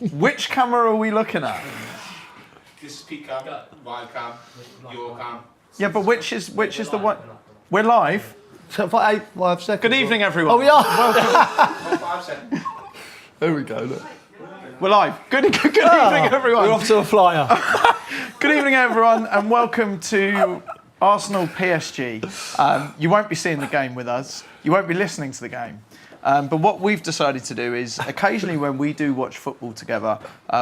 Which camera are we looking at? This is P cam, Y cam, your cam. Yeah, but which is the one? We're live. So for 5 seconds. Good evening, everyone. Oh, we are. Welcome. 5 seconds. There we go. Look. We're live. Good evening, everyone. We're off to a flyer. Good evening, everyone, and welcome to Arsenal PSG. You won't be seeing the game with us. You won't be listening to the game. But what we've decided to do is, occasionally when we do watch football together,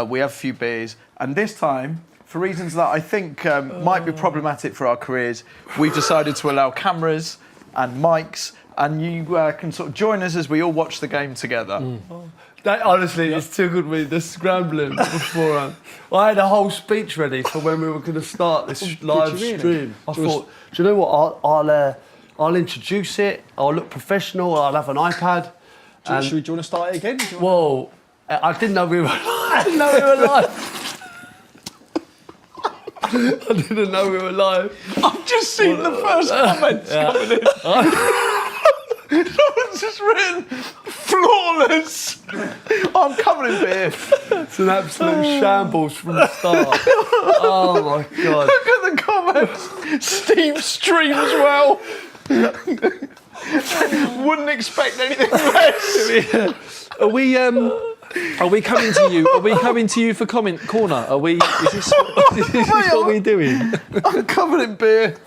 we have a few beers. And this time, for reasons that I think might be problematic for our careers, we've decided to allow cameras and mics, and you can sort of join us as we all watch the game together. That, honestly, it's too good with the scrambling beforehand. I had a whole speech ready for when we were going to start this live stream. I thought, do you know what? I'll introduce it. I'll look professional. I'll have an iPad. Do you want to start it again? Whoa! I didn't know we were. I didn't know we were live. I didn't know we were live. I've just seen the first comments coming in. Someone's just written, flawless. I'm covered in beer. It's an absolute shambles from the start. Oh my God. Look at the comments. Steve streams well. Wouldn't expect anything less. Are we coming to you? Are we coming to you for comment corner? Are we? Is this what we're doing? I'm covered in beer.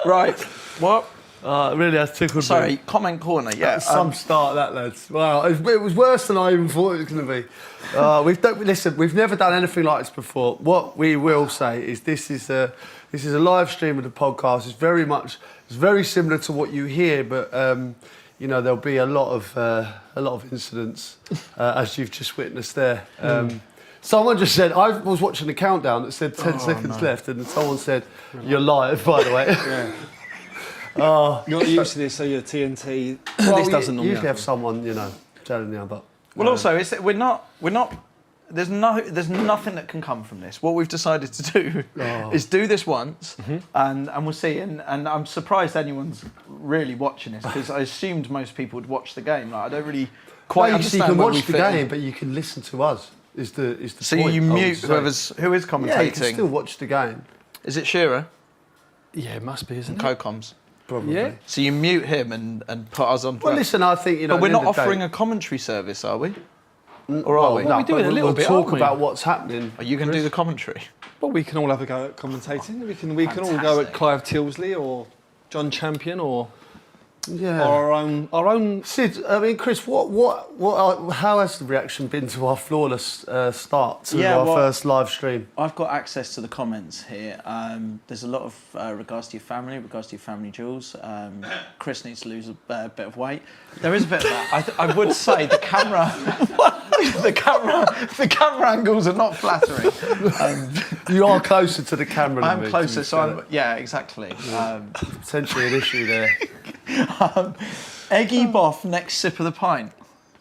Right. What? It really has tickled Sorry, me. comment corner, yeah. Some start that, lads. Wow, it was worse than I even thought it was going to be. We've never done anything like this before. What we will say is this is a live stream of the podcast. It's very similar to what you hear, but there'll be a lot of incidents as you've just witnessed there. Someone just said, I was watching a countdown that said 10 seconds left, and someone said, "You're live, by the way." Yeah. You're not used to this, so you're TNT. Well, this doesn't normally usually have happen. someone, telling you, but. Well, also, we're not. There's nothing that can come from this. What we've decided to do is do this once, and we'll see. And I'm surprised anyone's really watching this, because I assumed most people would watch the game. Like, I don't really quite understand. You can where we watch the fit in. game, but you can listen to us. Is the So point, you mute who is commentating. Yeah, you can still watch the game. Is it Shearer? Yeah, it must be, isn't it? Co-coms. Probably. Yeah. So you mute him and put us on. Well, listen, I think But we're not at the end offering of a commentary service, are we? the day, or are we? No, we're doing but a little we'll bit, talk aren't we? about what's happening. Are you going to do the commentary? Well, we can all have a go at commentating. We can all go at Clive Tilsley or John Champion or our own. Sid, I mean, Chris, how has the reaction been to our flawless start to our first live stream? I've got access to the comments here. There's a lot of regards to your family jewels. Chris needs to lose a bit of weight. There is a bit of that. I would say the camera, the camera angles are not flattering. You are closer to the camera than me. I'm closer, so exactly. Potentially an issue there. Eggy Boff, next sip of the pint.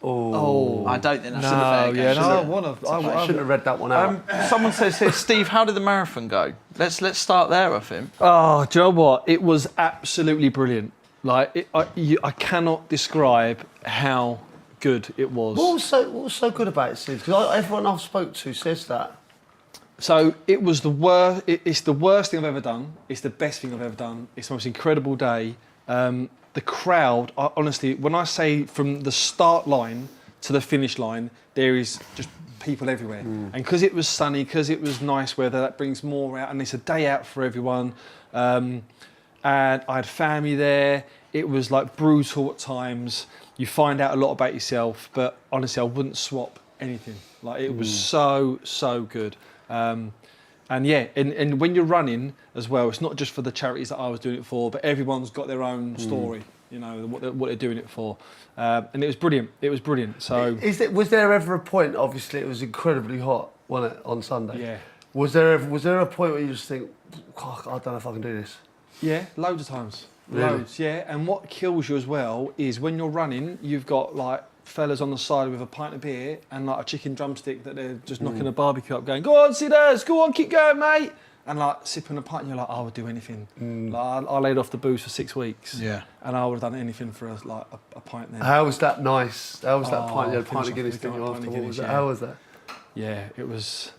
Oh, I don't think that's a fair game. I shouldn't have read that one out. Someone says here, Steve, how did the marathon go? Let's start there, I think. Oh, do you know what? It was absolutely brilliant. Like, I cannot describe how good it was. What was so good about it, Sid? Because everyone I've spoke to says that. So it was the worst. It's the worst thing I've ever done. It's the best thing I've ever done. It's the most incredible day. The crowd, honestly, when I say from the start line to the finish line, there is just people everywhere. And because it was sunny, because it was nice weather, that brings more out, and it's a day out for everyone. And I had family there. It was like brutal at times. You find out a lot about yourself, but honestly, I wouldn't swap anything. Like, it was so good. And when you're running as well, it's not just for the charities that I was doing it for, but everyone's got their own story, what they're doing it for. And it was brilliant. It was brilliant. So, was there ever a point? Obviously, it was incredibly hot, wasn't it, on Sunday? Yeah. Was there a point where you just think, oh, I don't know if I can do this? Yeah, loads of times. Really? Loads, yeah. And what kills you as well is when you're running, you've got like fellas on the side with a pint of beer and like a chicken drumstick that they're just knocking a barbecue up, going, "Go on, Sidders, go on, keep going, mate." And like sipping a pint, and you're like, I would do anything. Like, I laid off the booze for 6 weeks. Yeah. And I would have done anything for a pint then. How was that nice? How was that pint? You had a pint finish of off Guinness, with didn't you, a pint after? of What was Guinness, that? How was that? Yeah, it was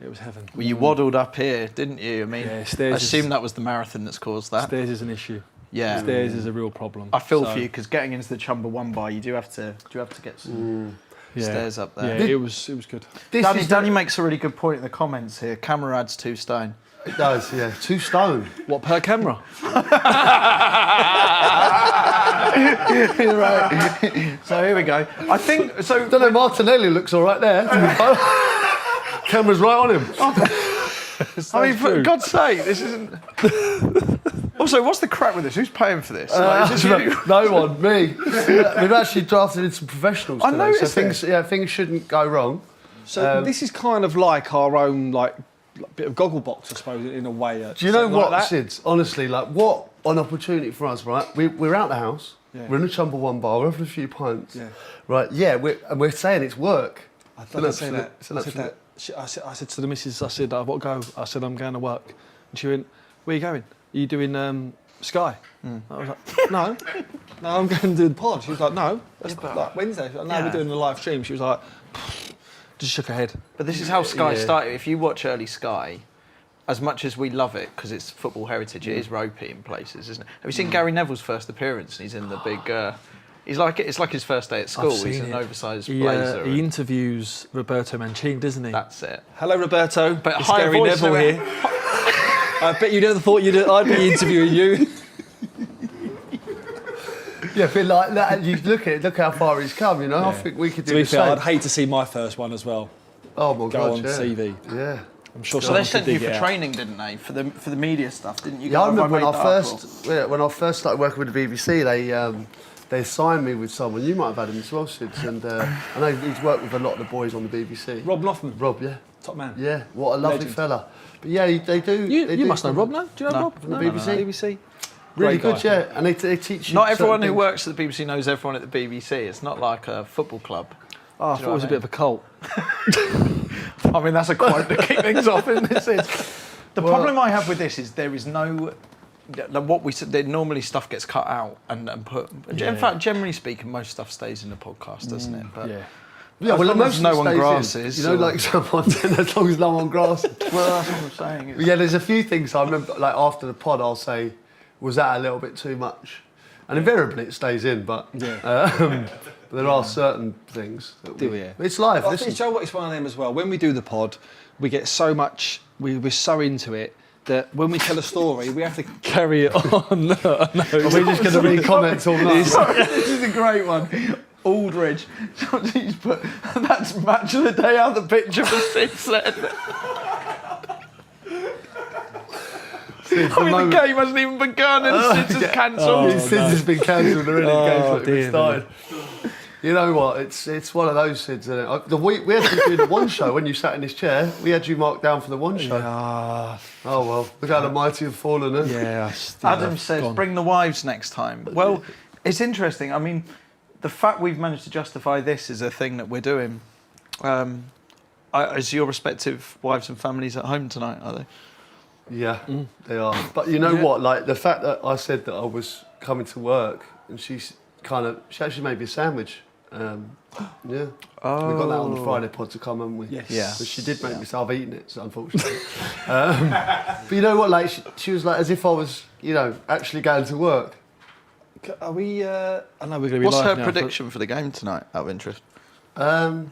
heaven. Well, you waddled up here, didn't you? I mean, Yeah, I stairs assume that was the marathon that's caused that. Stairs is an issue. Yeah. Stairs is a real problem. I feel So, for you because getting into the Chumbawamba bar, you do have to get some yeah. stairs up there. Yeah, it was good. Danny makes a really good point in the comments here. Camera adds 2 stone. It does, yeah. 2 stone. What, per camera? Right. So here we go. I think so. Don't know, Martinelli looks all right there. Camera's right on him. I mean, for God's sake, this isn't. Also, what's the crack with this? Who's paying for this? Like, is this you? No one, me. We've actually drafted in some professionals I today, noticed so things shouldn't go wrong. So this is kind of like our own bit of goggle box, I suppose, in a way. Do you know what, like that? Sids? Honestly, like, what an opportunity for us, right? We're out the house, we're in the Chumbawamba bar, we're having a few pints, right? Yeah, we're saying it's work. I did say that. I said to the missus, I said, I've got to go. I said, I'm going to work. And she went, where are you going? Are you doing Sky? I was like, no, I'm going to do the pod. She was like, no, that's like Wednesday. She was like, no, we're doing the live stream. She was like, just shook her head. But this is how Sky started. If you watch early Sky, as much as we love it because it's football heritage, it is ropey in places, isn't it? Have you seen Gary Neville's first appearance? He's in the big. It's like his first day at school. He's in an oversized blazer. He interviews Roberto Mancini, doesn't he? That's it. Hello, Roberto. But it's high Gary voice Neville here. I bet you never thought I'd be interviewing you. Yeah, but like that, you look how far he's come. You know, I think we could do To be the fair, same. I'd hate to see my first one as well. Oh my Go god, on CV. Yeah. I'm sure So they someone sent could you dig for it out. training, didn't they? For the media stuff, didn't you? Yeah, I remember Have when I first started working with the BBC, they assigned me with someone. You might have had him as well, Sids, and I know he's worked with a lot of the boys on the BBC. Rob Loffman. Rob, yeah. Top man. Yeah, what a lovely Legend. fella. But yeah, they do. You must know Rob, no? Do you know Rob? From the BBC? BBC. Really Great good, guy. yeah. And they teach you. Not everyone certain who things. works at the BBC knows everyone at the BBC. It's not like a football club. Oh, I thought it was a bit of a cult. I mean, that's a quote to kick things off, isn't it? The problem I have with this is there is no. Like what we said, normally stuff gets cut out and put. In fact, generally speaking, most stuff stays in the podcast, doesn't it? But Yeah. Yeah, as well, long most as no of it one stays in. grasses. You know, like someone as long as no one grasses. well, that's what I'm saying. It's- Yeah, there's a few things I remember. Like after the pod, I'll say, "Was that a little bit too much?" And invariably it stays in, but there are certain things. It's live. I Listen. think, Joe, what it's one of them as well. When we do the pod, we get so much. We're so into it that when we tell a story, we have to carry it on. No. Are we just going to read comments all night? This is a great one. Aldridge. He's put, that's match of the day out the picture for Sid said. I mean, the game hasn't even begun and Sid's has cancelled. Since it's been cancelled already, the game's not even dear started. You know what? It's one of those Sids, isn't it? We had to do the one show when you sat in this chair. We had you marked down for the one show. Oh well, look how the mighty have fallen. Eh? Yeah. Adam says, bring the wives next time. Well, it's interesting. I mean, the fact we've managed to justify this is a thing that we're doing. Is your respective wives and families at home tonight, are they? Yeah, they are. But you know what? Like the fact that I said that I was coming to work, and she actually made me a sandwich. Yeah. We got that on the Friday pod to come, haven't we? Yes. Yeah. But she did make me, so I've eaten it, so unfortunately. But you know what? Like she was like as if I was, actually going to work. Are we? I know we're going to be What's live her now, prediction for the game tonight, out of interest? Don't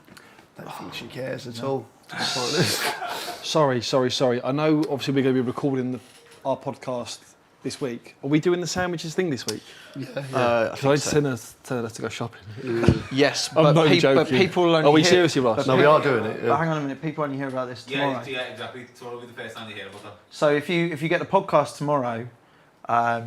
think she cares at all. To be honest. Sorry. I know. Obviously, we're going to be recording our podcast this week. Are we doing the sandwiches thing this week? Yeah. Can I tell her to go shopping? Yes, I'm but, not joking. but people only Are we hear, seriously, Ross? No, we are doing it. But Yeah. hang on a minute, people only hear about this tomorrow. Yeah, exactly. Tomorrow will be the first time you hear about that. So if you get the podcast tomorrow, We're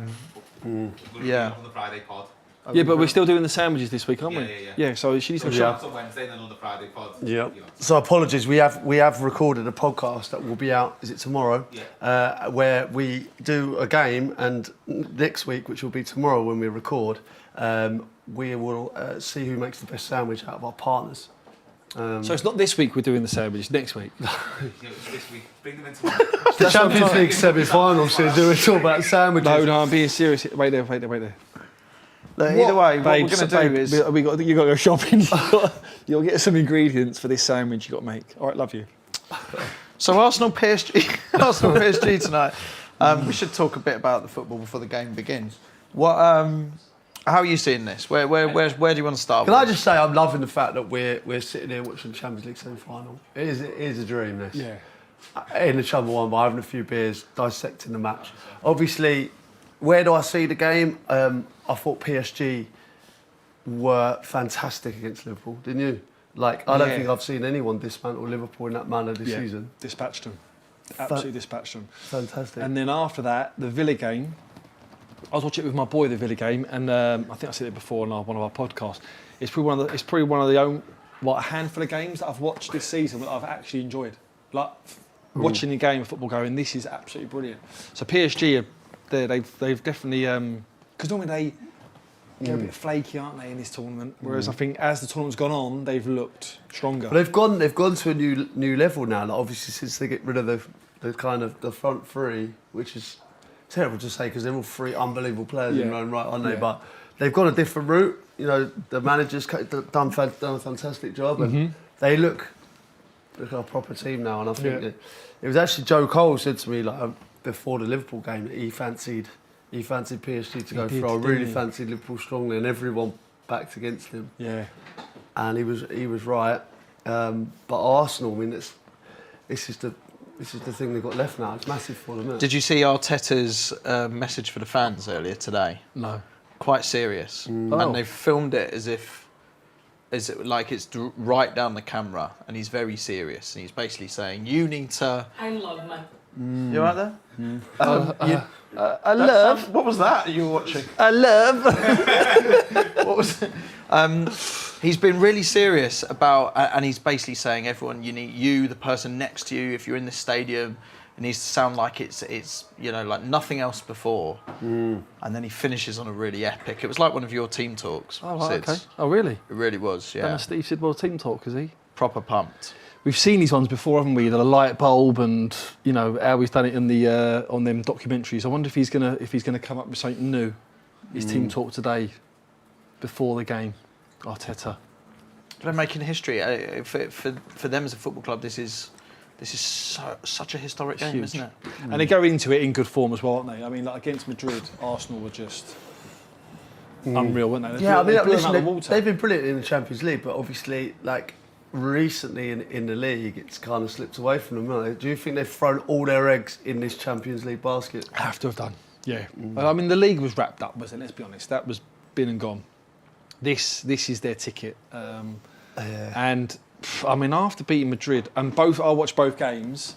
going to be up on the Friday pod. Yeah, but we're still doing the sandwiches this week, aren't we? Yeah. So she needs to So shop. on Wednesday and then on the Friday pod. Yeah. So apologies, we have recorded a podcast that will be out. Is it tomorrow? Yeah. Where we do a game, and next week, which will be tomorrow when we record, we will see who makes the best sandwich out of our partners. So it's not this week we're doing the sandwich. Next week. Yeah, it's this week. Bring them in tomorrow. The Champions League semi-final, so do it all about sandwiches. No, I'm being serious. Wait there. Look, either way, what Babe, we're going to do is... you got to go shopping. you got to get some ingredients for this sandwich you got to make. All right, love you. So Arsenal PSG, Arsenal PSG tonight. We should talk a bit about the football before the game begins. What? How are you seeing this? Where do you want to start? Can I just say I'm loving the fact that we're sitting here watching the Champions League semi-final. It is a dream. This. Yeah. In the Chumble One by having a few beers, dissecting the match. Obviously, where do I see the game? I thought PSG were fantastic against Liverpool, didn't you? Like, I don't think I've seen anyone dismantle Liverpool in that manner this season. Dispatched them. Absolutely dispatched them. Fantastic. And then after that, the Villa game, I was watching it with my boy, the Villa game, and I think I said it before on one of our podcasts. It's probably one of the only, a handful of games that I've watched this season that I've actually enjoyed. Like, watching the game of football going, this is absolutely brilliant. So PSG, they've definitely, because normally they're a bit flaky, aren't they, in this tournament? Whereas I think as the tournament's gone on, they've looked stronger. But they've gone to a new level now. Like, obviously, since they get rid of the kind of the front three, which is terrible to say because they're all three unbelievable players in their own right, aren't they? But they've gone a different route. You know, the manager's done a fantastic job, and they look like a proper team now. And I think it was actually Joe Cole said to me like before the Liverpool game that he fancied PSG to go through. I really fancied Liverpool strongly, and everyone backed against him. Yeah, and he was right. But Arsenal, I mean, this is the thing they've got left now. It's massive for them. Isn't it? Did you see Arteta's message for the fans earlier today? No. Quite serious, and they've filmed it as if it's right down the camera, and he's very serious, and he's basically saying, "You need to." I love my. You right there? I love. What was that you were watching? I love. What was it? He's been really serious about, and he's basically saying, everyone, the person next to you, if you're in this stadium, it needs to sound like it's like nothing else before. And then he finishes on a really epic. It was like one of your team talks. Oh, right, Sids. okay. Oh, really? It really was, yeah. Done a Steve Sidwell team talk, is he? Proper pumped. We've seen these ones before, haven't we? The light bulb, and how he's done it in the on them documentaries. I wonder if he's gonna come up with something new. His team talk today, before the game. Arteta. They're making history for them as a football club. This is such a historic game, isn't it? And they go into it in good form as well, aren't they? I mean, like against Madrid, Arsenal were just unreal, weren't they? Yeah, I mean, blew them listen, out of the water. they've been brilliant in the Champions League, but obviously, like recently in the league, it's kind of slipped away from them. Haven't they? Do you think they've thrown all their eggs in this Champions League basket? Have to have done. Yeah. I mean, the league was wrapped up, wasn't it? Let's be honest. That was been and gone. This is their ticket. And I mean, after beating Madrid, and I watched both games.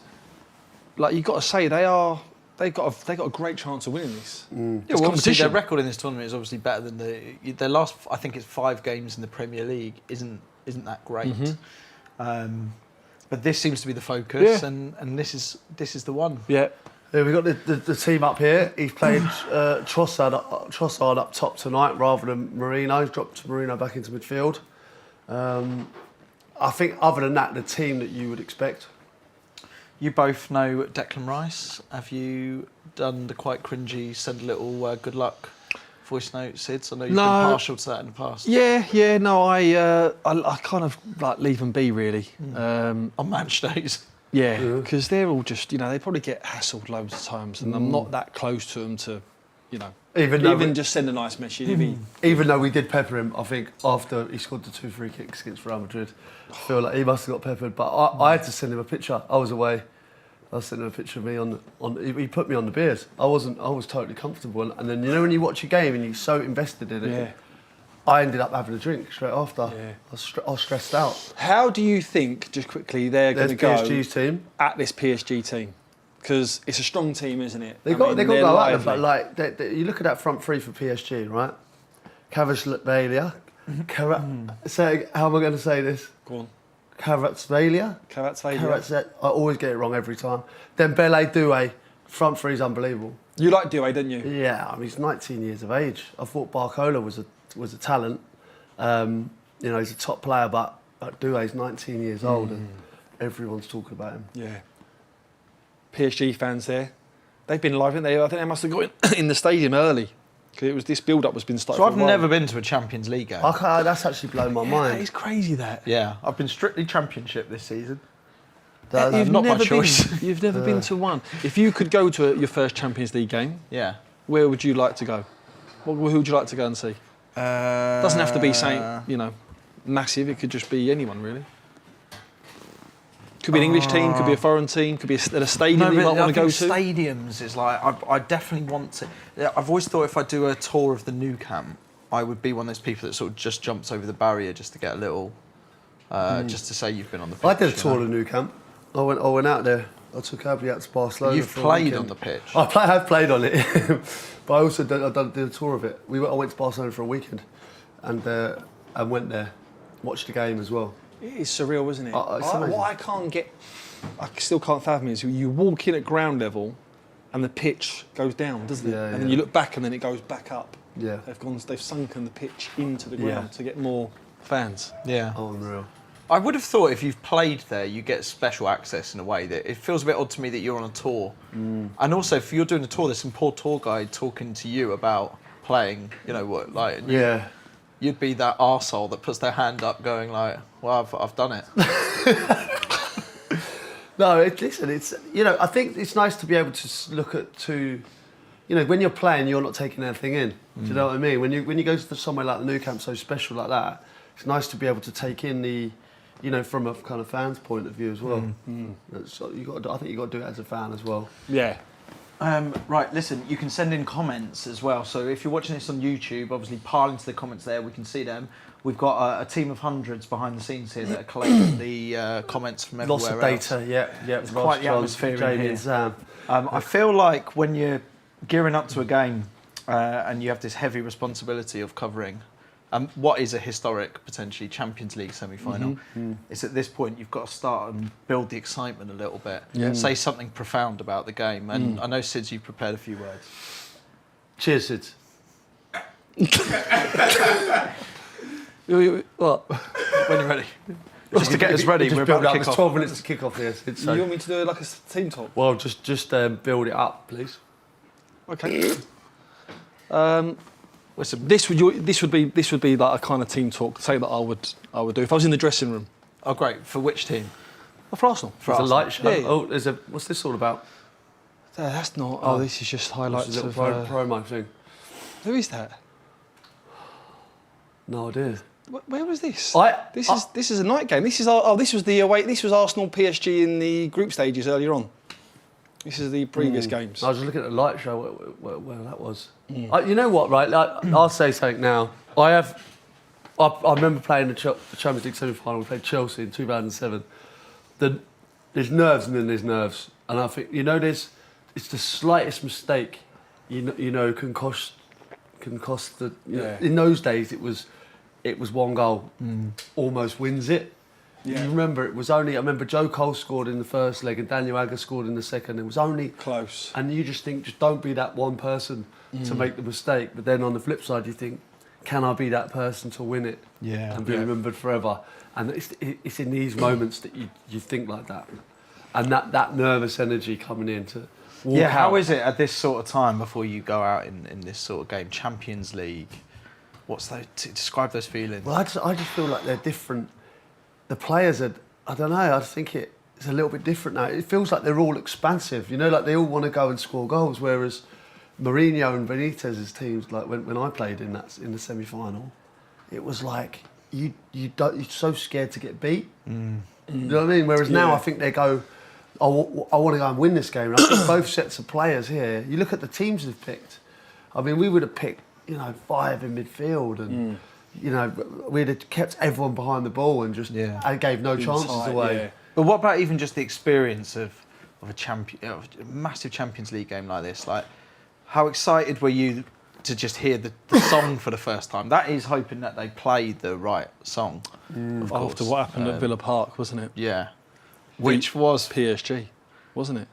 Like you've got to say, they've got a great chance of winning this. Yeah, well, obviously their record in this tournament is obviously better than their last. I think it's 5 games in the Premier League isn't that great. But this seems to be the focus, and this is the one. Yeah. Yeah, we've got the team up here. He's played Trossard up top tonight rather than Marino. He's dropped Marino back into midfield. I think other than that, the team that you would expect. You both know Declan Rice. Have you done the quite cringy send a little good luck voice note, Sids? I know you've been partial to that in the past. Yeah. No, I kind of like leave them be really. On match days. Yeah, because they're all just, they probably get hassled loads of times, and I'm not that close to them to, even just send a nice message. Even though we did pepper him, I think after he scored the 2 free kicks against Real Madrid, I feel like he must have got peppered. But I had to send him a picture. I was away. I sent him a picture of me he put me on the beers. I was totally comfortable. And then when you watch a game and you're so invested in it, I ended up having a drink straight after. Yeah. I was stressed out. How do you think, just quickly, they're going to go PSG's team at this PSG team? Because it's a strong team, isn't it? They got to go at them, but like you look at that front three for PSG, right? Kvaratskhelia. Say, how am I going to say this? Go on. Kvaratskhelia. I always get it wrong every time. Then Dembele, Doué. Front three is unbelievable. You like Doué, didn't you? Yeah, I mean he's 19 years of age. I thought Barcola was a talent. He's a top player, but Doué's 19 years old and everyone's talking about him. Yeah. PSG fans there, they've been live, haven't they? I think they must have got in the stadium early 'Cause it was this build-up was been started. So for I've a while. never been to a Champions League game. That's actually blown my Yeah, mind. it's crazy that. Yeah, I've been strictly Championship this season. You've not my never choice. Been, you've never been to one. If you could go to your first Champions League game, Yeah. where would you like to go? Who would you like to go and see? Doesn't have to be saying massive. It could just be anyone really. Could be an English team, could be a foreign team, could be a stadium that you might want to go to. Stadiums is like I definitely want to. I've always thought if I do a tour of the new camp, I would be one of those people that sort of just jumps over the barrier just to get a little, just to say you've been on the pitch. I did a tour of Nou Camp. I went out there. I took Abby out to Barcelona. You've for a played weekend. on the pitch. I have played on it, but I also did a tour of it. I went to Barcelona for a weekend, and went there, watched the game as well. It is surreal, isn't it? It's amazing. What I still can't fathom is you walk in at ground level, and the pitch goes down, doesn't it? Yeah, and then you look back, and then it goes back up. Yeah. They've sunken the pitch into the ground to get more fans. Yeah. Oh, unreal. I would have thought if you've played there, you get special access in a way that it feels a bit odd to me that you're on a tour. And also, if you're doing a tour, there's some poor tour guide talking to you about playing. You know what? Like, Yeah. you'd be that arsehole that puts their hand up, going like, "Well, I've done it." No, listen, it's I think it's nice to be able to look when you're playing, you're not taking anything in. Do you know what I mean? When you go to somewhere like the Nou Camp, so special like that, it's nice to be able to take in the, from a kind of fan's point of view as well. So I think you got to do it as a fan as well. Yeah. Right, listen, you can send in comments as well. So if you're watching this on YouTube, obviously pile into the comments there. We can see them. We've got a team of hundreds behind the scenes here that are collecting the comments from everywhere Lots of else. data, yeah. It's quite the atmosphere in Jamie here. and Sam. I feel like when you're gearing up to a game and you have this heavy responsibility of covering what is a historic, potentially Champions League semi-final, it's at this point you've got to start and build the excitement a little bit. Yeah. Say something profound about the game. And I know, Sids, you've prepared a few words. Cheers, Sid. What? When you're ready. Just to get us ready, we're about to kick There's off. 12 minutes to kick off here, Sid. So. You want me to do like a team talk? Well, just build it up, please. Okay. Listen, this would be like a kind of team talk. Say that I would do if I was in the dressing room. Oh, great. For which team? Oh, for Arsenal. It's a light show. Yeah. Oh, what's this all about? That's not. Oh, this is just highlights This is a of. little promo thing. Who is that? No idea. Where was this? This is a night game. This was the away. This was Arsenal PSG in the group stages earlier on. This is the previous games. I was just looking at the light show where that was. You know what, right? Like, I'll say something now. I remember playing the Champions League semi-final. We played Chelsea in 2007. There's nerves and then there's nerves, and I think it's the slightest mistake, can cost the. In those days, it was one goal, almost wins it. Yeah. You remember I remember Joe Cole scored in the first leg and Daniel Agger scored in the second. It was only Close. and you just think, just don't be that one person to make the mistake. But then on the flip side, you think, can I be that person to win it and be remembered forever? And it's in these moments that you think like that, and that nervous energy coming in to walk out. How is it at this sort of time before you go out in this sort of game, Champions League? Describe those feelings? Well, I just feel like they're different. The players are, I don't know, I think it's a little bit different now. It feels like they're all expansive, like they all want to go and score goals, whereas Mourinho and Benitez's teams, like when I played in the semi-final, it was like you're so scared to get beat. You know what I mean? Whereas now I think they go, I want to go and win this game. And I think both sets of players here, you look at the teams they've picked. I mean, we would have picked, 5 in midfield and... we'd have kept everyone behind the ball and just gave no chances away. Yeah. But what about even just the experience of a massive Champions League game like this? Like, how excited were you to just hear the song for the first time? That is hoping that they played the right song. Of course. After what happened at Villa Park, wasn't it? Yeah. Which was PSG, wasn't it?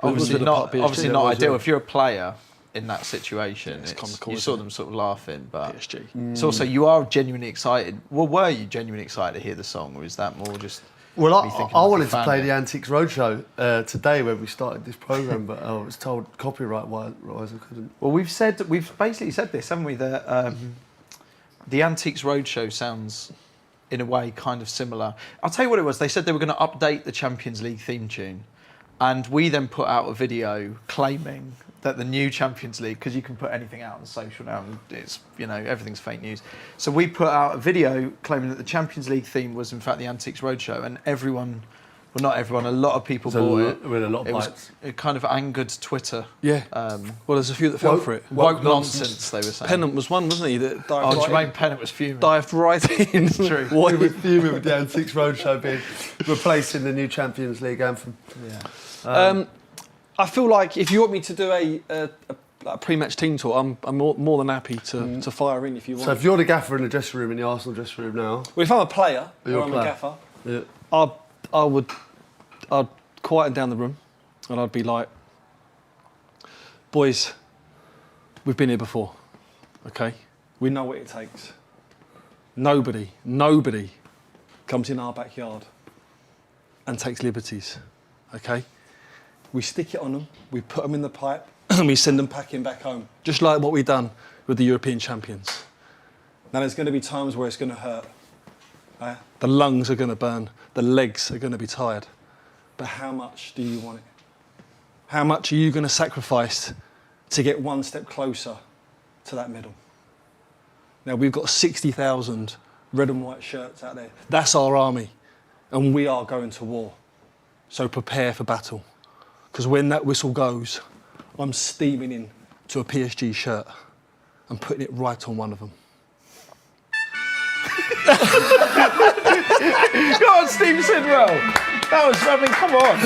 obviously Villa not Park PSG, obviously that not was, ideal. yeah. If you're a player in that situation, it's kinda cool, you isn't saw it? them sort of laughing, but PSG. it's also you are genuinely excited. Well, were you genuinely excited to hear the song, or is that more just Well, be thinking I like a wanted to fan play there. the Antiques Roadshow today when we started this programme, but I was told copyright-wise I couldn't. Well, we've basically said this, haven't we? That the Antiques Roadshow sounds, in a way, kind of similar. I'll tell you what it was. They said they were going to update the Champions League theme tune, and we then put out a video claiming that the new Champions League, because you can put anything out on social now, and it's, you know, everything's fake news. So we put out a video claiming that the Champions League theme was in fact the Antiques Roadshow, and everyone, well, not everyone, a lot of people bought it. With a lot of It bites. it kind of angered Twitter. Yeah. Well, there's a few that fell for it. Woke nonsense, they were saying. Pennant was one, wasn't he? That dived Oh, right Jermaine Pennant was fuming. dived right in. True. Why were fuming with the Antiques Roadshow being replacing the new Champions League anthem? Yeah. I feel like if you want me to do a pre-match team talk, I'm more than happy to fire in if you want. So if you're the gaffer in the dressing room, in the Arsenal dressing room now, Well, if I'm a player You're or a I'm player. a gaffer, yeah. I'd quieten down the room and I'd be like, boys, we've been here before, okay? We know what it takes. Nobody comes in our backyard and takes liberties, okay? We stick it on them, we put them in the pipe, and we send them packing back home, just like what we've done with the European champions. Now, there's going to be times where it's going to hurt. The lungs are going to burn, the legs are going to be tired. But how much do you want it? How much are you going to sacrifice to get one step closer to that medal? Now, we've got 60,000 red and white shirts out there. That's our army, and we are going to war. So prepare for battle. Because when that whistle goes, I'm steaming in to a PSG shirt and putting it right on one of them. Go on, Steve Sidwell. That was, I mean, come on.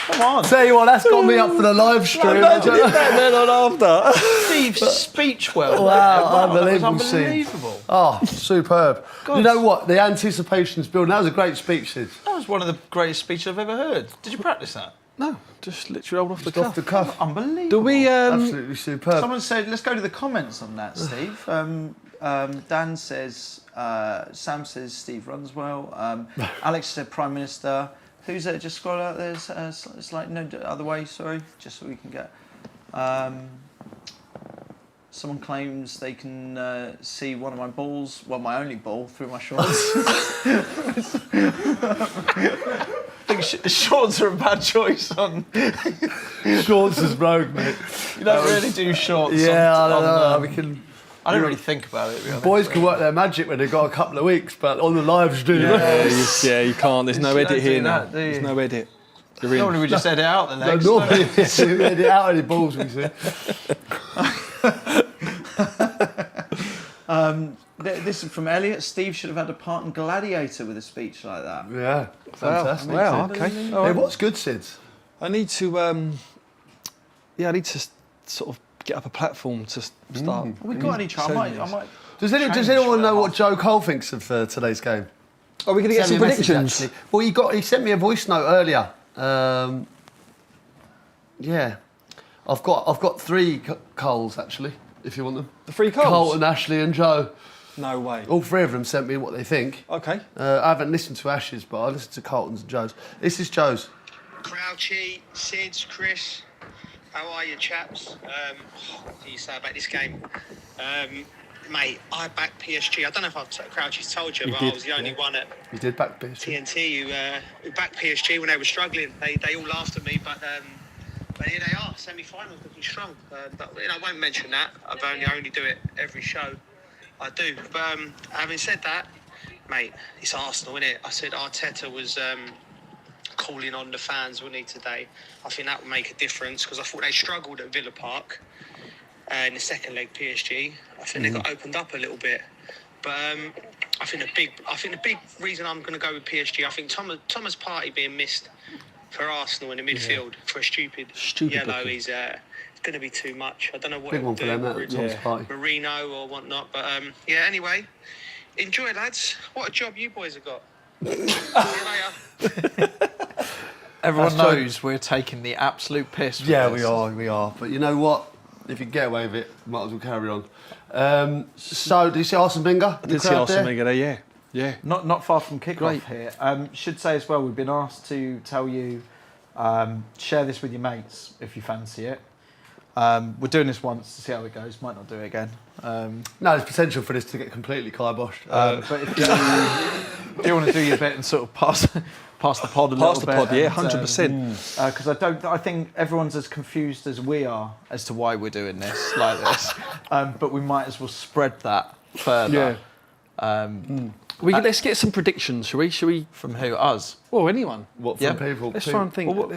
Come on. Tell you what, that's got me up for the live stream. Then on after. Steve's speech well. Wow, That was unbelievable scene. unbelievable. Oh, superb. God. You know what? The anticipation's building. That was a great speech, Sid. That was one of the greatest speeches I've ever heard. Did you practice that? No, just literally rolled off the Just off cuff. the cuff. Unbelievable. Do we? Absolutely superb. Someone said, let's go to the comments on that, Steve. Dan says, Sam says Steve runs well. Alex said Prime Minister. Who's there? Just scroll out there. It's like no other way, sorry, just so we can get. Someone claims they can see one of my balls, well, my only ball, through my shorts. I think shorts are a bad choice on. Shorts is broke, mate. You don't really do shorts. Yeah, on, I don't know. on, We can. I don't really think about it. To be honest. Boys can work their magic when they've got a couple of weeks, but on the live stream. Yeah, you can't. There's no You don't edit here do now. that, do you? There's no edit. You're in. Normally we just edit out the No, legs. normally we edit out any balls we see. This is from Elliot. Steve should have had a part in Gladiator with a speech like that. Yeah, fantastic. Wow. Okay. Hey, what's good, Sid? I need to. I need to sort of get up a platform to start. Have we got any chance? I might. Does change anyone know that what Joe Cole thinks of today's game? Are we going to get some Sent me a message, predictions? actually. Well, he sent me a voice note earlier. Yeah, I've got three Coles actually. If you want them, The three Coles? Colton, Ashley, and Joe. No way. All three of them sent me what they think. Okay. I haven't listened to Ash's, but I listened to Colton's and Joe's. This is Joe's. Crouchy, Sids, Chris, how are you, chaps? What do you say about this game? Mate, I backed PSG. I don't know if Crouchy's told you, but I was the only one at You did back PSG. TNT who backed PSG when they were struggling. They all laughed at me, but here they are, semi-finals looking strong. But I won't mention that. I only do it every show. I do. But having said that, mate, it's Arsenal, innit? I said Arteta was calling on the fans, wasn't he, today? I think that would make a difference because I thought they struggled at Villa Park in the second leg, PSG. I think they got opened up a little bit. But I think the big reason I'm going to go with PSG, I think Thomas Partey being missed for Arsenal in the midfield for a stupid yellow booking. is going to be too much. I don't know what Big it will one for do, them, whether that it's Thomas Partey. Marino or whatnot. But anyway, enjoy, lads. What a job you boys have got. See you later. Everyone That's true. knows we're taking the absolute piss. with Yeah, this. we are. But you know what? If you get away with it, might as well carry on. So, did you see Arsene Wenger? I did see Arsene Wenger there, yeah. Yeah. Not far from kickoff Great. here. Should say as well, we've been asked to tell you, share this with your mates if you fancy it. We're doing this once to see how it goes. Might not do it again. No, there's potential for this to get completely kiboshed. But if you do want to do your bit and sort of pass the pod a little bit. Pass the pod, yeah, 100%. Because I think everyone's as confused as we are as to why we're doing this like this. But we might as well spread that further. Yeah. Let's get some predictions, shall we? From who? Us? Well, anyone. What yeah. from people? Let's try and think. Well,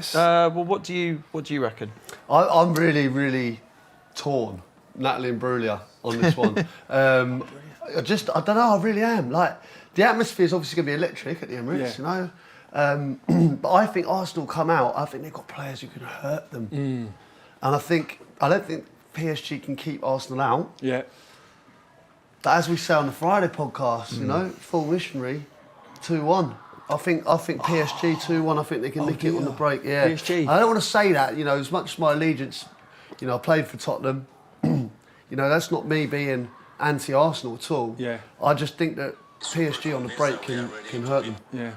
what do you reckon? I'm really, really torn, Natalie and Brulia, on this one. I don't know. I really am. Like, the atmosphere is obviously going to be electric at the Emirates, you know. But I think Arsenal come out. I think they've got players who can hurt them, and I don't think PSG can keep Arsenal out. Yeah. But as we say on the Friday podcast, you know, full missionary, 2-1. I think PSG 2-1. I think they can nick it on the break. Yeah. PSG. I don't want to say that. You know, as much as my allegiance, you know, I played for Tottenham. You know, that's not me being anti-Arsenal at all. Yeah. I just think that PSG on the break can hurt them. Yeah.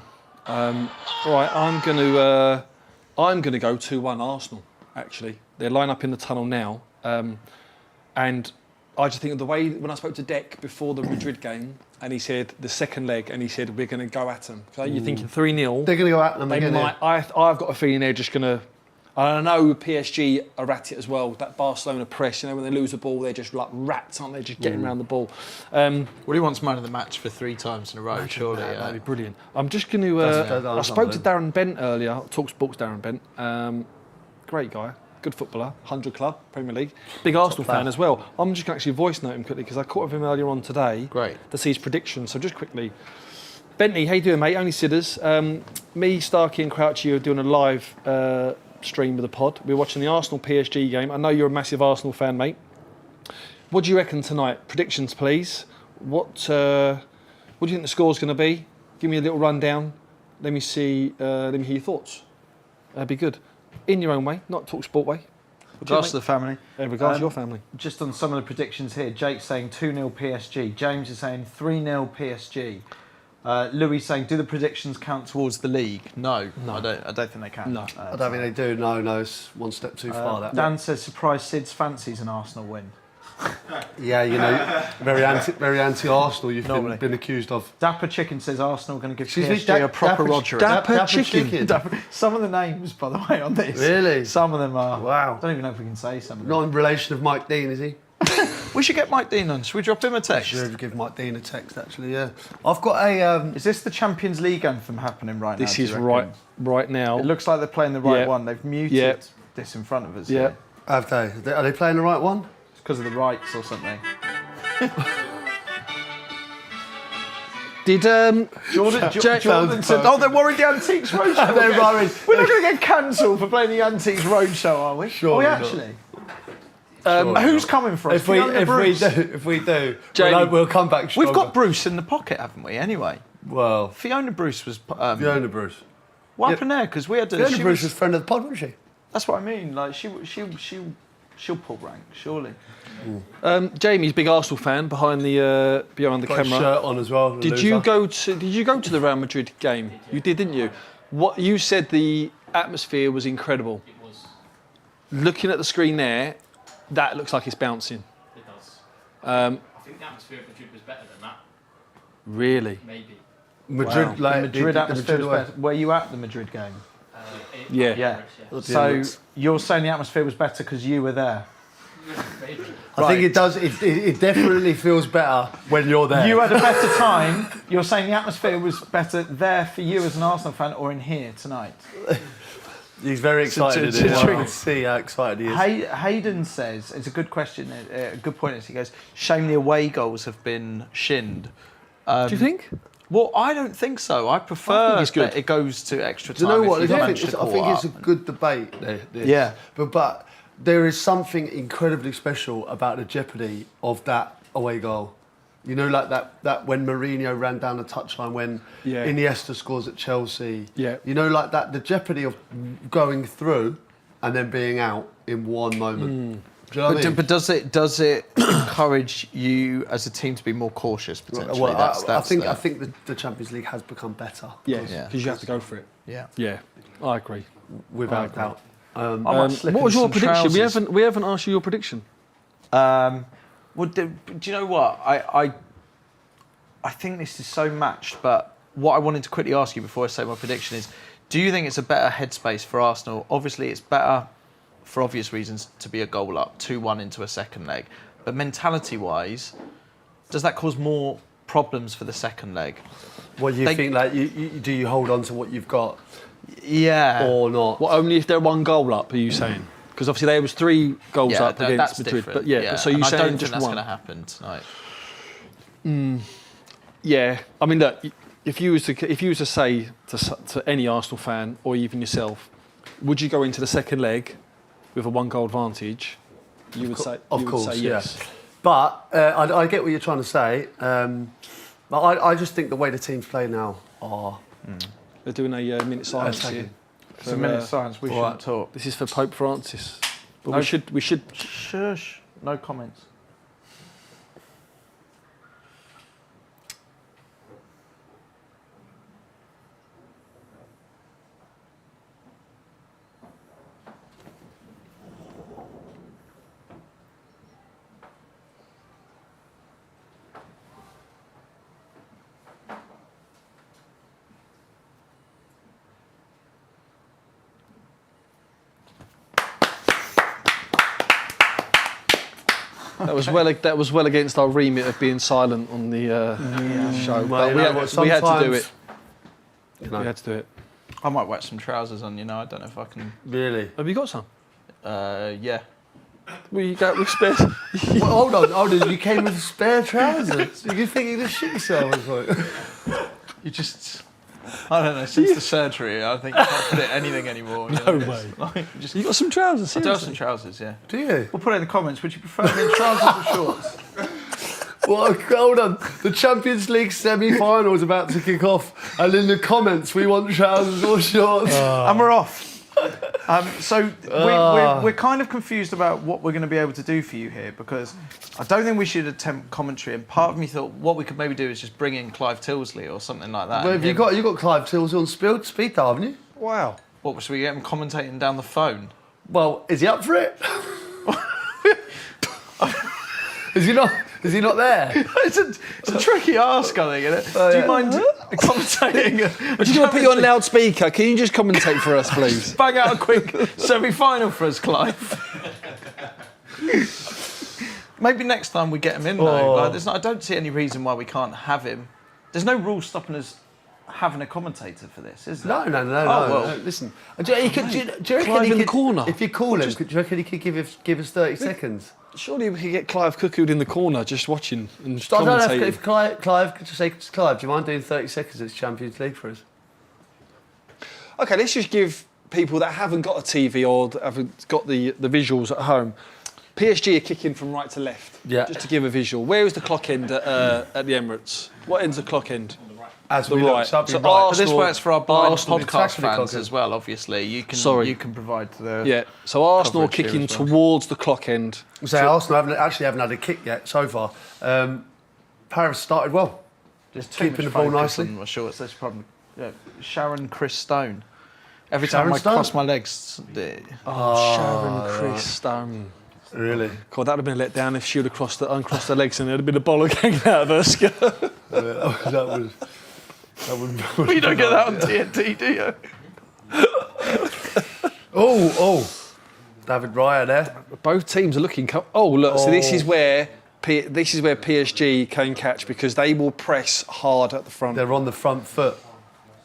All right. I'm gonna go 2-1 Arsenal. Actually, they're lined up in the tunnel now, and I just think of the way when I spoke to Dec before the Madrid game, and he said the second leg, and he said we're going to go at them. So you're thinking 3-0. They're going to go at them They again. might. I've got a feeling they're just going to. I know PSG are at it as well. That Barcelona press, you know, when they lose the ball, they're just like rats, aren't they? Just getting around the ball. Well, he wants man of the match for 3 times in a row, surely. That'd be brilliant. I'm just going to. I spoke to Darren Bent earlier. Talk Sports Darren Bent. Great guy. Good footballer, 100 club, Premier League. Big Arsenal fan as well. I'm just going to actually voice note him quickly because I caught up with him earlier on today. Great. To see his predictions. So just quickly. Bentley, how you doing, mate? Only Sidders. Me, Starkey and Crouchy are doing a live stream with the pod. We're watching the Arsenal PSG game. I know you're a massive Arsenal fan, mate. What do you reckon tonight? Predictions, please. What do you think the score's going to be? Give me a little rundown. Let me see. Let me hear your thoughts. That'd be good. In your own way, not talk sport way. Regards to the family. In regards to your family. Just on some of the predictions here, Jake's saying 2-0 PSG. James is saying 3-0 PSG. Louis saying, do the predictions count towards the league? No. I don't think they can. No. I don't think they do. No, it's one step too far. That. Dan says, surprise Sid's fancies an Arsenal win. Yeah, you know, very anti-Arsenal. You've Normally. been accused of. Dapper Chicken says Arsenal going to give Excuse me, PSG a proper Roger. Dapper Chicken. Some of the names, by the way, on this. Really? Some of them are. Wow. I don't even know if we can say some of them. Not in relation of Mike Dean, is he? We should get Mike Dean on. Should we drop him a text? Should give Mike Dean a text, actually. Yeah. I've got a. Is this the Champions League anthem happening right now? This do you is reckon? right now. It looks like they're playing the right Yeah. one. They've muted Yeah. this in front of us. Yeah. here. Have they? Are they playing the right one? It's because of the rights or something. Did Jordan said, "Oh, they're worried the Antiques Roadshow. They're worried. We're not going to get cancelled for playing the Antiques Roadshow, are we? Surely Are we not. actually? Who's coming for us? If we do, Jamie, we'll come back. We've Stronger. got Bruce in the pocket, haven't we? Anyway, Well, Fiona Bruce was. Fiona Bruce. What happened there? Because we had. Fiona she Bruce was- was friend of the pod, wasn't she? That's what I mean. Like she'll pull rank, surely. Jamie's a big Arsenal fan behind the Got his camera. shirt on as well. Did you go to the Real Madrid game? You did, didn't you? What you said, the atmosphere was incredible. It was. Looking at the screen there, that looks like it's bouncing. It does. I I think the atmosphere at Madrid was better than that. Really? Maybe. Madrid? Wow. Like The Madrid the atmosphere was away. better. Were you at the Madrid game? Yeah. Yeah. Yeah, So looks- you're saying the atmosphere was better because you were there? Maybe. I think it does. It definitely feels better when you're there. You had a better time. You're saying the atmosphere was better there for you as an Arsenal fan, or in here tonight? He's very excited. It's a I trick. can see how excited he is. Hayden says, it's a good question, a good point. He goes, shame the away goals have been shinned. Do you think? Well, I don't think so. I prefer it's good. that it goes to extra Do time. you know what? if you I manage think, to I call think it's a up. good debate. This. Yeah. But there is something incredibly special about the jeopardy of that away goal. You know, like that when Mourinho ran down the touchline when Yeah. Iniesta scores at Chelsea. Yeah. You know, like that, the jeopardy of going through and then being out in one moment. Do you know what I mean? But does it encourage you as a team to be more cautious potentially? Well, I think the- the Champions League has become better. Yes, Yeah. because you have to go for it. yeah. Yeah, I agree. Without doubt. I might slip What was in your some prediction? trousers. We haven't asked you your prediction. Well, do you know what? I think this is so matched, but what I wanted to quickly ask you before I say my prediction is, do you think it's a better headspace for Arsenal? Obviously, it's better, for obvious reasons, to be a goal up, 2-1 into a second leg. But mentality-wise, does that cause more problems for the second leg? Well, you think like do you hold on to what you've got Yeah. or not? Well, only if they're one goal up, are you saying? Because obviously there was 3 goals Yeah, up against that's Madrid. different. But yeah, so you and I saying don't think just that's one? going to happen tonight. Yeah, I mean, look, if you was to say to any Arsenal fan or even yourself, would you go into the second leg with a 1-goal advantage? You would say, of you would course, say yeah. yes. But I get what you're trying to say. But I just think the way the teams play now are. They're doing a minute silence thank here. you. It's a minute of silence. We shouldn't talk. This is for Pope Francis. But No. we should. Shush. No comments. That was well against our remit of being silent on the show. Well, But you we know had, what, we had to do sometimes- it. You know, We had to do it. I might whack some trousers on, I don't know if I can. really. Have you got some? Yeah. We got with spare. Well, hold on. You came with spare trousers. You think you just shit yourself? I was like, You just. I don't know, since the surgery, I think you can't put it anything anymore. No way. Just, You got some trousers? I do have Seriously? some trousers, yeah. do you? We'll put it in the comments. Would you prefer me in trousers or shorts? Well, hold on. The Champions League semi-final is about to kick off, and in the comments we want trousers or shorts. And we're off. So we're kind of confused about what we're going to be able to do for you here, because I don't think we should attempt commentary. And part of me thought what we could maybe do is just bring in Clive Tilsley or something like that. Well, and you him- got Clive Tills on speed dial, haven't you? Wow. What should we get him commentating down the phone? Well, is he up for it? Is he not? Is he not there? It's a tricky ask, I think, isn't it? Do you yeah. mind commentating? I just want to put you on loudspeaker. Can you just commentate for us, please? Bang out a quick semi-final for us, Clive. Maybe next time we get him in, though. Like, I don't see any reason why we can't have him. There's no rule stopping us having a commentator for this, is there? No. well. No. Listen, do you reckon Clive he in the could, corner. If you call him, do you reckon he could give us 30 seconds? Surely we could get Clive cuckooed in the corner just watching and I don't know commentating. if Clive could just say, Clive, do you mind doing 30 seconds? It's Champions League for us. Okay, let's just give people that haven't got a TV or haven't got the visuals at home. PSG are kicking from right to left. Yeah. Just to give a visual. Where is the clock end at the Emirates? What end's the clock end? As The we right. look, so So right. But this Arsenal- works for our blind Arsenal podcast exactly fans clocking. as well, obviously. You can provide the... Yeah. So Arsenal are Coverage here kicking as well. towards the clock end. So Arsenal haven't had a kick yet so far. Paris started well. Just too keeping much the ball focus nicely. on my shorts, that's the problem. Yeah. Sharon Chris Stone. Every Sharon time I Stone? cross my legs... Sharon Chris Stone. Really? God, that would have been a letdown if she would have uncrossed her legs and there'd have been a bollock hanging out of her skirt. That would. Well, you don't get that on TNT, do you? Oh, David Raya there. Both teams are looking. Oh, look! So this is where PSG can catch because they will press hard at the front. They're on the front foot.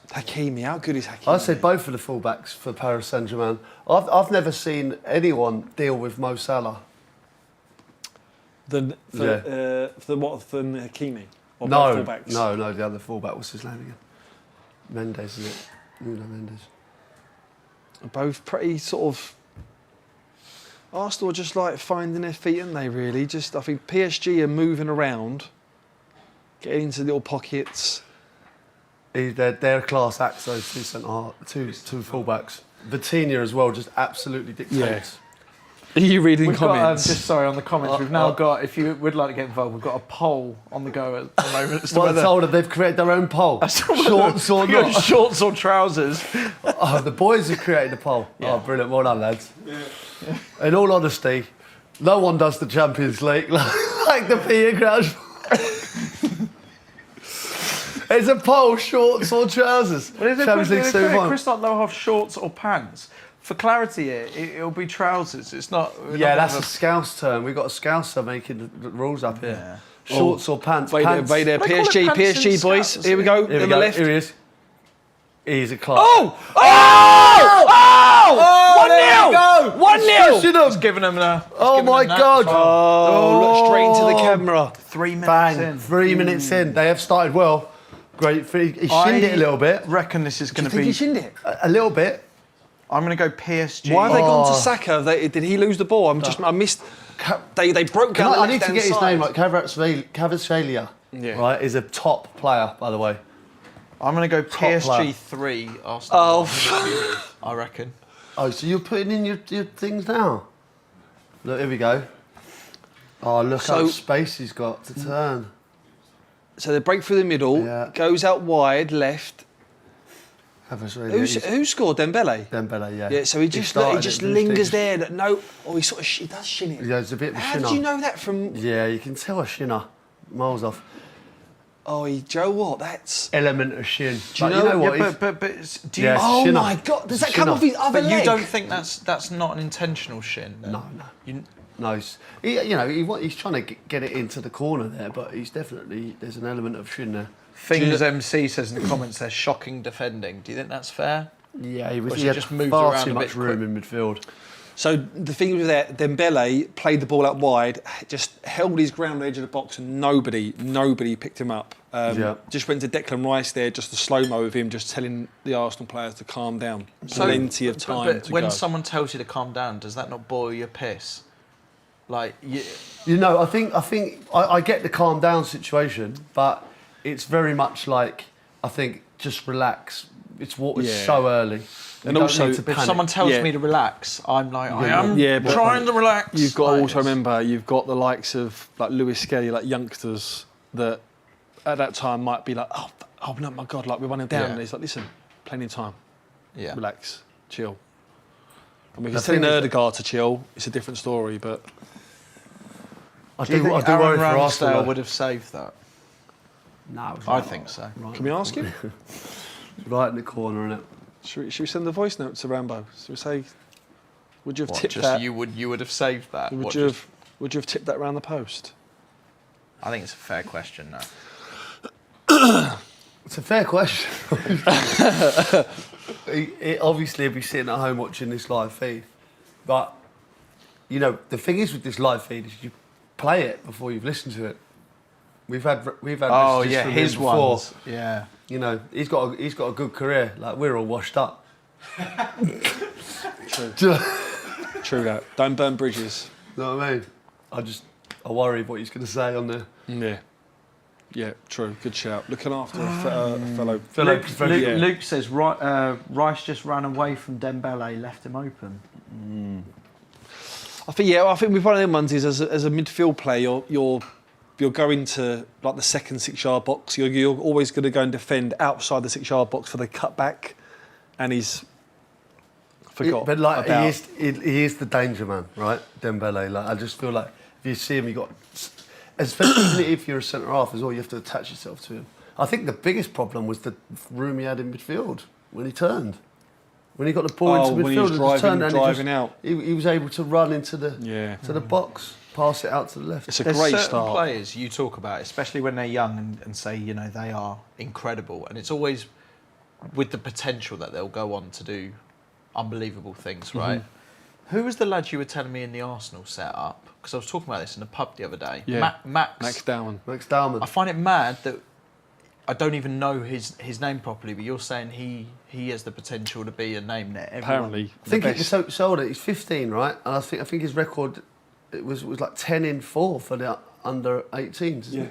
Hakimi, how good is Hakimi? I said both of the fullbacks for Paris Saint-Germain. I've never seen anyone deal with Mo Salah. Than Hakimi? Or No, both fullbacks? no, the other fullback. What's his name again? Mendes, is it? Nuno Mendes. Both pretty sort of. Arsenal are just like finding their feet, aren't they? Really, I think PSG are moving around, getting into little pockets. They're class acts. Those two fullbacks. Vitinha as well, just absolutely dictates. Are you reading We've got, comments? just sorry, on the comments, we've now got, if you would like to get involved, we've got a poll on the go at the moment. As to Well, I whether- told them they've created their own poll. Shorts or You're not. shorts or trousers. Oh, the boys have created a poll. Oh, brilliant. Well done, lads. In all honesty, no one does the Champions League like the PE crowd. It's a poll, shorts or trousers. Champions League semi-final. Chris not lower half shorts or pants. For clarity here, it'll be trousers. It's not. Yeah, that's a Scouse term. We've got a Scouser making the rules up here. Yeah. Shorts or pants. Wait pants. there, They call it PSG, pants in PSG boys. Scouts, Here we go, Here we on go. the left. Here he is. He's a Clark. Oh! Oh! 1-0! 1-0! Pushing them. It's giving them a. Oh my God! Oh, look straight into the camera. 3 minutes Bang! in. 3 minutes in. They have started well. Great. He shinned it a little bit. Reckon this is going to Think be. he shinned it? A little bit. I'm going to go PSG. Why have they gone to Oh. Saka? Did he lose the ball? I missed. They broke Can down. I need to get his name right. Kvaratskhelia, Yeah. right, is a top player, by the way. I'm going to go player. PSG 3, Arsenal. Oh, I reckon. Oh, so you're putting in your things now? Look, here we go. Oh, look how So- much space he's got to turn. so they break through the middle, Yeah. goes out wide, left. Kvaratskhelia. Who scored? Dembele. Dembele, yeah. Yeah, so he just started it, didn't he? lingers there. No, he sort of he does shin it. Yeah, it's a bit of a How shinner. did you know that from? Yeah, you can tell a shinner. Miles off. Oh, Joe, what? That's. Element of shin. Do you Like, know- what? Yeah, he's- but do you? Yeah, Oh shinner. my God! Does that come Shinner. off his other But leg? you don't think that's not an intentional shin? Then? No. You, No, he's trying to get it into the corner there, but he's definitely, there's an element of shin there. Things MC says in the comments they're shocking defending. Do you think that's fair? Yeah, he Or was. she He had just moved far around too a much bit room in midfield. So the thing with that, Dembele played the ball out wide, just held his ground on the edge of the box, and nobody picked him up. Just went to Declan Rice there, just a slow mo of him, just telling the Arsenal players to calm down. Plenty of time But to when go. someone tells you to calm down, does that not boil your piss? Like, You know, I think I get the calm down situation, but it's very much like, I think, just relax. It's so early. You And don't also, need to if panic. someone tells Yeah. me to relax, I'm like, I am but trying to relax. You've got to Like, also remember, you've got the likes of like Lewis Skelly, like youngsters that at that time might be like, oh no, my God, like we're running down. Yeah. And he's like, listen, plenty of time, Yeah. relax, chill. I mean, if The he's telling thing is- Erdegaard to chill, it's a different story, but I Do you do think worry Aaron for Arsenal. Ramsdale though. would have saved that? No, it was I right- think so. can we ask him? right in the corner, innit? Should we send the voice note to Rambo? Should we say, would you have What, tipped just that? you would have saved that? Would What, you just- have tipped that round the post? I think it's a fair question. No. It's a fair question. Obviously, he'll be sitting at home watching this live feed. But, you know, the thing is with this live feed is you play it before you've listened to it. We've had Oh messages yeah, from his him before. ones. Yeah. You know, he's got a good career. Like, we're all washed up. True that. Don't burn bridges. You know what I mean? I worry what he's going to say on there. Yeah. Yeah, true. Good shout. Looking after a fellow. Luke says Rice just ran away from Dembele, left him open. I think with one of them ones is as a midfield player, you're going to like the second 6-yard box. You're always going to go and defend outside the 6-yard box for the cutback, and he's forgot. But like about. he is the danger man, right? Dembele. Like, I just feel like if you see him, you got, especially even if you're a centre half as well, you have to attach yourself to him. I think the biggest problem was the room he had in midfield when he turned. When he got the ball into when he midfield was and turned, driving out. he was able to run into the to the box, pass it out to the left. It's a There's great certain start. players you talk about, especially when they're young and say, you know, they are incredible. And it's always with the potential that they'll go on to do unbelievable things, right? Who was the lad you were telling me in the Arsenal setup? Because I was talking about this in a pub the other day. Yeah. Max Down. Max Dalman. I find it mad that I don't even know his name properly, but you're saying he has the potential to be a name that everyone... Apparently, I think the he's best. so old. He's 15, right? And I think his record it was like 10 in 4 for the under 18s. Yeah.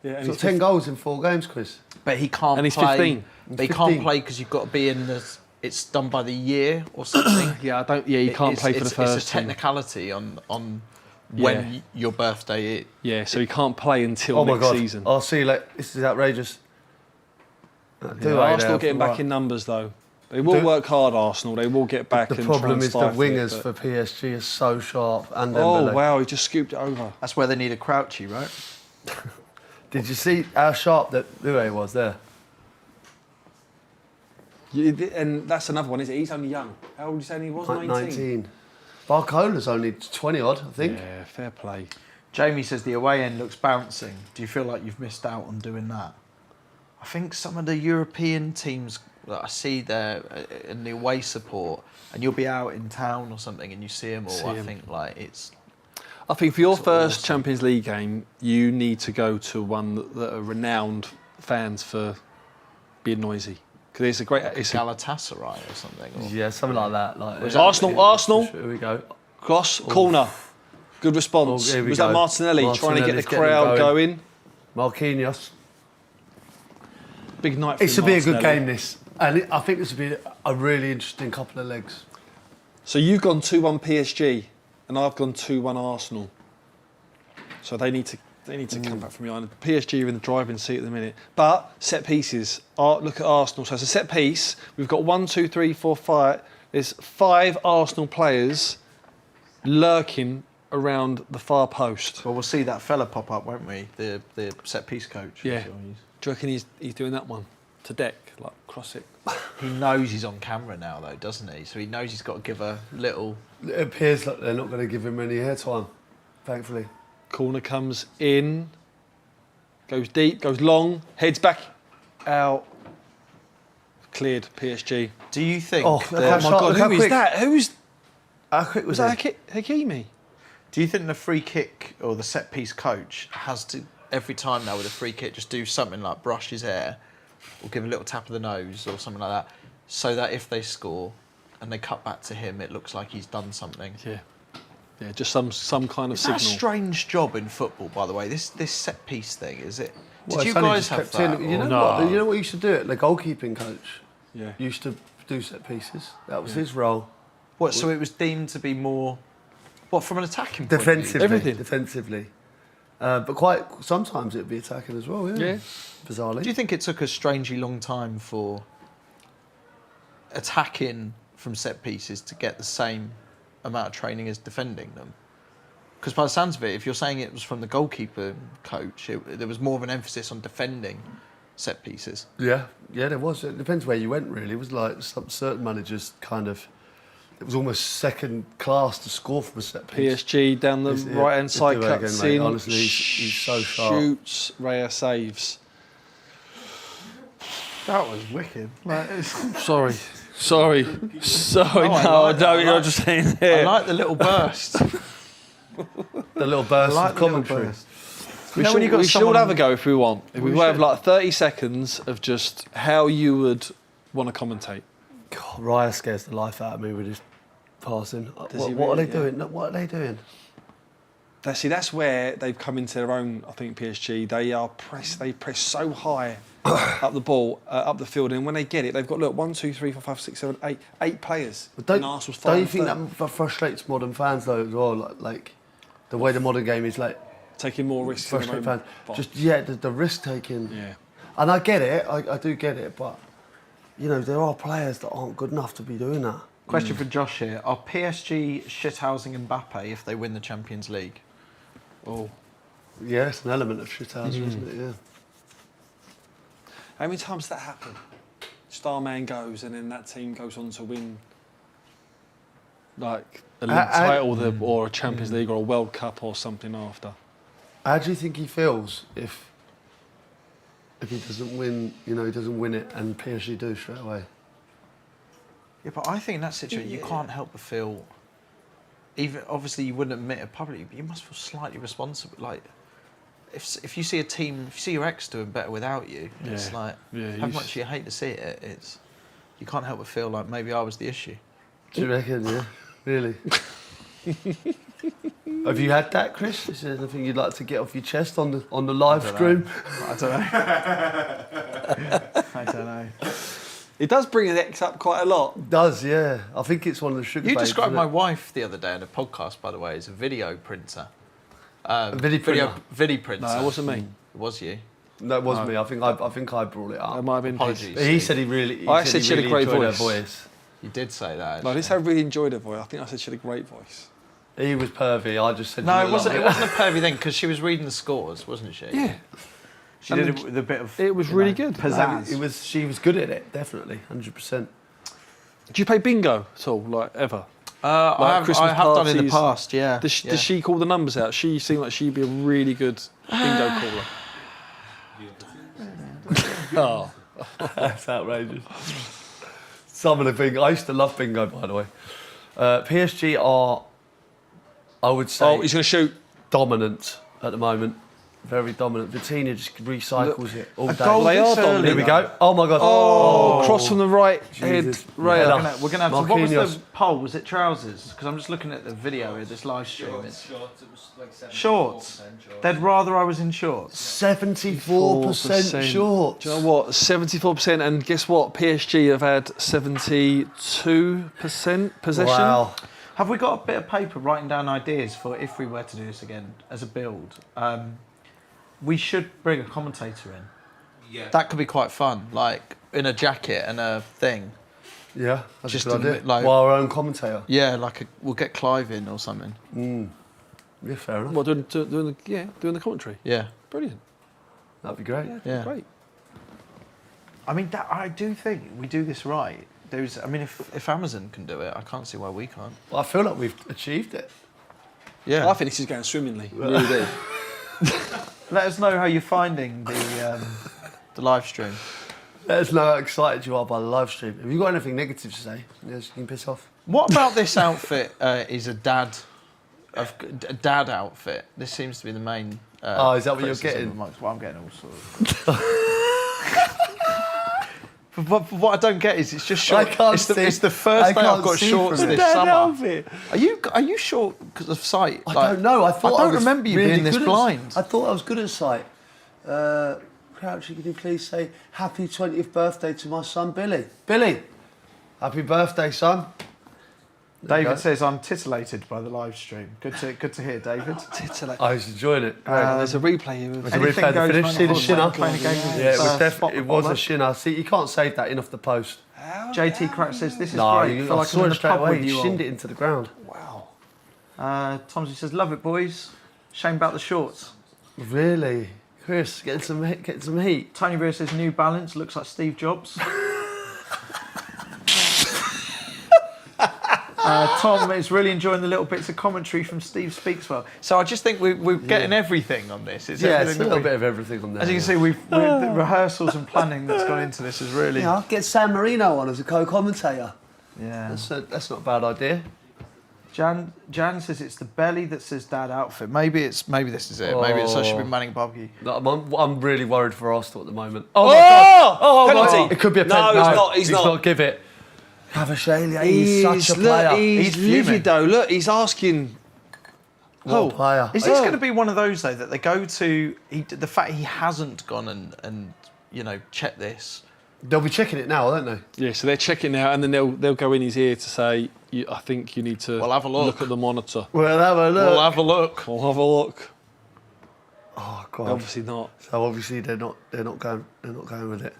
Yeah, and So he's 10 goals in 4 games, Chris. But he can't And he's play. 15. But he He's can't 15. play because you've got to be in the it's done by the year or something. Yeah, you can't play for the first It's a team. technicality on when your birthday is. Yeah, so he can't play until Oh my next God. season. I'll see you later. This is outrageous. Arsenal getting back in numbers though. They will work hard, Arsenal. They will get back. The and try problem and is the stifle it, wingers but- for PSG are so sharp. And Oh Dembele. wow, he just scooped it over. That's where they need a Crouchy, right? Did you see how sharp that Louis was there? And that's another one, is it? He's only young. How old did you say he was? Like 19. 19. Barcola's only 20 odd, I think. Yeah, fair play. Jamie says the away end looks bouncing. Do you feel like you've missed out on doing that? I think some of the European teams that I see there in the away support, and you'll be out in town or something and you see them all, I think like it's... I think for your It's first awesome. Champions League game, you need to go to one that are renowned fans for being noisy. Because it's a great... It's a Galatasaray or something. Or, Yeah, something like that. Like Arsenal. Here we go. cross, corner. Good response. Oh, here we Was go. that Martinelli trying to get the Martinelli's getting crowd going. going? Marquinhos. Big night for It should be a good Martinelli. game, this. And I think this would be a really interesting couple of legs. So you've gone 2-1 PSG, and I've gone 2-1 Arsenal. So they need to come back from behind. PSG are in the driving seat at the minute. But set pieces. Look at Arsenal. So it's a set piece. We've got 1, 2, 3, 4, 5. There's 5 Arsenal players lurking around the far post. Well, we'll see that fella pop up, won't we? The set piece coach. Yeah. Do you reckon he's doing that one? To deck, like cross it. He knows he's on camera now, though, doesn't he? So he knows he's got to give a little... It appears like they're not going to give him any airtime, thankfully. Corner comes in, goes deep, goes long, heads back, out. Cleared PSG. Do you think... Oh, that- look how Oh my sharp- God, look how who is quick- that? Who's How quick was that? it? Hakimi? Do you think the free kick or the set piece coach has to, every time now with a free kick, just do something like brush his hair or give a little tap of the nose or something like that, so that if they score and they cut back to him, it looks like he's done something? Yeah, just some kind of Is that a signal. strange job in football, by the way? This set piece thing, is it? Well, Did you it's only guys just have kept that? in. You or- know No. what? You know what you used to do? The goalkeeping coach Yeah. used to do set pieces. That was his role. What? So it was deemed to be more, what, from an attacking point of view? Defensively. Everything. Defensively. But quite sometimes it'd be attacking as well, yeah. Yeah. Bizarrely. Do you think it took a strangely long time for attacking from set pieces to get the same amount of training as defending them? Because by the sounds of it, if you're saying it was from the goalkeeper coach, there was more of an emphasis on defending set pieces. Yeah, there was. It depends where you went, really. It was like some certain managers kind of... It was almost second class to score from a set piece. PSG down the Yeah, right hand let's side, do that cuts again, mate. in. Honestly, he's so sharp. Shoots, Raya saves. That was wicked. Like, Sorry. Oh, I no, like that. no, I you're like- just saying I there. like the little burst. The little burst I like of the little commentary. burst. We You know should, when you got we should all someone- have a go if we want. If we We have should. like 30 seconds of just how you would want to commentate. God, Raya scares the life out of me with his passing. Does he What are really? they doing? No, what are they doing? That's where they've come into their own. I think PSG. They press so high up the ball, up the field, and when they get it, they've got 1, 2, 3, 4, 5, 6, 7, 8 players. But in Arsenal's 5 don't you and think third. that frustrates modern fans though as well? Like the way the modern game is like Taking more risks. in their frustrate own fans. box. Just the risk taking. Yeah. And I get it. I do get it, but you know there are players that aren't good enough to be doing that. Question for Josh here. Are PSG shithousing Mbappe if they win the Champions League? Oh. Yeah, it's an element of shithouse, isn't it? Yeah. How many times does that happen? Starman goes, and then that team goes on to win, like a league title, or a Champions League, or a World Cup, or something after. How do you think he feels if he doesn't win? You know, he doesn't win it, and PSG do straight away. Yeah, but I think in that situation you can't help but feel, even obviously you wouldn't admit it publicly, but you must feel slightly responsible. Like, if you see a team, if you see your ex doing better without you, it's Yeah. like, Yeah, how you much you hate to see it, it's, you can't help but feel like maybe I was the issue. Do you reckon? Yeah, really. Have you had that, Chris? Is there anything you'd like to get off your chest on the live stream? I don't know. I don't know. It does bring an X up quite a lot. Does, yeah. I think it's one of the sugar You babes, described isn't my it? wife the other day in a podcast, by the way, as a video printer. Video printer? Video printer. No, it wasn't me. It was you. No, it was me. I think I brought it It up. might have been Apologies. He said he really. I said he she had a really great enjoyed voice. her voice. You did say that. No, I didn't say I really enjoyed her voice. I think I said she had a great voice. He was pervy. I just said. No, you it look wasn't. like It wasn't a pervy thing because she was reading the scores, wasn't she? Yeah. She did it with a bit of. It was really good. Pizzazz. She was good at it, definitely, 100%. Do you play bingo at all, like ever? I Christmas have done in the parties. past. Yeah. Does she call the numbers out? She seemed like she'd be a really good bingo caller. Oh. That's outrageous. Some of the bingo. I used to love bingo, by the way. PSG are, I would say, Oh, he's going to shoot. dominant at the moment. Very dominant. Vitinha just recycles it all day. goal They are this dominant. early, Here we go. Oh my God. Oh, cross from the right head. Jesus. Right Yeah. up. We're gonna have to. What was Marquinhos. the poll? Was it trousers? Because I'm just looking at the video here, this live stream. It's Shorts, it was like 74% shorts. They'd rather I was in shorts. 74% shorts. Do you know what? 74%, and guess what? PSG have had 72% possession. Wow. Have we got a bit of paper writing down ideas for if we were to do this again as a build? We should bring a commentator in. Yeah. That could be quite fun, like in a jacket and a thing. Yeah, that's Just a good a idea. bit like- Well, our own commentator. Yeah, we'll get Clive in or something. Yeah, fair enough. What, doing the commentary? Yeah, Brilliant. That'd be great. yeah. Great. I mean, I do think we do this right. If Amazon can do it, I can't see why we can't. Well, I feel like we've achieved it. Yeah. I think this is going swimmingly. Really do. Let us know how you're finding the. The live stream. Let us know how excited you are by the live stream. Have you got anything negative to say? Yes, you can piss off. What about this outfit is a dad outfit? This seems to be the main. Is that what you're criticism getting? amongst- Well, I'm getting all sorts. But what I don't get is it's just short. I can't it's see- the first I day I've can't got see shorts from this it. summer. Are you short because of sight? I don't know. I thought I don't was remember you really being this good at- blind. I thought I was good at sight. Crouchy, can you please say happy 20th birthday to my son Billy? Billy, happy birthday, son. There you David go. says I'm titillated by the live stream. Good to hear, David. I was enjoying it. There's a replay here. There's a replay at the goes, finish. man. See the Oh, shinner? man, playing a game with Yeah, it was spot definitely the it was a bottom. shinner. See, you can't save that in off the post. JT Crack says this is No, great. you, Feel I like saw I'm in it the straight pub away. with You you shinned all. it into the ground. Wow. Tomsy says love it, boys. Shame about the shorts. Really, Chris, getting some heat. Tony Beer says New Balance looks like Steve Jobs. Tom is really enjoying the little bits of commentary from Steve Speaks Well. So I just think we're getting everything on this. It's Yeah, everything it's a that little we- bit of everything on there. As you can see, the rehearsals and planning that's gone into this is really. Yeah, I'll get San Marino on as a co-commentator. Yeah. That's not a bad idea. Jan says it's the belly that says dad outfit. Maybe this is it. Maybe it's I should be manning barbecue. No, I'm really worried for Arsenal at the moment. Oh! my God. Oh, Penalty. my- It could be a No, penalty. it's not, he's not. Give it. Cavaschelli, he's such a player. He's fuming. livid though. Look, he's asking. What a player. Is this going to be one of those though that they go to? The fact he hasn't gone and checked this. They'll be checking it now, won't they? Yeah, so they're checking now, and then they'll go in his ear to say, "I think you need to We'll have a look. at the monitor." Well, have a look. We'll have a look. We'll have a look. Oh God. Obviously not. So obviously they're not going with it.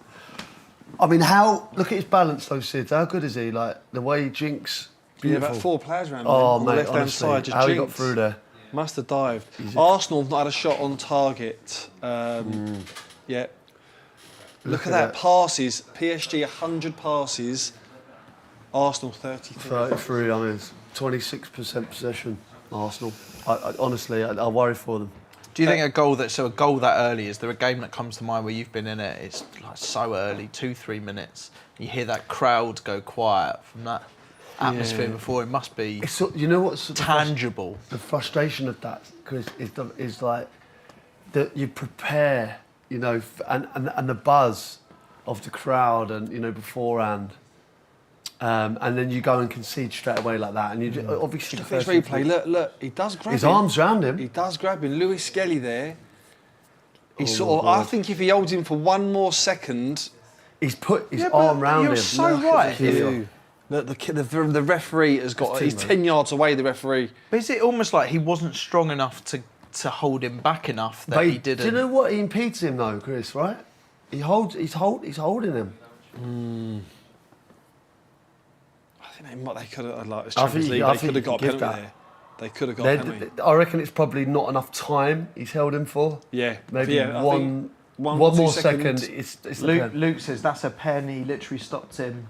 I mean, look at his balance though, Sid. How good is he? Like the way he jinks. Yeah, Beautiful. about 4 players around him Oh on the mate, left-hand honestly, side. Just how he got jinked. through there. Must have dived. Arsenal have not had a shot on target yet. Look at that. Passes. PSG 100 passes. Arsenal 33. 33. I mean, it's 26% possession. Arsenal. I honestly, I worry for them. Do you think a goal that early, is there a game that comes to mind where you've been in it? It's like so early, 2-3 minutes. You hear that crowd go quiet from that atmosphere before. It must be It's you know what's tangible. the frustration of that, Chris, is like that you prepare, and the buzz of the crowd, and beforehand, and then you go and concede straight away like that, and you just, obviously Look at this replay. Look, he does grab his him. arms round him. He does grab him. Lewis Skelly there. He's I think if he holds him for one more second, He's put his Yeah, but arm round you're him. so Look at right. the video. The referee has got. He's Timber. 10 yards away. The referee. But is it almost like he wasn't strong enough to hold him back enough that But he didn't? Do you know what? He impedes him though, Chris. Right? He's holding him. I think they could have like it's I Champions think- League. I They think could have got a you can penalty give there. They could have got a penalty. I reckon it's probably not enough time he's held him for. Yeah, Maybe yeah, I think one or 2 more seconds. second. It's the Luke, pen. Luke says that's a pen. He literally stopped him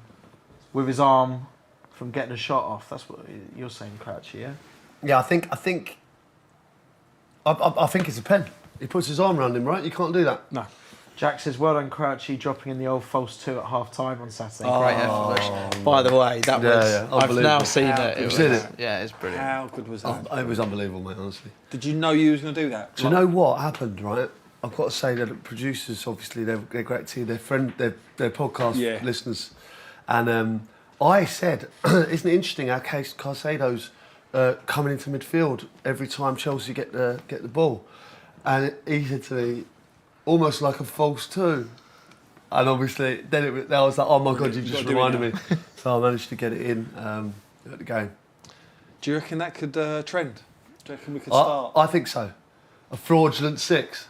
with his arm from getting a shot off. That's what you're saying, Crouchy, yeah? Yeah, I think it's a pen. He puts his arm around him, right? You can't do that. No. Jack says, well done, Crouchy, dropping in the old false 2 at half-time on Saturday. Great effort. By the way, that Yeah, was. yeah, I've now unbelievable. seen it. You've seen it? Yeah, it's brilliant. How good was that? It was unbelievable, mate. Honestly. Did you know you was going to do that? Do you know what happened? Right, I've got to say that the producers, obviously, they're great to you. They're podcast listeners, and I said, isn't it interesting how Caicedo's coming into midfield every time Chelsea get the ball, and he said to me, almost like a false 2. And obviously, then I was like, oh my God, you just reminded me. So I managed to get it in at the game. Do you reckon that could trend? Do you reckon we could start? I think so. A fraudulent 6.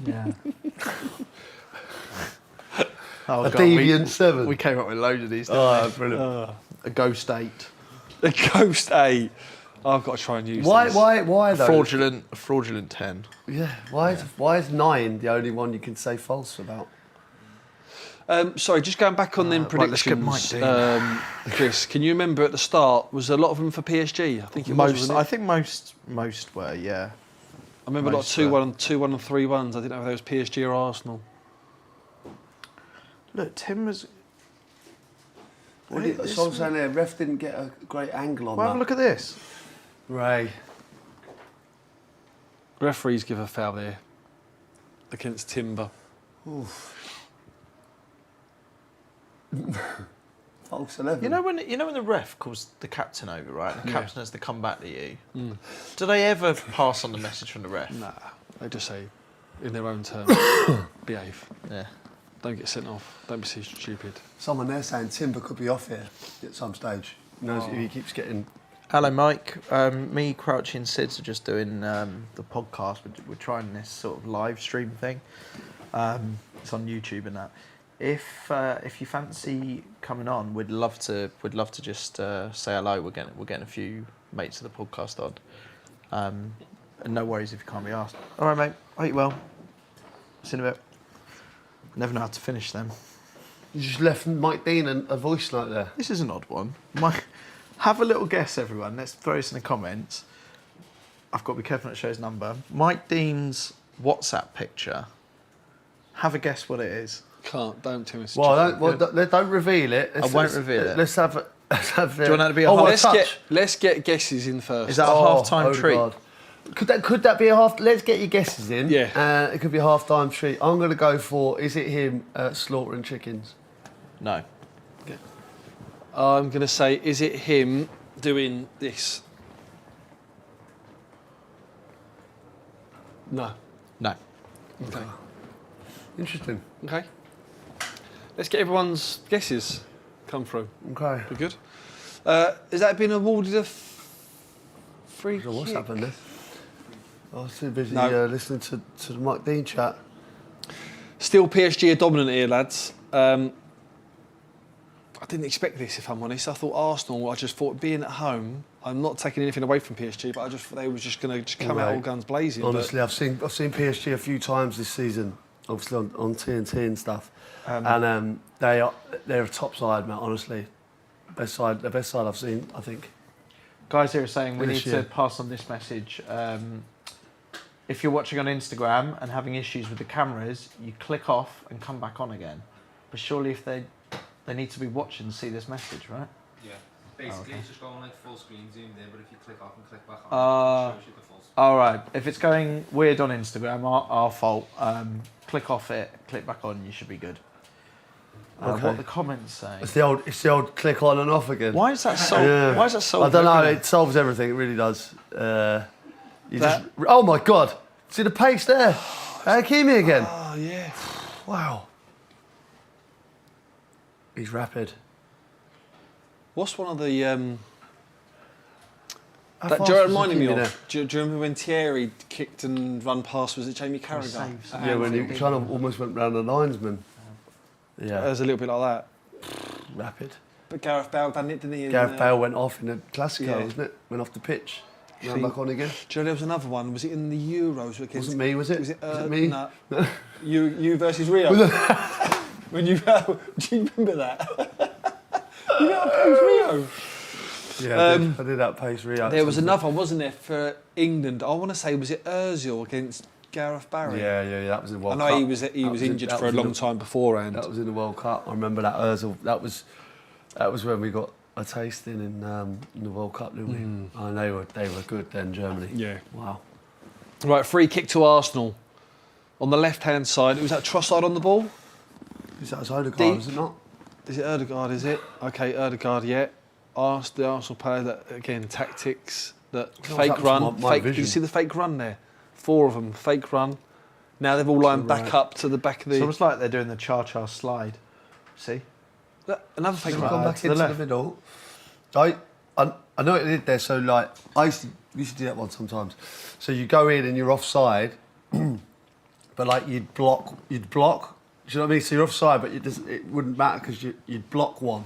Yeah. Oh, A God, deviant 7. We came up with a load of these. Didn't we? Brilliant. A ghost 8. The Ghost 8. I've got to try and use Why A though? fraudulent 10. Yeah. Why is 9 the only one you can say false about? Sorry, just going back on them right, let's get predictions, Mike Chris. Can you remember at the start? Was a lot of them for PSG? I think it was. Wasn't it? I think most were. Yeah. I remember most like 2-1, 2-1 and 3-1s. I didn't know if they was PSG or Arsenal. Look, Tim was. So I'm saying there, ref didn't get a great angle on Well, have a that. look at this. Ray. Referees give a foul there against Timber. False 11. You know when the ref calls the captain over, right? And the captain has to come back to you. Do they ever pass on the message from the ref? Nah, they just say in their own terms, behave. Yeah. Don't get sent off. Don't be so stupid. Someone there saying Timber could be off here at some stage. You know, he keeps getting. Hello, Mike. Me, Crouchy, and Sids are just doing the podcast. We're trying this sort of live stream thing. It's on YouTube and that. If you fancy coming on, we'd love to just say hello. We're getting a few mates of the podcast on. And no worries if you can't be asked. All right, mate. Hope you well. See you in a bit. Never know how to finish them. You just left Mike Dean a voice note there. This is an odd one. Have a little guess, everyone. Let's throw this in the comments. I've got to be careful not to show his number. Mike Dean's WhatsApp picture. Have a guess what it is. Can't. Don't tell me. Don't reveal it. I won't reveal it. Let's have. Do you want that to be a half- Let's get guesses in first. Is that a half-time treat? God. Could that be a half? Let's get your guesses in. Yeah. It could be a half-time treat. I'm going to go for. Is it him slaughtering chickens? No. I'm going to say, is it him doing this? No. No. Okay. Interesting. Okay. Let's get everyone's guesses come through. Okay. Be good. Has that been awarded a free kick? What's happened there? I was too busy No. listening to the Mike Dean chat. Still PSG are dominant here, lads. I didn't expect this, if I'm honest. I thought Arsenal, I just thought being at home, I'm not taking anything away from PSG, but I just thought they were just going to come out all guns blazing. Honestly, I've seen PSG a few times this season, obviously on TNT and stuff, and they're a top side, mate. Honestly, the best side I've seen, I think. Guys here are saying we need This year. to pass on this message. If you're watching on Instagram and having issues with the cameras, you click off and come back on again. But surely if they need to be watching to see this message, right? Yeah. Basically, it's just going like full screen zoomed in, but if you click off and click back on, it shows you the full screen. All right. If it's going weird on Instagram, our fault. Click off it, click back on. You should be good. Okay. What the comments say? It's the old click on and off again. Why is that so? Yeah. Why is that so? I don't know. It solves everything. It really does. Oh my God! See the pace there. Hakimi again. Oh, yeah. Wow. He's rapid. What's one of the... How that fast Joe was reminded the me kid in of. Do you remember when Thierry kicked and run past? Was it Jamie Carragher? saves. there? Yeah, when he kind of almost went round the linesman. It Yeah, was a little bit like that. rapid. But Gareth Bale done it, didn't he? Gareth Bale went off in the Classico, yeah. wasn't it? Went off the pitch. Ran Think- back on again. Do you know there was another one? Was it in the Euros? Against, Wasn't me, was it? Was it me? No. you versus Rio. When you do you remember that? You outpaced Rio. Yeah, I did outpace Rio. There was another one, wasn't there, for England? I want to say, was it Ozil against Gareth Barry? Yeah, that was in the I World know Cup. he was That injured that for a in long the- time beforehand. That was in the World Cup. I remember that Ozil. That was when we got a tasting in the World Cup, didn't we? And they were good then, Germany. Yeah. Wow. Right, free kick to Arsenal. On the left-hand side, was that Trossard on the ball? Is that Odegaard, Deep. is it not? Is it Ødegaard, is it? Okay, Ødegaard, yeah. Ask the Arsenal player that, again, tactics, that That was fake up to run. my Fake. vision. You see the fake run there? 4 of them, fake run. Now they've all lined back right. up to the back of It's the... almost like they're doing the cha-cha slide. See? Look, another fake They've run. gone back to the into left. the middle. I know what they did there. So like, we used to do that one sometimes. So you go in and you're offside, but like you'd block. Do you know what I mean? So you're offside, but it wouldn't matter because you'd block one.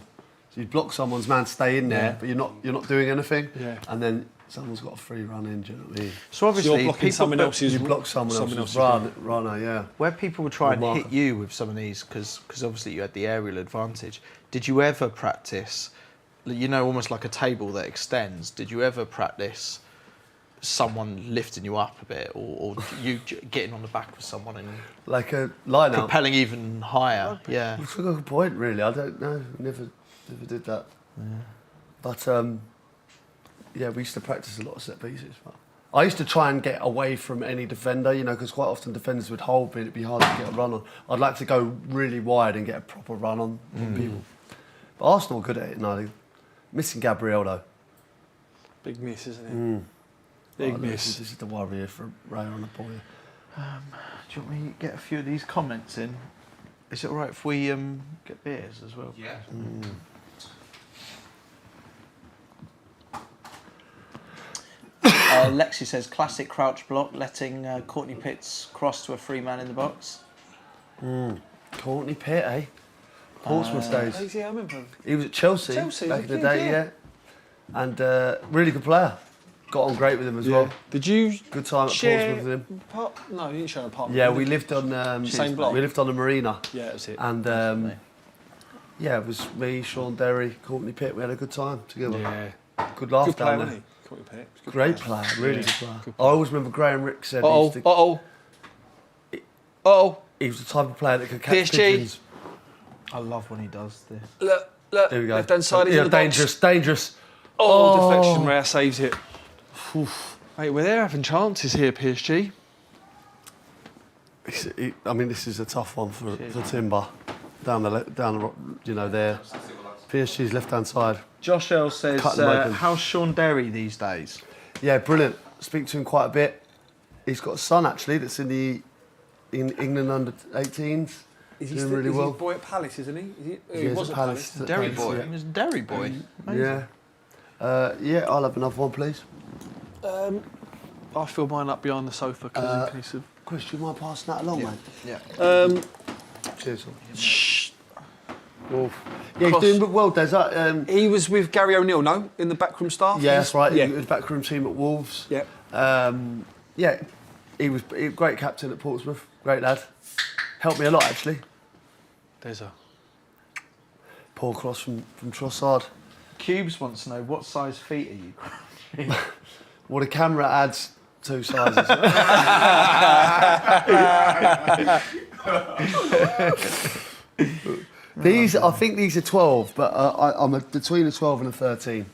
So you'd block someone's man to stay in there, Yeah. but you're not doing anything. Yeah. And then someone's got a free run in. Do you know what I mean? So obviously, you're blocking people, someone else's... You block someone else's runner, yeah. where people would try and Marker. hit you with some of these, because obviously you had the aerial advantage, did you ever practice, you know, almost like a table that extends, did you ever practice someone lifting you up a bit, or you getting on the back of someone and Like a line out. propelling even higher? Yeah. It's a good point, really. I don't know. Never did that. Yeah. But yeah, we used to practice a lot of set pieces. But I used to try and get away from any defender, you know, because quite often defenders would hold me and it'd be hard to get a run on. I'd like to go really wide and get a proper run on people. But Arsenal are good at it now. They're missing Gabriel though. Big miss, isn't it? Big miss. This is the worry for Ray on the boy. Do you want me to get a few of these comments in? Is it all right if we get beers as well? Yeah. Lexi says, classic crouch block, letting Courtney Pitts cross to a free man in the box. Courtney Pitt, eh? Portsmouth days. Yeah, I remember. He was at Chelsea, Chelsea, back in the yeah, day, yeah. And really good player. Got on great with him as well. Did you Good time at share Portsmouth with him. No, you didn't share an apartment. Yeah, did we you? lived on Same block? We lived on the marina, Yeah, that's it. and yeah, it was me, Sean Derry, Courtney Pitt. We had a good time together. Yeah. Good laugh Good player, down wasn't there. he? Courtney Pitt. Good Great player, really Yeah. good player. Good I always remember Graham Rick said Uh-oh, he was the type of player that could catch PSG. pigeons. I love when he does this. Look, There we go. left hand side, he's Yeah, in the dangerous, box. dangerous. Oh, deflection, Rare saves it. Mate, we're there having chances here, PSG. I mean, this is a tough one for Timber. Down the, you know, there. PSG's left-hand side. Josh L says, Cut them open. how's Sean Derry these days? Yeah, brilliant. Speak to him quite a bit. He's got a son actually that's in England under 18s. Is he Doing still, really is well. he boy at Palace, isn't he? He He is was at at Palace. Palace. Derry Thanks, boy. yeah. He was a Derry boy. Yeah. Yeah, I'll have another one, please. I fill mine up behind the sofa because in case of... Chris, do you mind passing that along, mate? Yeah. Cheers. Shh. Yeah, he's Cross. doing well, Des. He was with Gary O'Neill, no? In the backroom staff? Yeah, that's right. Yeah. He was backroom team at Wolves. Yeah. Yeah, he was a great captain at Portsmouth. Great lad. Helped me a lot, actually. There's a... Poor cross from Trossard. Cubes wants to know, what size feet are you? Well, the camera adds 2 sizes. I think these are 12, but I'm between a 12 and a 13.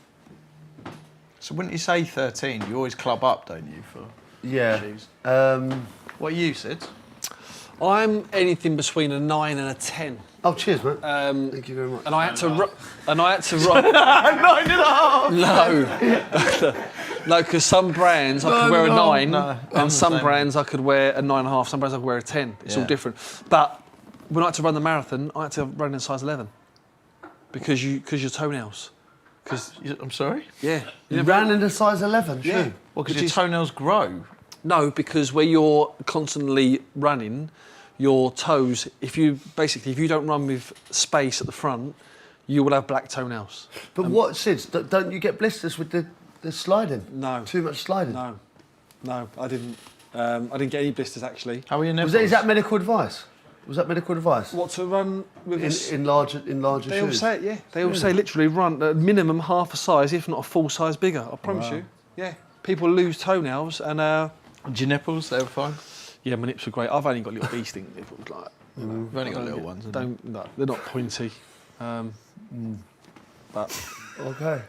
So wouldn't you say 13? You always club up, don't you, for Yeah. shoes? Um, What are you, Sid? I'm anything between a 9 and a 10. oh, cheers, mate. Um, Thank you very much. and I had to run. 9.5! No. No, because some brands I could wear a 9, no, I'm the and some same. brands I could wear a 9.5, some brands I could wear a 10. It's all Yeah. different. But when I had to run the marathon, I had to run in size 11. Because your toenails. I'm sorry? Yeah. You ran in a size 11 shoe. Yeah. Well, because your toenails grow. No, because where you're constantly running, your toes, if you don't run with space at the front, you will have black toenails. But what, Sid, don't you get blisters with the sliding? No. Too much sliding? No, I didn't. I didn't get any blisters actually. How are your nipples? Is that medical advice? Was that medical advice? What, to run with In larger They all shoes? say it, yeah. They all say literally run at minimum half a size, if not a full size bigger. I promise you. Yeah. People lose toenails and. And your nipples, they were fine? Yeah, my nips were great. I've only got little bee sting nipples, like. You've only got little ones. No, they're not pointy. But Okay.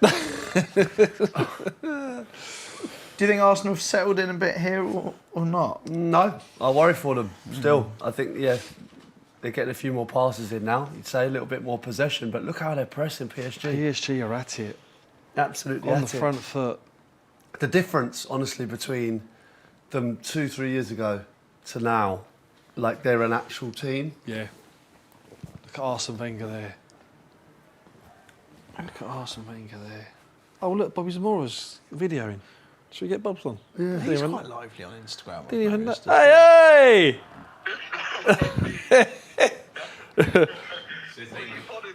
Do you think Arsenal have settled in a bit here or not? No, I worry for them still. I think, they're getting a few more passes in now. You'd say a little bit more possession, but look how they're pressing PSG. PSG are at it. Absolutely On at the it. front foot. The difference, honestly, between them 2-3 years ago to now, like they're an actual team. Yeah. Look at Arsene Wenger there. Look at Arsene Wenger there. Oh, look, Bobby Zamora's videoing. Should we get Bob's on? Yeah. He's quite lively on Instagram. Didn't even know. I've noticed. Hey!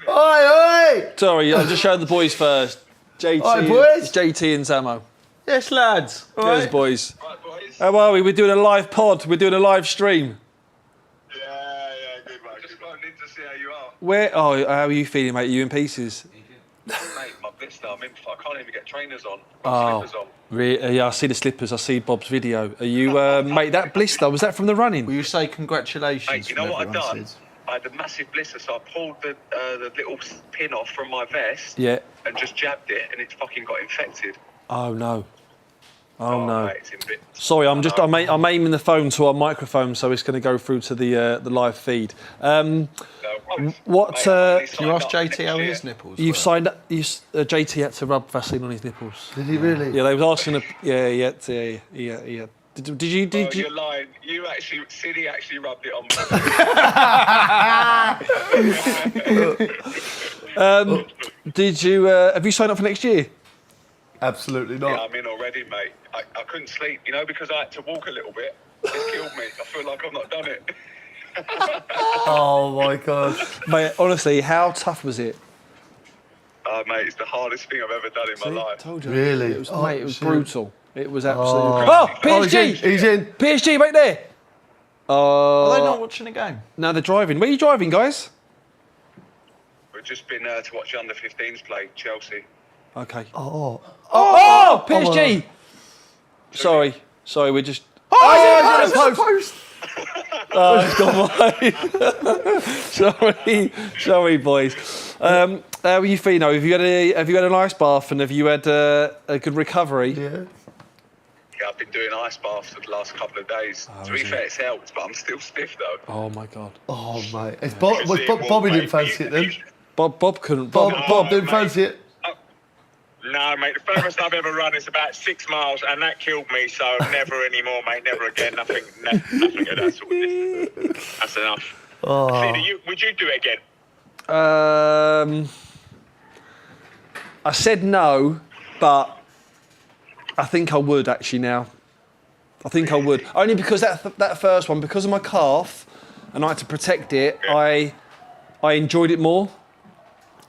Oi! Sorry, I'm just showing the boys first. JT, Oi, boys. It's JT and Samo. Yes, lads. All Cheers, right. boys. Right, boys. How are we? We're doing a live pod. We're doing a live stream. Yeah, good, mate. Just phoned in to see how you are. Where? Oh, how are you feeling, mate? You in pieces? Mate, my blister, I can't even get trainers on. Oh. Slippers on. Yeah, I see the slippers. I see Bob's video. Are you, mate? That blister was that from the running? Will you say congratulations? Mate, you know from what I've everyone, done? Sid? I had a massive blister, so I pulled the little pin off from my vest Yeah. and just jabbed it, and it fucking got infected. Oh no. Oh no. Mate, it's in bits. Sorry, I'm aiming the phone to our microphone, so it's going to go through to the live feed. No worries. What, Mate, I've only Can you ask signed up JT how next his year. nipples You've were? signed up. JT had to rub Vaseline on his nipples. Did he really? Yeah, they was asking. Yeah. Did you? Oh, you're lying. Siddy actually rubbed it on me. Did you? Have you signed up for next year? Absolutely Yeah, not. I'm in already, mate. I couldn't sleep, because I had to walk a little bit. It's killed me. I feel like I've not done it. Oh my God. Mate, honestly, how tough was it? Mate, it's the hardest thing I've ever done in my life. Told you. Really? It was, Oh, mate, it was shit. brutal. It was absolutely. Oh. Oh, PSG! He's in. PSG, right there. Are they not watching the game? No, they're driving. Where are you driving, guys? We've just been to watch the under-15s play Chelsea. Okay. Oh. Oh, PSG! Sorry, we're just. Oh, he's in the post. Oh, it's gone wide. Sorry, boys. How are you feeling? Have you had an ice bath and have you had a good recovery? Yeah. Yeah, I've been doing ice baths for the last couple of days. To be fair, it's helped, but I'm still stiff though. Oh my God. Oh, mate. It's Mate, Bobby didn't fancy it then. Bob couldn't. Bob didn't mate. fancy it. No, mate, the furthest I've ever run is about 6 miles, and that killed me, so never anymore, mate, never again, nothing at that sort of distance. That's enough. Oh. Sid, would you do it again? I said no, but I think I would actually now. I think I would. Only because that first one, because of my calf, and I had to protect it, I enjoyed it more.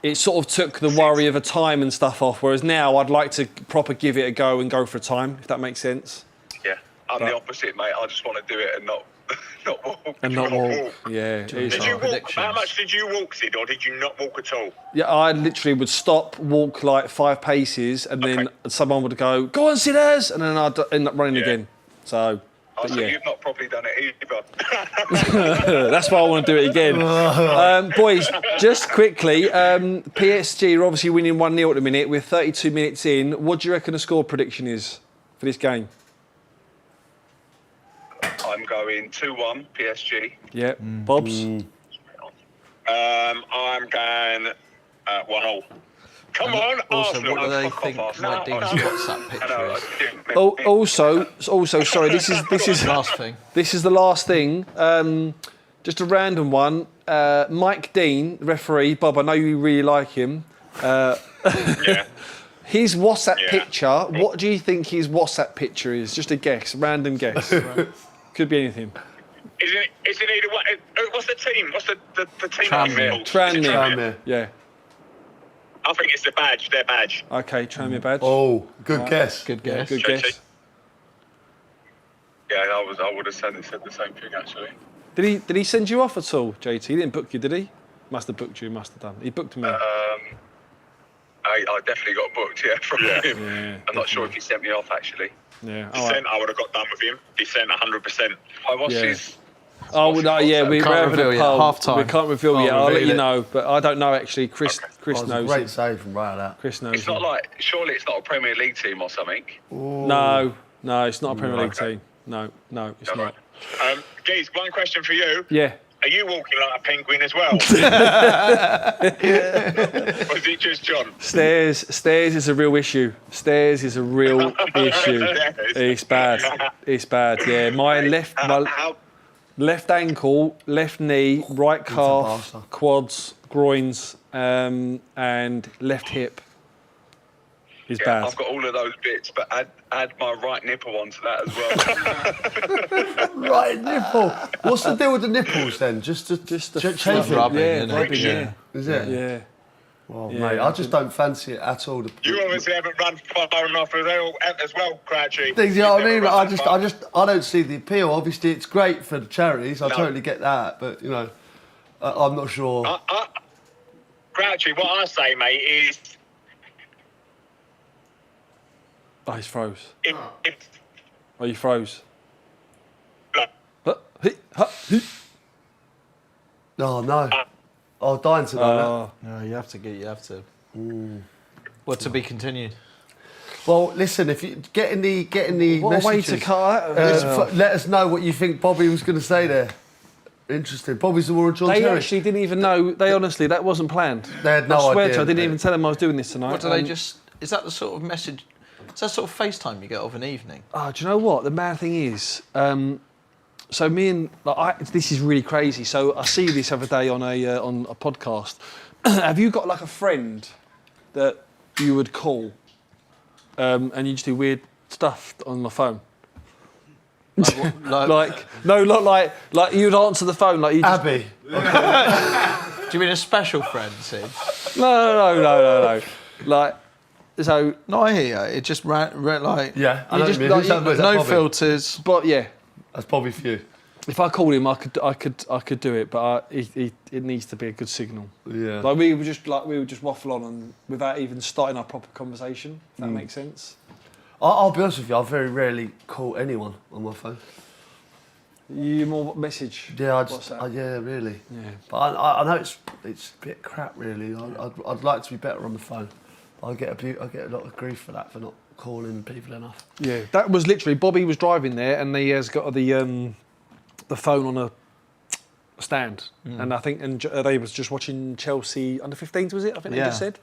It sort of took the worry of a time and stuff off, whereas now I'd like to proper give it a go and go for a time, if that makes sense. Yeah, I'm the opposite, mate. I just want to do it and not walk. And not walk. Yeah. it is Did you hard. walk? How much did you walk, Sid, or did you not walk at all? Yeah, I literally would stop, walk like 5 paces, and then someone would go on, Sidders, and then I'd end up running again. So, but So yeah. you've not properly done it either. That's why I want to do it again. Boys, just quickly, PSG are obviously winning 1-0 at the minute. We're 32 minutes in. What do you reckon the score prediction is for this game? I'm going 2-1 PSG. Yeah, Bob's? I'm going 1-0. Come on, Also, Arsenal. what do they fuck think off, Mike Dean's WhatsApp picture is? Also, sorry, this is Last thing. this is the last thing. Just a random one. Mike Dean, referee. Bob, I know you really like him. Yeah. His WhatsApp Yeah. picture. What do you think his WhatsApp picture is? Just a guess, random guess. Could be anything. Is it either what? What's the team? What's the team? Tranmere. Tranmere. Yeah. I think it's the badge. Their badge. Okay, Tranmere badge. Oh, good guess. Good guess. Good guess. Yeah, I would have said the same thing actually. Did he send you off at all, JT? He didn't book you, did he? Must have booked you. Must have done. He booked me. I definitely got booked, from him. Yeah, I'm not sure if he sent me off actually. Yeah. Descent, I would have got done with him. Descent, 100%. I watched his. Oh no, yeah, we're Can't having reveal a yet. poll. Half-time. We can't reveal yet. I'll let reveal you it. know, but I don't know actually. Chris That was a knows. great save from right out. Chris knows. It's not like. Surely it's not a Premier League team or something. No, it's not a Premier League team. No, it's not. Geez, one question for you. Yeah. Are you walking like a penguin as well? Or is it just John? Stairs is a real issue. Stairs is a real issue. It's bad. Yeah, my left ankle, left knee, right calf, quads, groins, and left hip is bad. I've got all of those bits, but add my right nipple onto that as well. Right nipple. What's the deal with the nipples then? Just the chafing? rubbing, yeah, you know. rubbing, yeah. Is it? Yeah. Well, Yeah. mate, I just don't fancy it at all. You obviously haven't run far enough as well, Crouchy. Things, you know what I mean? You've I never run just, that I don't see the appeal. Obviously, it's great for the charities. I No. totally get that, but you know, I'm not sure. Crouchy, what I say, mate, is Oh, he's froze. if Oh, you froze. look, Oh no, I'm dying to know Oh, No, you have to. Well, to be continued. that. Well, listen, if you getting the what a way messages, to cut that. let us know what you think Bobby was going to say there. Interesting. Bobby's the war of John They Terry. actually didn't even know. They honestly, that wasn't planned. They had no I swear idea, to you, I didn't did even they? tell them I was doing this tonight. What do they just? Is that the sort of message? Is that sort of FaceTime you get of an evening? Oh, do you know what? The mad thing is, so me and this is really crazy. So I see you this other day on a podcast. Have you got like a friend that you would call, and you just do weird stuff on the phone? Like you'd answer the phone like you just, Abby. Do you mean a special friend, Sid? No. Like, so, No, I hear you. It just like Yeah, I You know just what you mean. like, Who's that? Was that no Bobby? filters. but yeah, That's Bobby for you. if I called him, I could do it, but it needs to be a good signal. Yeah. Like we would just waffle on and without even starting our proper conversation. If that makes sense. I'll be honest with you. I very rarely call anyone on my phone. You more message. Yeah, WhatsApp. yeah, really. Yeah. But I know it's a bit crap, really. I'd like to be better on the phone. But I get a lot of grief for that, for not calling people enough. Yeah, that was literally Bobby was driving there, and he has got the phone on a stand, and I think they was just watching Chelsea under-15s, was it? I think they Yeah. just said.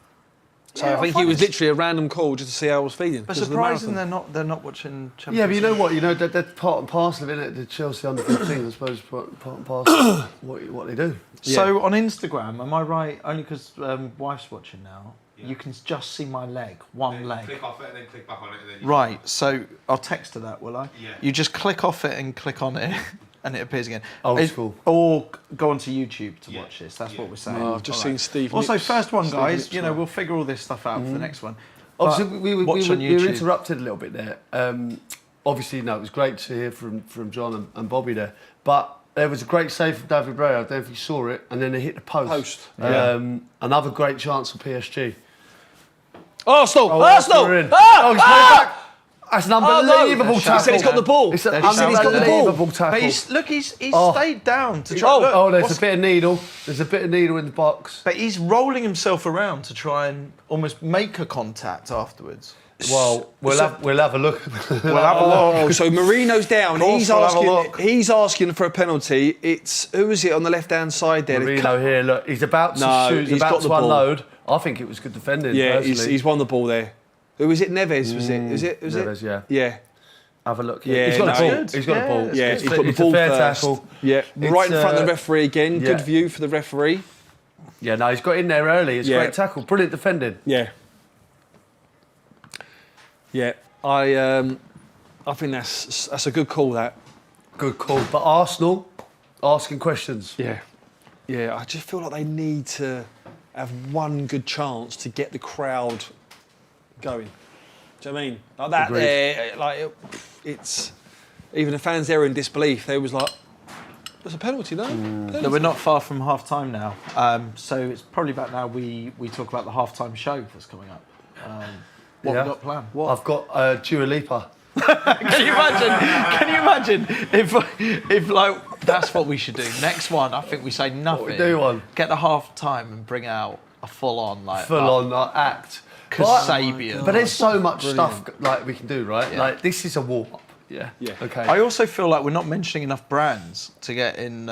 So Yeah, I think I it find was it's- literally a random call just to see how I was feeling. But because of the surprising marathon. they're not watching Champions Yeah, but you know what? You know that's part and parcel of it. The Chelsea under 15, I suppose, part and parcel of what they do. So on Instagram, am I right? Only because wife's watching now. Yeah. You can just see my leg, one Then leg. Click off it and then click back on it. And then you Right. So I'll text her that, will I? Yeah. You just click off it and click on it, and it appears again. Old It- school. Or go onto YouTube to Yeah. watch this. That's Yeah. what we're saying. Oh, I've just All seen Steve. Also, Nips- first one, Steve guys. Nips You know, now. we'll figure all this stuff out for the next one. Obviously, But we watch on were YouTube. interrupted a little bit there. Obviously, no, it was great to hear from John and Bobby there. But there was a great save from David Bray. I don't know if you saw it, and then they hit the post. Another great chance for PSG. Arsenal! We're in. He's back. That's an unbelievable no. tackle. He said he's got the ball. It's an He said he's got the ball. unbelievable tackle. But he's Oh. stayed down to try. Look, Oh, there's what's- a bit of needle. There's a bit of needle in the box. But he's rolling himself around to try and almost make a contact afterwards. Well, we'll have a look. We'll have a look. Oh, so Marino's down. course He's we'll have a asking. look. He's asking for a penalty. It's who is it on the left-hand side there? Marino here, look, he's about to No, shoot. He's he's got about the to ball. unload. I think it was good defending. Yeah, personally. he's won the ball there. Who was it? Neves was it? Was it? Neves, yeah. Yeah. Have a look. Yeah, he's got no, a ball. good. He's got a ball. Yeah, It's he's got the it's ball a fair first. tackle. Yeah, right in It's, front of the referee again. yeah. Good view for the referee. Yeah, no, he's got in there early. It's a Yeah. great tackle. Brilliant defending. Yeah. Yeah, I think that's a good call. That. Good call. But Arsenal asking questions. Yeah. Yeah, I just feel like they need to have one good chance to get the crowd going. Do you know what I mean? Like that Agreed. there, like it's even the fans there in disbelief. They was like, "There's a penalty, no?" No, we're not far from half time now. So it's probably about now we talk about the half time show that's coming up. What Yeah. we got planned? I've got Dua Lipa. Can you imagine if like that's what we should do? Next one, I think we say nothing. we do one? Get the half time and bring out a full on Act. Kasabian. But there's so much stuff like we can do, right? Yeah. Like this is a warm up. Yeah. Okay. I also feel like we're not mentioning enough brands to get in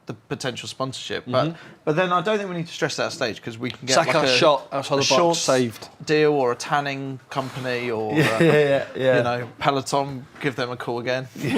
the potential sponsorship, but then I don't think we need to stress that stage because we can get Saka like a shot outside the box, shorts saved. deal or a tanning company or yeah. you know Peloton, give them a call again. you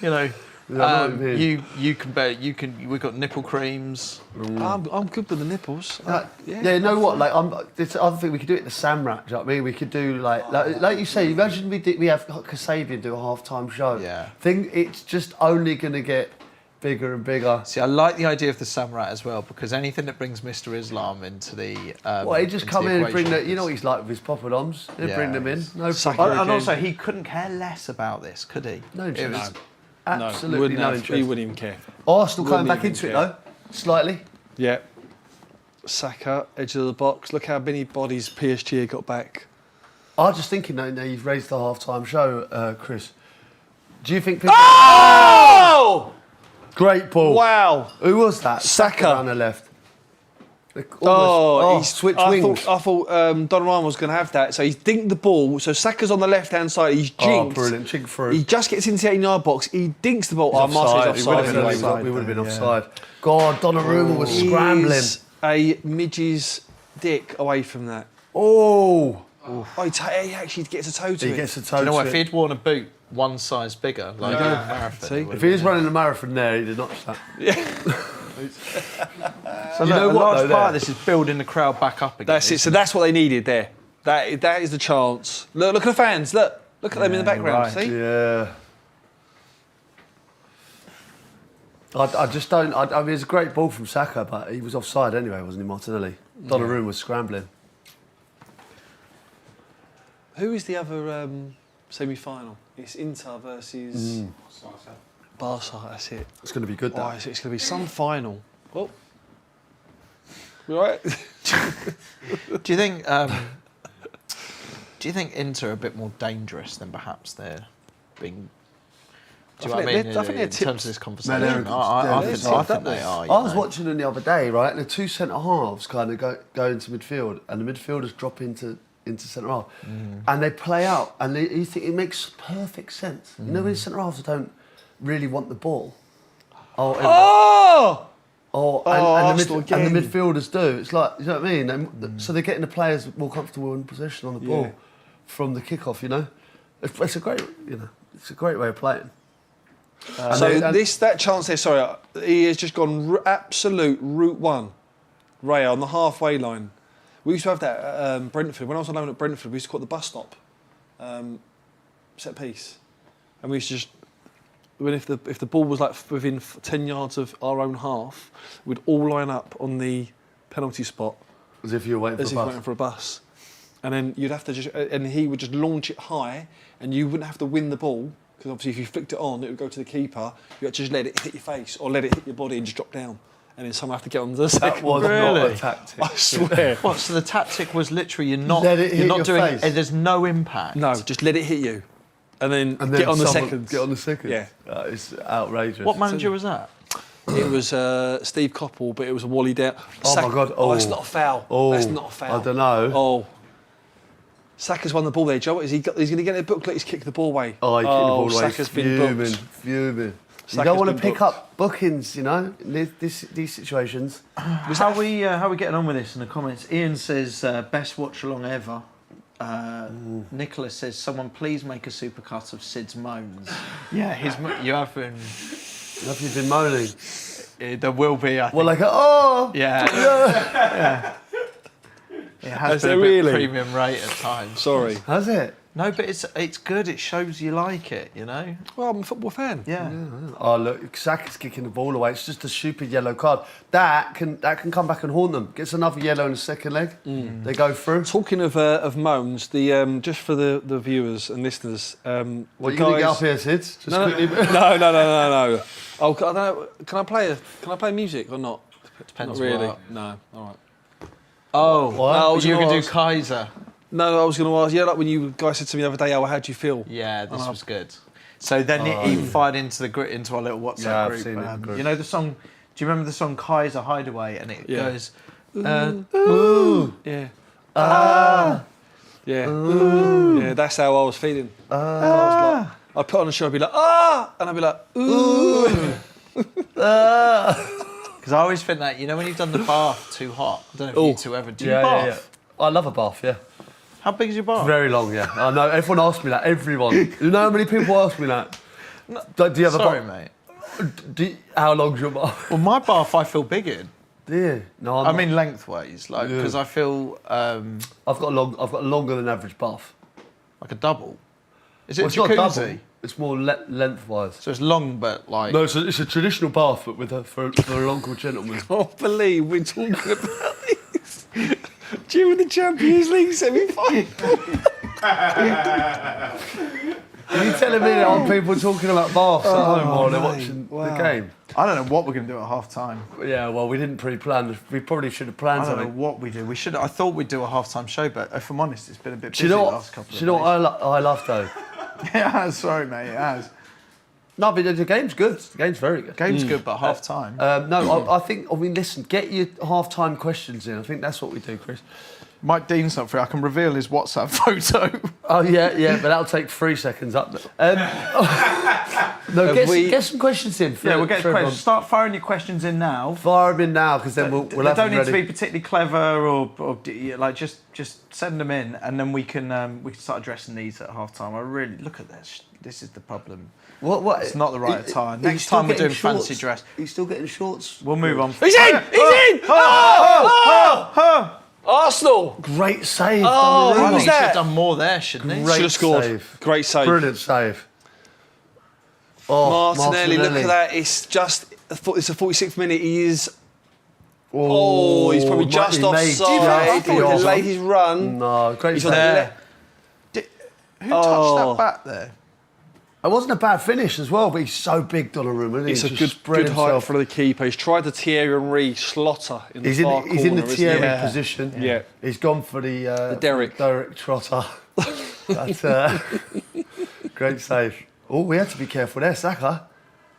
know. I know what you mean. You can bet we've got nipple creams. I'm good with the nipples. Yeah, you know what? Like, this other thing we could do it at the Samrat. Do you know what I mean? We could do like you say. Imagine we have Kasabian do a half-time show. Yeah. It's just only going to get bigger and bigger. See, I like the idea of the Samrat as well because anything that brings Mr. Islam into the Well, he'd just into come the in and bring equation. you know what he's like with his poppadoms. He'd Yeah, bring them in. No Saka problem. And again. also, he couldn't care less about this, could he? No It interest. was- Absolutely wouldn't no have, interest. he wouldn't even care. Arsenal coming Wouldn't back even into it care. though, slightly. Yeah. Saka, edge of the box. Look how many bodies PSG got back. I was just thinking though, now you've raised the half-time show, Chris. Do you think? Oh! Great ball. Wow. Who was that? Saka. Down the left. Almost, He's switch I wings. thought Donnarumma was going to have that. So he's dinked the ball. So Saka's on the left-hand side. He's Oh, jinked. brilliant. Chink through. He just gets into the 18-yard box. He dinks the ball. Oh, Marseille's He would offside have anyway. been offside. We would have been offside. God, Donnarumma was scrambling. He's a midge's dick away from that. Oh, Oh, he actually gets a toe to he it. gets a toe Do you know to what? If it. he'd worn a boot one size bigger, like a marathon, See? it would If he was running a marathon there, he'd have notched that. So You look, know a what, large though, part of there? this is building the crowd back up again. That's it. So that's what they needed there. That is the chance. Look at the fans. Look at them in the background. right. See? Yeah. I just don't. I mean, it's a great ball from Saka, but he was offside anyway, wasn't he, Martinelli? Donnarumma was scrambling. Who is the other semi-final? It's Inter versus Barca. That's it. It's going to be good, Oh, that. it's going to be some final. Oh, you all right? Do you think? Do you think Inter are a bit more dangerous than perhaps they're being? Do you know what I mean? I think they're in tipped. terms of this conversation, they're- I they're think they are. I was watching them the other day, right? And the two centre halves kind of go into midfield, and the midfielders drop into centre half, and they play out, and you think it makes perfect sense. You know, when centre halves don't really want the ball. Oh! And Arsenal the again. midfielders do. It's like, you know what I mean? So they're getting the players more comfortable in possession on the ball from the kickoff. You know, it's a great, it's a great way of playing. That chance there, sorry, he has just gone absolute route one, Raya on the halfway line. We used to have that at Brentford. When I was alone at Brentford, we used to call it the bus stop set piece, and we used to just if the ball was like within 10 yards of our own half, we'd all line up on the penalty spot As if you were waiting for a bus. and then you'd have to and he would just launch it high, and you wouldn't have to win the ball. Because obviously, if you flicked it on, it would go to the keeper. You had to just let it hit your face or let it hit your body and just drop down. And then someone have to get on the second. That was not Really? a tactic. I swear. What? So the tactic was literally you're not Let it hit you're not your doing. face. There's no impact. No, just let it hit you. And then get on the seconds. Get on the seconds. Yeah. It's outrageous. What manager was that? It was Steve Coppell, but it was a Wally down. Oh, my God. Oh, that's Oh. not a foul. Oh, That's not a foul. I don't know. Oh. Saka's won the ball there, Joe. He's going to get in the booklet. He's kicked the ball away. Oh, he kicked the ball away. Saka's been booked. Fuming. You Saka's don't want to been pick booked. up bookings, in these situations. How are we getting on with this in the comments? Ian says best watch along ever. Nicholas says, someone please make a supercut of Sid's moans. Yeah, you have been... Have you been moaning? There will be, I think. Well, like, oh! Yeah. Yeah. It has been a bit premium rate at times. Sorry. Has it? No, but it's good. It shows you like it, you know? Well, I'm a football fan. Yeah. Oh, look, Saka's kicking the ball away. It's just a stupid yellow card. That can come back and haunt them. Gets another yellow in the second leg. They go through. Talking of moans, just for the viewers and listeners, What, you going to get up here, Sid? Just quickly. No. Oh, I don't know. Can I play music or not? Depends Not really. what. No. All right. Oh, What? no, you gonna could do ask- Kaiser. No, I was going to ask. Yeah, like when you guys said to me the other day, how do you feel? Yeah, this was good. So then he fired into our little WhatsApp Yeah, I've group. seen it, group. You know the song? Do you remember the song Kaiser Hideaway? And it Yeah. goes, Ooh. Yeah. Ah. Yeah. Yeah, that's how I was feeling. I was like, I'd put on a show, I'd be like, ah! And I'd be like, ooh. because I always think that, you know, when you've done the bath too hot. I don't know if you two ever do. You bath? I love a bath, yeah. How big is your bath? Very long, yeah. I know, everyone asks me that, everyone. You know how many people ask me that? Do you have Sorry, a bath? mate. How long's your bath? Well, my bath I feel big in. Do you? No, I mean lengthways, like because I feel I've got a longer than average bath. like a double. Is it Well, it's a not jacuzzi? double. It's more lengthwise. So it's long, but like. No, it's a traditional bath, but with for a local gentleman. I can't believe we're talking about this during the Champions League semi-final. Are you telling me there aren't people talking about baths at home while they're watching the game? I don't know what we're going to do at half time. Yeah, well, we didn't pre-plan. We probably should have planned I don't know something. what we do. I thought we'd do a half time show, but if I'm honest, it's been a bit busy Do you know the what? last couple of Do you know what I love though? It has, sorry, mate, it has. No, but the game's good. The game's very good. Game's good, but half time. No, I think. I mean, listen. Get your half-time questions in. I think that's what we do, Chris. Mike Dean's not free. I can reveal his WhatsApp photo. Oh yeah, but that'll take 3 seconds up. No, get some questions in. Yeah, we'll get questions. Start firing your questions in now. Fire them in now, because then we'll They have don't them need to ready. be particularly clever or like just send them in, and then we can start addressing these at half time. I really look at this. This is the problem. What? It's not the right attire. Are you Next still time we're getting doing fancy shorts? dress. Are you still getting shorts? We'll move on. He's in! He's in! Arsenal! Great save. Oh, I who think was he should have that? done more there, shouldn't he? Great Should have scored. save. Great save. Brilliant save. Oh, Martinelli, look at that. It's just, it's a 46th minute. He is. Oh, He's probably just he made offside. just He the delayed his run. No, great He's save. on the There. Who touched that back there? It wasn't a bad finish as well, but he's so big, Donnarumma, isn't he? It's a Just good spread height himself. for the keeper. He's tried the Thierry Henry slaughter in the He's far in the corner, isn't he? Thierry position. Yeah. He's gone for the Derek. Trotter. That's great save. Oh, we had to be careful there, Saka.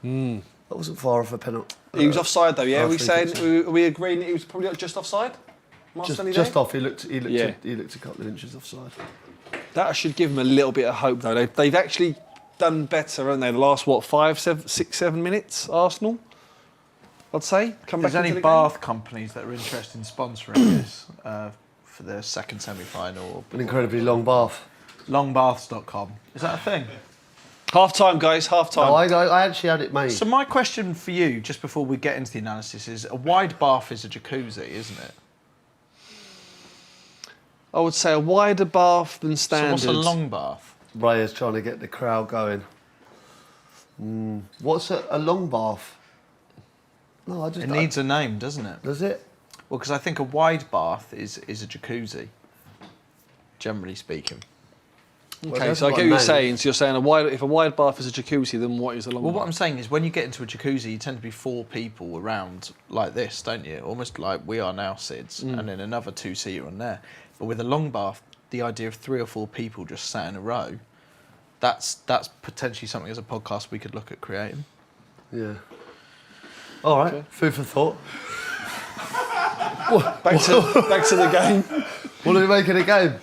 That wasn't far off a penalty. He was offside though, yeah? I Are we think saying, are we agreeing that he was probably just offside? Martinelli Just there? off. He looked Yeah. he looked a couple of inches offside. That should give him a little bit of hope though. They've actually done better, haven't they? The last, 5, 6, 7 minutes, Arsenal? I'd say. Come back There's into any the bath companies that are interested in sponsoring this for the second semi-final. An incredibly long bath. Longbaths.com. Is that a thing? game. Half time, guys, half time. No, I actually had it made. So my question for you, just before we get into the analysis, is a wide bath is a jacuzzi, isn't it? I would say a wider bath than standard. So what's a long bath? Ray is trying to get the crowd going. What's a long bath? No, I just. It needs a name, doesn't it? Does it? Well, because I think a wide bath is a jacuzzi, generally speaking. Okay, that's so I what get I what you're meant. saying. So you're saying if a wide bath is a jacuzzi, then what is a long Well, bath? what I'm saying is when you get into a jacuzzi, you tend to be 4 people around like this, don't you? Almost like we are now, Sids, and then another 2-seater on there. But with a long bath, the idea of 3 or 4 people just sat in a row, that's potentially something as a podcast we could look at creating. Yeah. All right. Food for thought. Back to the game. What do we make of the game?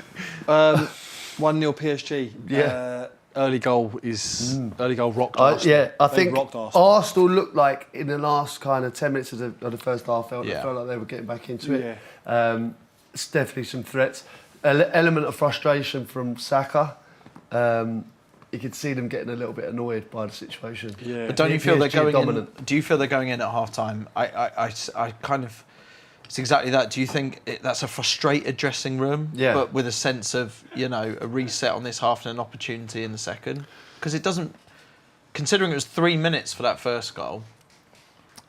1-0 PSG. Yeah. Early goal rocked Arsenal. Yeah, I They think rocked Arsenal. Arsenal looked like in the last kind of 10 minutes of the first half, felt Yeah. like they were getting back into it. It's definitely some threats. element of frustration from Saka. You could see them getting a little bit annoyed by the situation. Yeah. But don't you feel they're PSG going dominant. in? Do you feel they're going in at half time? I kind of. It's exactly that. Do you think that's a frustrated dressing room, but with a sense of a reset on this half and an opportunity in the second? Because it doesn't. Considering it was 3 minutes for that first goal.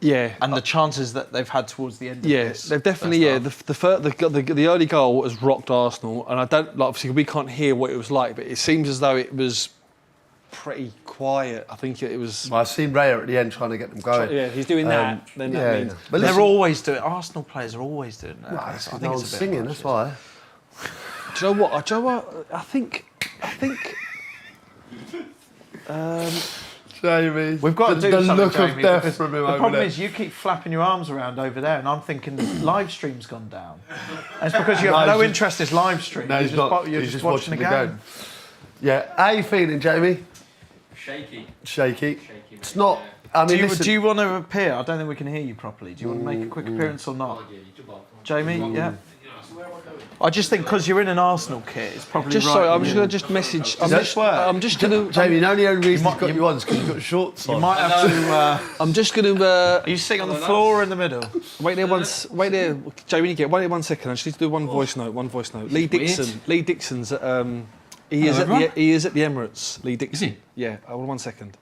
Yeah, and the chances that they've had towards the end of this. They've definitely, the early goal has rocked Arsenal, and I don't, obviously we can't hear what it was like, but it seems as though it was pretty quiet. I think it was... Well, I've seen Raya at the end trying to get them going. Yeah, he's doing that, then that means... But they're always doing Arsenal players are always doing that. Well, I think no it's one's a bit singing, much, that's why. Do you know what? I think... Jamie, we've got to do the something, look Jamie, of death because from him the over problem there. is you keep flapping your arms around over there, and I'm thinking the live stream's gone down. And it's because you have no interest in live stream. No, you're he's just, not. you're He's just watching the game. Yeah, how are you feeling, Jamie? Shaky. Shaky. Shaky. It's not. I mean, do you want to appear? I don't think we can hear you properly. Do you want to make a quick appearance or not? Jamie, yeah. I just think because you're in an Arsenal kit, it's probably just right. sorry, I'm just going to message. I'm just going to. Jamie, the only reason he's got you on is because you've got shorts on. You might have to. I'm just going to. Are you sitting on the floor or in the middle? Wait there once. Wait there, Jamie. Wait there 1 second. I just need to do one voice note. Lee Dixon. Lee Dixon's at. He is at the Emirates. Lee Dixon. Is he? Yeah. Hold on 1 second.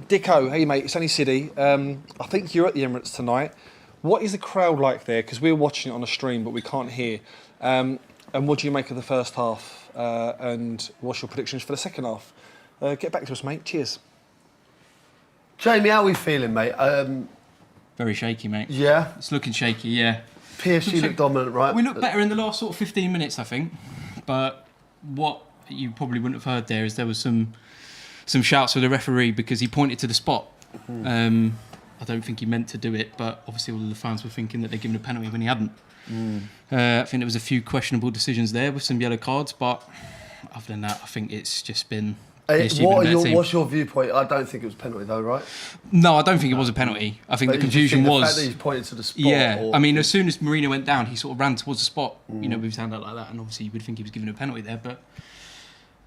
Dicko, hey mate, it's only Siddy. I think you're at the Emirates tonight. What is the crowd like there? Because we're watching it on a stream, but we can't hear. And what do you make of the first half? And what's your predictions for the second half? Get back to us, mate. Cheers. Jamie, how are we feeling, mate? Very shaky, mate. Yeah. It's looking shaky, yeah. PSG look dominant, right? We looked better in the last sort of 15 minutes, I think. But what you probably wouldn't have heard there is there was some shouts with the referee because he pointed to the spot. I don't think he meant to do it, but obviously all of the fans were thinking that they'd given a penalty when he hadn't. I think there was a few questionable decisions there with some yellow cards, but other than that, I think it's just been... What's your viewpoint? I don't think it was a penalty though, right? No, I don't think it was a penalty. I think the confusion was... The fact that he's pointed to the spot. Yeah, I mean, as soon as Mourinho went down, he sort of ran towards the spot, with his hand out like that, and obviously you would think he was given a penalty there, but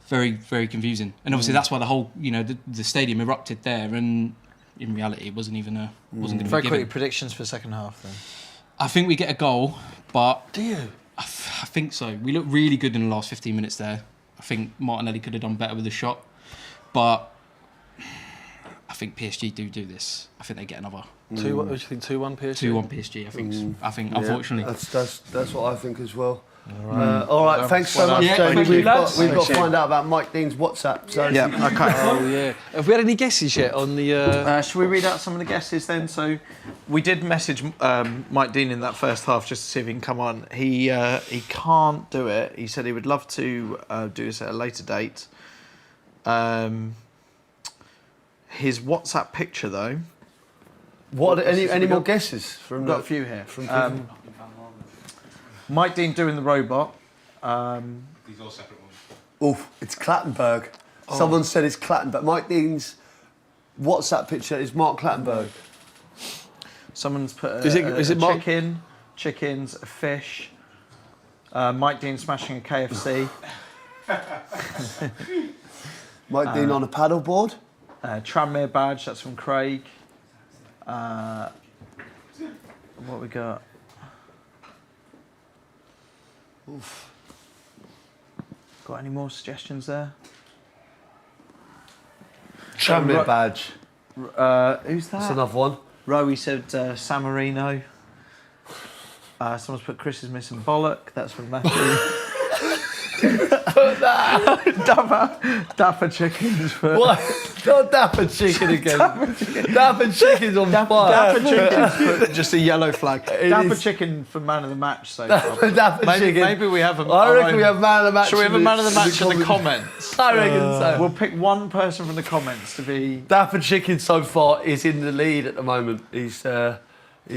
very, very confusing. And obviously that's why the whole, the stadium erupted there, and in reality it wasn't even going to be Very given. quick predictions for the second half then. I think we get a goal, but... Do you? I think so. We looked really good in the last 15 minutes there. I think Martinelli could have done better with the shot, but I think PSG do this. I think they get another 2-1. What do you think? 2-1 PSG. 2-1 PSG. I think unfortunately. That's what I think as well. All right, thanks so much, Yeah, Jamie. thank you, We've got lads. to find out about Mike Dean's WhatsApp. So Yeah, okay. Oh yeah. Have we had any guesses yet on the? Should we read out some of the guesses then? So, we did message Mike Dean in that first half just to see if he can come on. He can't do it. He said he would love to do this at a later date. His WhatsApp picture though. Any more guesses from? We've got a few here. From Mike Dean doing the robot. These all separate ones. Oof, it's Clattenburg. Someone said it's Clattenburg. Mike Dean's WhatsApp picture is Mark Clattenburg. Someone's put Is it Mark? chickens, a fish. Mike Dean smashing a KFC. Mike Dean on a paddleboard. Tranmere badge, that's from Craig. What we got? Oof. Got any more suggestions there? Tranmere badge. Who's that? That's another one. Rowie said San Marino. Someone's put Chris is missing bollock. That's from Matthew. Dapper chickens. What? Not Dapper Chicken again. Dapper Chicken's on fire. Dapper chickens. Just a yellow flag. Dapper chicken for man of the match so far. Dapper Chicken. Maybe we have a. I reckon we have man of the match. Shall we have a man of the match in the comments? I reckon so. We'll pick one person from the comments to be. Dapper Chicken so far is in the lead at the moment. He's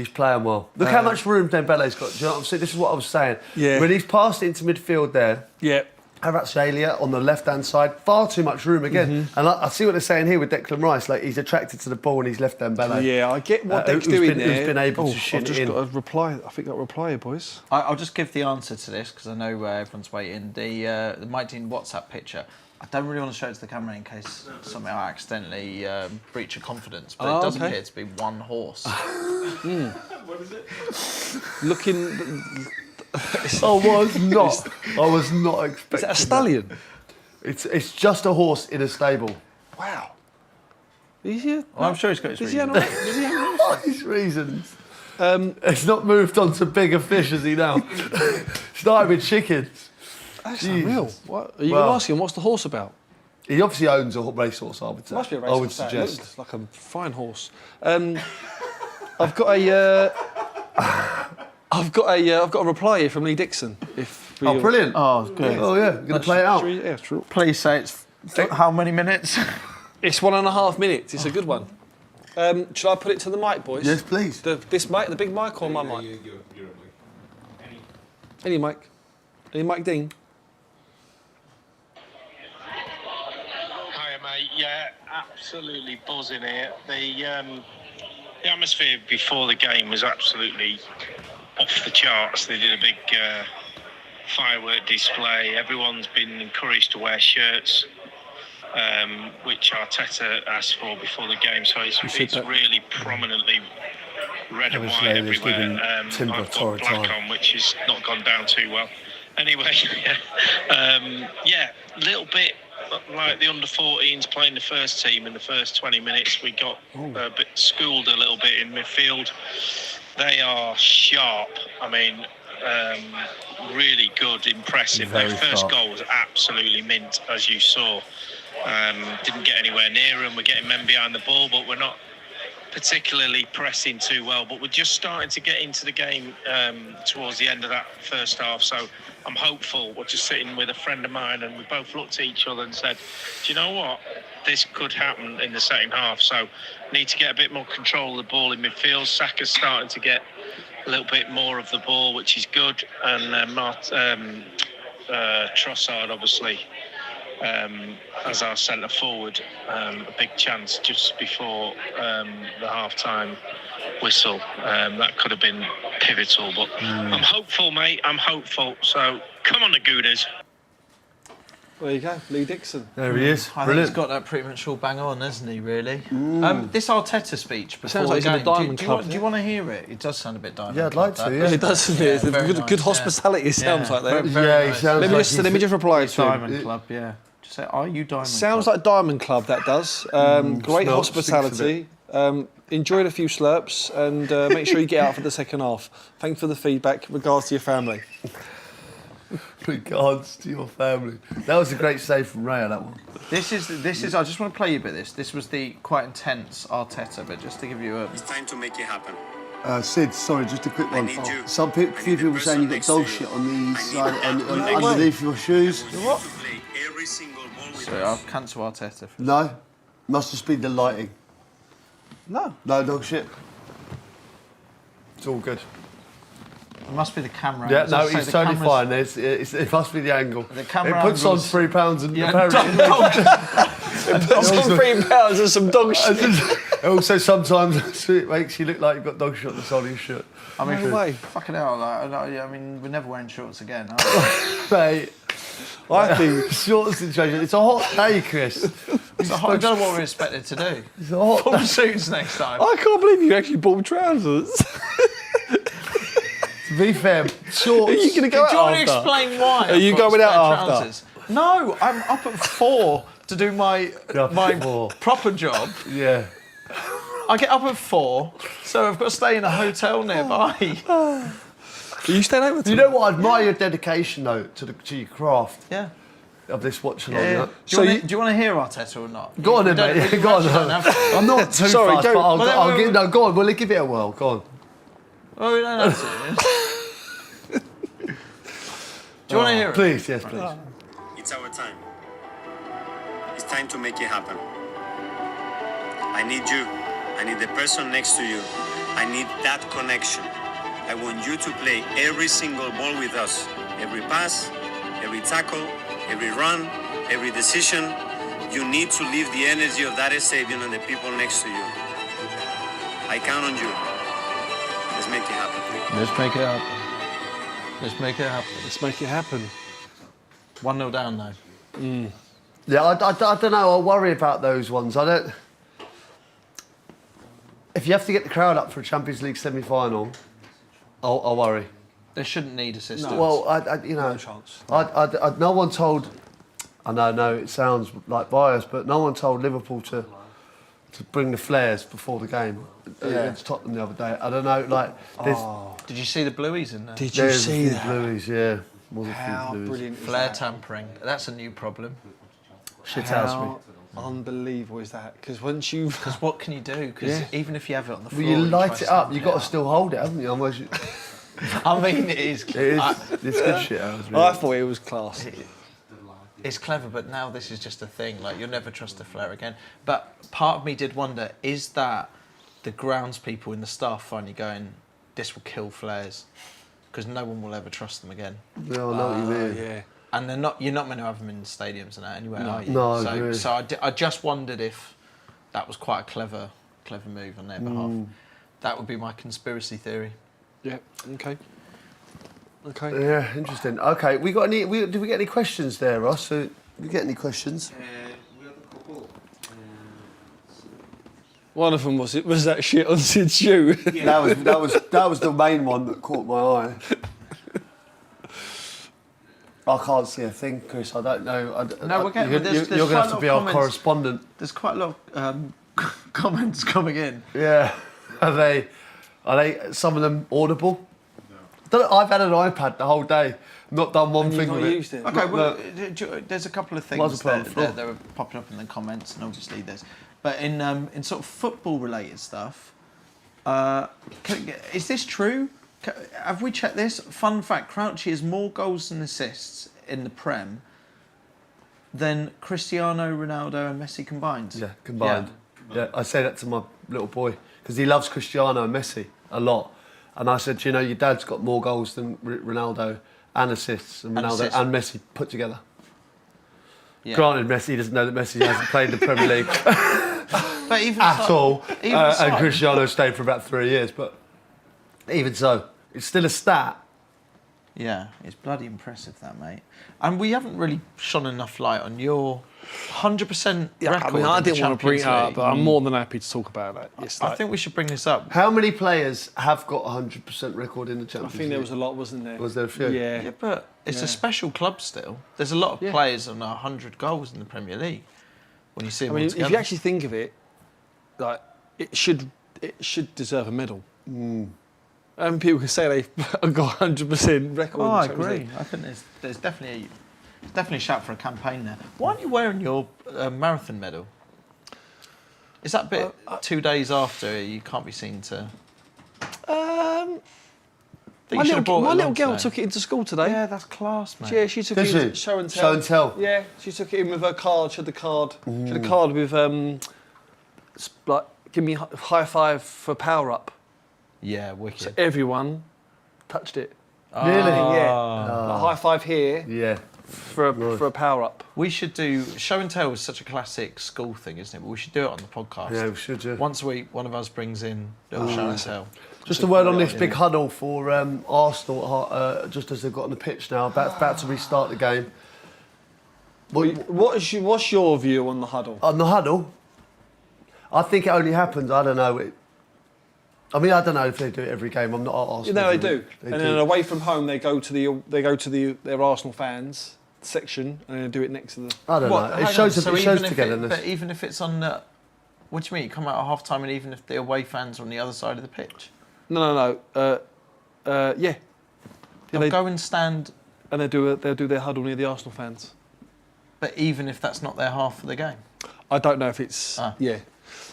playing well. Look how much room Dembele's got. Do you know what I'm saying? This is what I was saying. Yeah. When he's passed into midfield there, Yeah. Kvaratskhelia on the left-hand side, far too much room again. And I see what they're saying here with Declan Rice. Like he's attracted to the ball and he's left Dembele. Yeah, I get what Dec's doing there. Who's been able to shit I've just it in. got a reply. I think I've got a reply here, boys. I'll just give the answer to this because I know everyone's waiting. The Mike Dean WhatsApp picture. I don't really want to show it to the camera in case somehow I accidentally breach your confidence, but it does appear to be one horse. What is it? Looking. I was not expecting. Is that a stallion? It's just a horse in a stable. Wow. Is he? Well, I'm sure he's got his Is he reasons. animal? Is he animal? What are his reasons? It's not moved on to bigger fish, has he now? Started with chickens. That's Jesus. unreal. What? Are you going to ask him what's the horse about? He obviously owns a racehorse, I would say. Must be a I racehorse. would It suggest. looks like a fine horse. I've got a. I've got a reply here from Lee Dixon. If we, Brilliant. Oh, good. Oh, yeah. Going to play it out. Yeah, true. Please say it's how many minutes? It's 1.5 minutes. It's a good one. Shall I put it to the mic, boys? Yes, please. This mic, the big mic, or my mic? Any mic. Any mic Dean? Hi, mate. Yeah, absolutely buzzing here. The atmosphere before the game was absolutely off the charts. They did a big firework display. Everyone's been encouraged to wear shirts, which Arteta asked for before the game. So it's really prominently red and white everywhere. I've got black on, which has not gone down too well. Anyway, yeah, a little bit like the under-14s playing the first team in the first 20 minutes. We got a bit schooled a little bit in midfield. They are sharp. I mean, really good, impressive. Their first goal was absolutely mint, as you saw. Didn't get anywhere near them. We're getting men behind the ball, but we're not particularly pressing too well. But we're just starting to get into the game towards the end of that first half. So I'm hopeful. We're just sitting with a friend of mine and we both looked at each other and said, do you know what? This could happen in the second half. So need to get a bit more control of the ball in midfield. Saka's starting to get a little bit more of the ball, which is good. And Trossard, obviously, as our centre forward, a big chance just before the half-time whistle. That could have been pivotal, but I'm hopeful, mate. I'm hopeful. So come on, the Gooners. There you go, Lee Dixon. There he is. I think he's got that pretty much all bang on, hasn't he, really? This Arteta speech before Sounds like the he's in game, the Diamond Club. do you want to hear it? It does sound a bit Diamond Yeah, I'd Club, like to, that, yeah. doesn't It does, isn't it? very Good, nice, good hospitality, it sounds like that. Yeah, he sounds Let me like just reply to him. Diamond Club, yeah. Just say, are you Diamond Sounds Club? like Diamond Club, that does. Great smells, hospitality. Enjoyed a few slurps and make sure you get out for the second half. Thanks for the feedback. Regards to your family. Regards to your family. That was a great save from Raya, that one. This is. I just want to play you a bit of this. This was the quite intense Arteta, but just to give you a. It's time to make it happen. Sid, sorry, just a quick one. need you. Some I need few the people were saying you got person dog next to shit you. on the I side need and that connection. underneath your shoes. I want you to play every single ball with Sorry, I'll cancel Arteta. No, must just be the lighting. No, No dog shit. It's all good. it must be the camera. Yeah, As no, I say, it's the totally camera's- fine. It must be the angle. The camera it puts on angles- £3 and Yeah, apparently. Put some £3 and some dog shit. Also, sometimes it makes you look like you've got dog shit on the side of your shirt. I mean, No way. fucking hell. I mean, we're never wearing shorts again. Are we? Mate, I think short situation. It's a hot day, Chris. It's a hot, I don't know what we're expected to do. It's a hot Full day. suits next time. I can't believe you actually bought trousers. To be fair, shorts. Are you going to Do go you out want to after? explain why? Are you I've got going out spare after? trousers? No, I'm up at 4 to do my up at 4. proper job. Yeah. I get up at 4, so I've got to stay in a hotel nearby. Are you staying over You know what? I admire your dedication, though, to your craft Yeah. of this watch along. Yeah. Yeah. Do you want to hear Arteta or not? Go on then, We don't- mate. we Go on. actually don't have to. I'm not too Sorry, fast, go- but I'll, well, I'll then- give, no, go on. We'll give it a whirl. Go on. Oh, we don't have to. Do you want to hear it? Please, yes, please. It's our time. It's time to make it happen. I need you. I need the person next to you. I need that connection. I want you to play every single ball with us. Every pass, every tackle, every run, every decision. You need to leave the energy of that stadium and the people next to you. I count on you. Let's make it happen. Let's make it happen. Let's make it happen. Let's make it happen. 1-0 down though. Yeah, I don't know. I worry about those ones. I don't. If you have to get the crowd up for a Champions League semi-final, I'll worry. They shouldn't need assistance. Well, No chance. No one told. I know it sounds like bias, but no one told Liverpool to bring the flares before the game against Tottenham the other day. I don't know, like. Did you see the blueies in there? Did you see that? Blueies, yeah. How brilliant is Flare that? tampering. That's a new problem. Shit house me. How unbelievable is that? Because once you... Because what can you do? Because even if you have it on the floor... Well, you light try it up, to you've got to still hold it, haven't you? Otherwise you... I mean, it is... It's good shit house, really. I thought it was class. It's clever, but now this is just a thing. Like, you'll never trust a flare again. But part of me did wonder, is that the grounds people in the staff finally going, this will kill flares? Because no one will ever trust them again. Yeah, I know what you mean. Yeah. And you're not meant to have them in stadiums and that anyway, are you? No, I agree. So I just wondered if that was quite a clever move on their behalf. That would be my conspiracy theory. Yeah. Okay. Yeah, interesting. Okay, did we get any questions there, Ross? Did we get any questions? We had a couple. One of them was that shit on Sid's shoe. That was the main one that caught my eye. I can't see a thing, Chris. I don't know. No, we're getting... You're going to have to be our correspondent. There's quite a lot of comments coming in. Yeah. Are they some of them audible? I've had an iPad the whole day, not done one thing with it. Used it. Okay, well, there's a couple of things put it on the floor. that are popping up in the comments, and obviously there's... But in sort of football-related stuff, is this true? Have we checked this? Fun fact, Crouchy has more goals and assists in the Prem than Cristiano Ronaldo and Messi combined. Yeah, combined. Yeah, I say that to my little boy, because he loves Cristiano and Messi a lot. And I said, you know, your dad's got more goals than Ronaldo and assists and Ronaldo and Messi put together. Yeah. Granted, Messi doesn't know that Messi hasn't played in the Premier League but even at all. And so, Cristiano stayed for about 3 years, but even so, it's still a stat. Yeah, it's bloody impressive, that, mate. And we haven't really shone enough light on your 100% record. I mean, I didn't want to bring it up, League. but I'm more than happy to talk about that. Yes, I think we should bring this up. How many players have got 100% record in the Champions League? I think there was a lot, wasn't there? Was there a few? Yeah, but it's a special club still. There's a lot of players on 100 goals in the Premier League. When you see them all together. If you actually think of it, like it should deserve a medal. And people can say they've got 100% record. Oh, I agree. I think there's definitely a shout for a campaign there. Why aren't you wearing your marathon medal? Is that bit 2 days after you can't be seen to? My little girl took it into school today. Yeah, that's class, mate. Yeah, she took it in show and tell. Show and tell. Yeah, she took it in with her card. She had the card. She had a card with like, give me a high five for power up. Yeah, wicked. So everyone touched it. Really? Yeah. A high five here. Yeah. For a power up. We should do show and tell is such a classic school thing, isn't it? But we should do it on the podcast. Yeah, we should. Yeah. Once a week, one of us brings in little show and tell. Just a word on this big huddle for Arsenal, just as they've got on the pitch now, about to restart the game. What's your view on the huddle? On the huddle, I think it only happens. I don't know. I mean, I don't know if they do it every game. I'm not at Arsenal. No, they do. And then away from home, they go to their Arsenal fans section and they do it next to the. I don't know. It shows togetherness. But even if it's on the, what do you mean? You come out at half time, and even if the away fans are on the other side of the pitch. No. Yeah. They'll go and stand. And they'll do their huddle near the Arsenal fans. But even if that's not their half of the game? I don't know if it's... Yeah.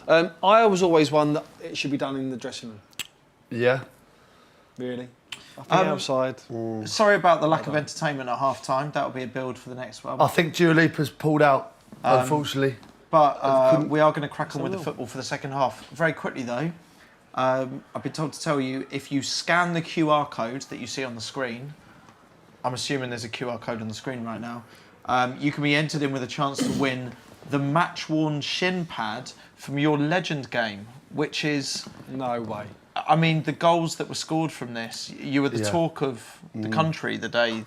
I was always one that it should be done in the dressing room. Yeah. Really? I think outside... Sorry about the lack of entertainment at half-time. That'll be a build for the next one. I think Dua Lipa's pulled out, unfortunately. But we are going to crack on with the football for the second half. Very quickly, though, I've been told to tell you, if you scan the QR code that you see on the screen, I'm assuming there's a QR code on the screen right now, you can be entered in with a chance to win the match-worn shin pad from your legend game, which is... No way. I mean, the goals that were scored from this, you were the talk of the country the day...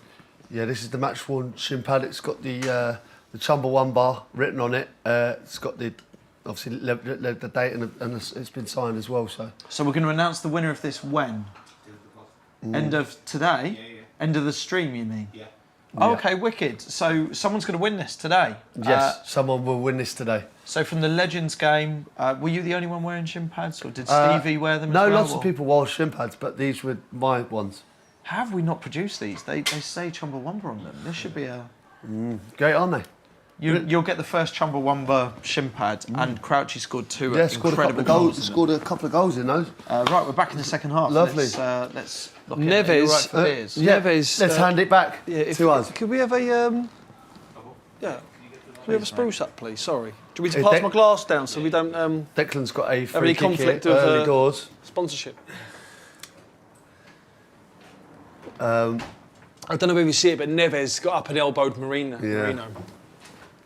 Yeah, this is the match-worn shin pad. It's got the Chumbawamba written on it. It's got the date and it's been signed as well. So we're going to announce the winner of this when? End of today? End of the stream, you mean? Yeah. Oh, okay, wicked. So someone's going to win this today? Yes, someone will win this today. So from the Legends game, were you the only one wearing shin pads, or did Stevie wear them as well? No, lots of people wore shin pads, but these were my ones. How have we not produced these? They say Chumbawamba on them. This should be a... Great, aren't they? You'll get the first Chumbawamba shin pad, and Crouchy scored two incredible goals. goals. Scored a couple of goals in those. Right, we're back in the second half. Lovely. Let's look at Neves, it. You're right for beers. Neves. Let's hand it back to us. Could we have a Could we have a spruce up, please? Sorry. Do we need to pass my glass down so we don't Declan's got a have any free kick conflict here, of early doors. sponsorship? I don't know whether you see it, but Neves got up and elbowed Marino.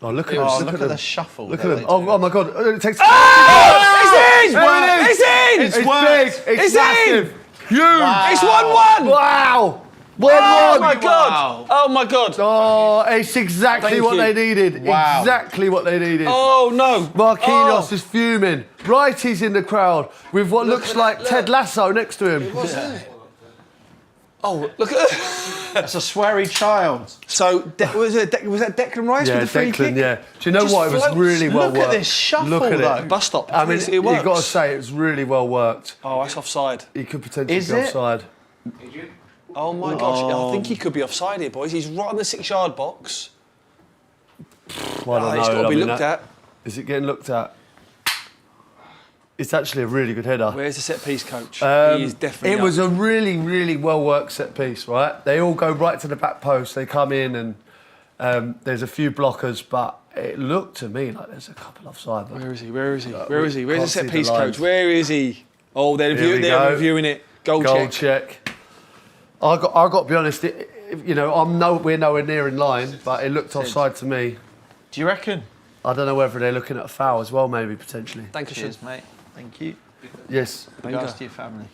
Oh, look at him. Look at the shuffle. Look at him. Oh my God. It takes... It's in! It's in! It's big. It's massive. Huge. Wow. It's 1-1! Wow. 1-1. Oh my God! Oh my God! Oh, it's exactly Thank what you. they needed. Wow. Exactly what they needed. Oh no! Marquinhos is fuming. Righty's in the crowd with what looks like Ted Lasso next to him. Oh, look at that. That's a sweary child. So, was that Declan Rice Yeah, with the free Declan, kick? yeah. Do you know Just what? It was floats. really well Look worked. at this shuffle, Look at though. it. Bus stop. I mean, it you've works. got to say it was really well worked. Oh, that's offside. He could potentially Is be it? offside. Oh my gosh, I think he could be offside here, boys. He's right on the 6-yard box. Well, I don't know. It's got to be looked that- at. Is it getting looked at? It's actually a really good header. Where's the set piece coach? He is definitely It was a really, really well worked set piece, right? They all go right to the back post. They come in and there's a few blockers, but it looked to me like there's a couple offside. Where is he? Where is he? Like, Where is he? Where's the can't set see piece the coach? lines. Where is he? Oh, they're reviewing it. Goal check. I got to be honest. We're nowhere near in line, but it looked offside to me. Do you reckon? I don't know whether they're looking at a foul as well, maybe potentially. Thank you. Cheers, mate. Thank you. Yes. Regards to your family.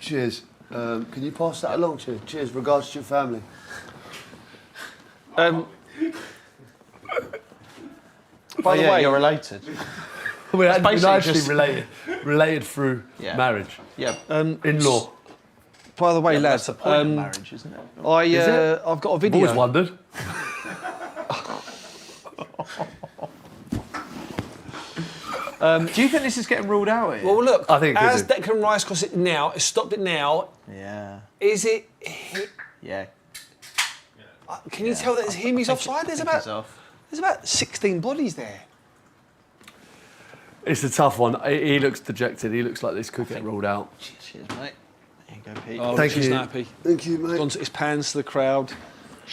Cheers. Can you pass that along? Cheers. Regards to your family. By the way, you're related. We're basically actually just- related through Yeah. marriage. Yeah. In-law. by the way, lads, That's the point of marriage, isn't it? I've got a video. Always wondered. Do you think this is getting ruled out here? Well, look, I think it as is. Declan Rice crossed it now, has stopped it now. Yeah. Is it? Yeah. Can you tell that it's him? He's offside. There's about 16 bodies there. It's a tough one. He looks dejected. He looks like this could get ruled out. Cheers, mate. There you go, Pete. Oh, Thank too you. snappy. Thank you, mate. Gone to his pans to the crowd.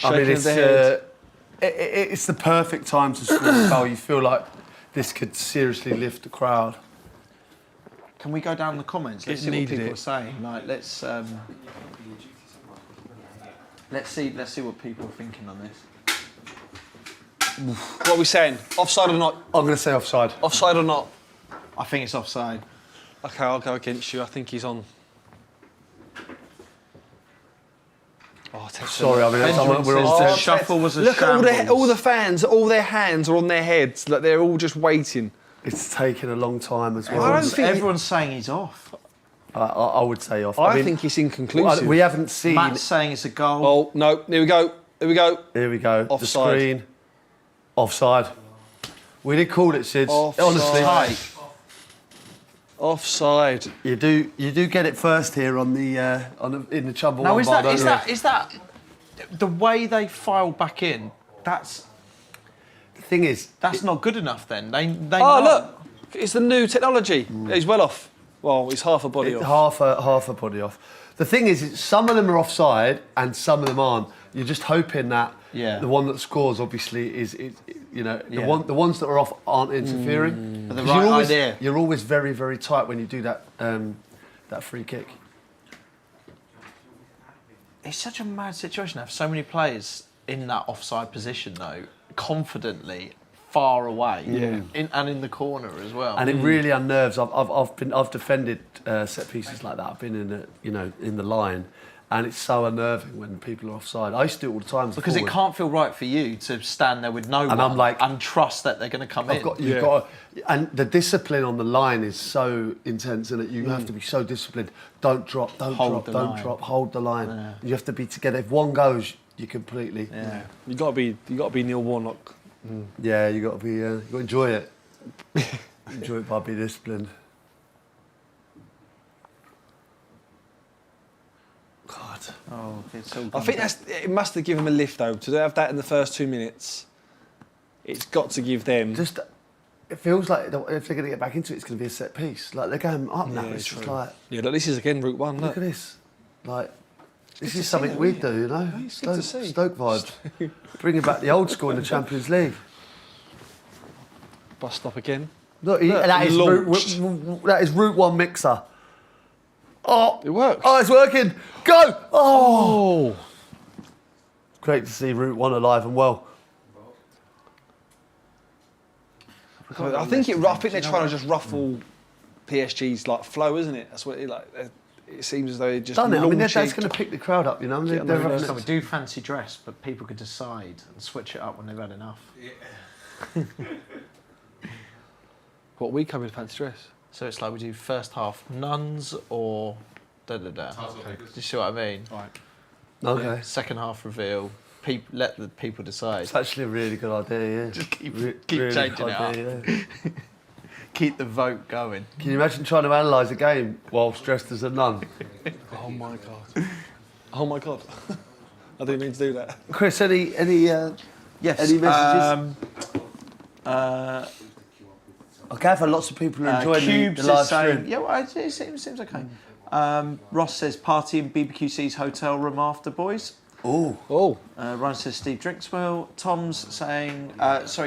I mean, Shaking it's of the head. it's the perfect time to score a goal. You feel like this could seriously lift the crowd. Can we go down the comments? Let's see what needed people it. are saying. Like, let's see what people are thinking on this. What are we saying? Offside or not? I'm going to say offside. Offside or not? I think it's offside. Okay, I'll go against you. I think he's on. Oh, Sorry, I mean, that's someone we're all the saying. shuffle was a Look shambles. at all the fans. All their hands are on their heads. Like they're all just waiting. It's taken a long time as I well. don't think- Everyone's saying he's off. I would say off. I mean, think it's inconclusive. we haven't seen. Matt's saying it's a goal. Oh no! Here we go. Here we go. Here we go. Offside. The screen. Offside. We did call it, Sids. Offside. Honestly, Offside. you do get it first here on the in the Chumbawamba. Now, is don't you? that the way they file back in? That's The thing is, not good enough. Then they Oh know. look! It's the new technology. He's well off. Well, he's half a body it's off. half a body off. The thing is, some of them are offside and some of them aren't. You're just hoping that the one that scores, obviously, is the ones that are off aren't interfering. But the 'Cause right you're always, idea. You're always very, very tight when you do that free kick. It's such a mad situation to have so many players in that offside position, though. confidently far away, and in the corner as well. And it really unnerves. I've defended set pieces like that. I've been in the line, and it's so unnerving when people are offside. I used to do it all the time. Because it can't feel right for you to stand there with no one I'm like, and trust that they're going to come in. You've got, and the discipline on the line is so intense, and you have to be so disciplined. Don't drop, don't Hold drop, the don't line. drop. Hold the line. Yeah. You have to be together. If one goes, you completely. Yeah. You got to be Neil Warnock. Yeah, you got to be. You got to enjoy it. Enjoy it by being disciplined. God. Oh, it's all I think it must have given them a lift though to have that in the first 2 minutes. It's got to give them. Just, it feels like if they're going to get back into it, it's going to be a set piece. Like they're going up now. It's just like. Yeah, look, this is again Route 1. Look at this. Like. This is something we do, you know. It's good to see. Stoke vibes. Bringing back the old school in the Champions League. Bus stop again. Look, that is Route 1 mixer. Oh, it works. Oh, it's working. Go. Oh. Great to see Route 1 alive and well. I think they're trying to just ruffle PSG's like flow, isn't it? That's what it seems as though they just done it. I mean, that's launch going to pick the crowd up, you know. we do fancy dress, but people could decide and switch it up when they've had enough. What we come in fancy dress. So it's like we do first half nuns or da-da-da. Okay. Do you see what I mean? Right. Okay. Second half reveal. Let the people decide. It's actually a really good idea, yeah. Just keep really changing it up. Yeah. Keep the vote going. Can you imagine trying to analyse a game whilst dressed as a nun? Oh my god. Oh my god. I didn't mean to do that. Chris, any yes. any messages? I gather lots of people are enjoying Cubes the live is saying, stream. yeah, well, it seems okay. Ross says party in BBQC's hotel room after, boys. Oh. Ryan says Steve drinks well. Tom's saying,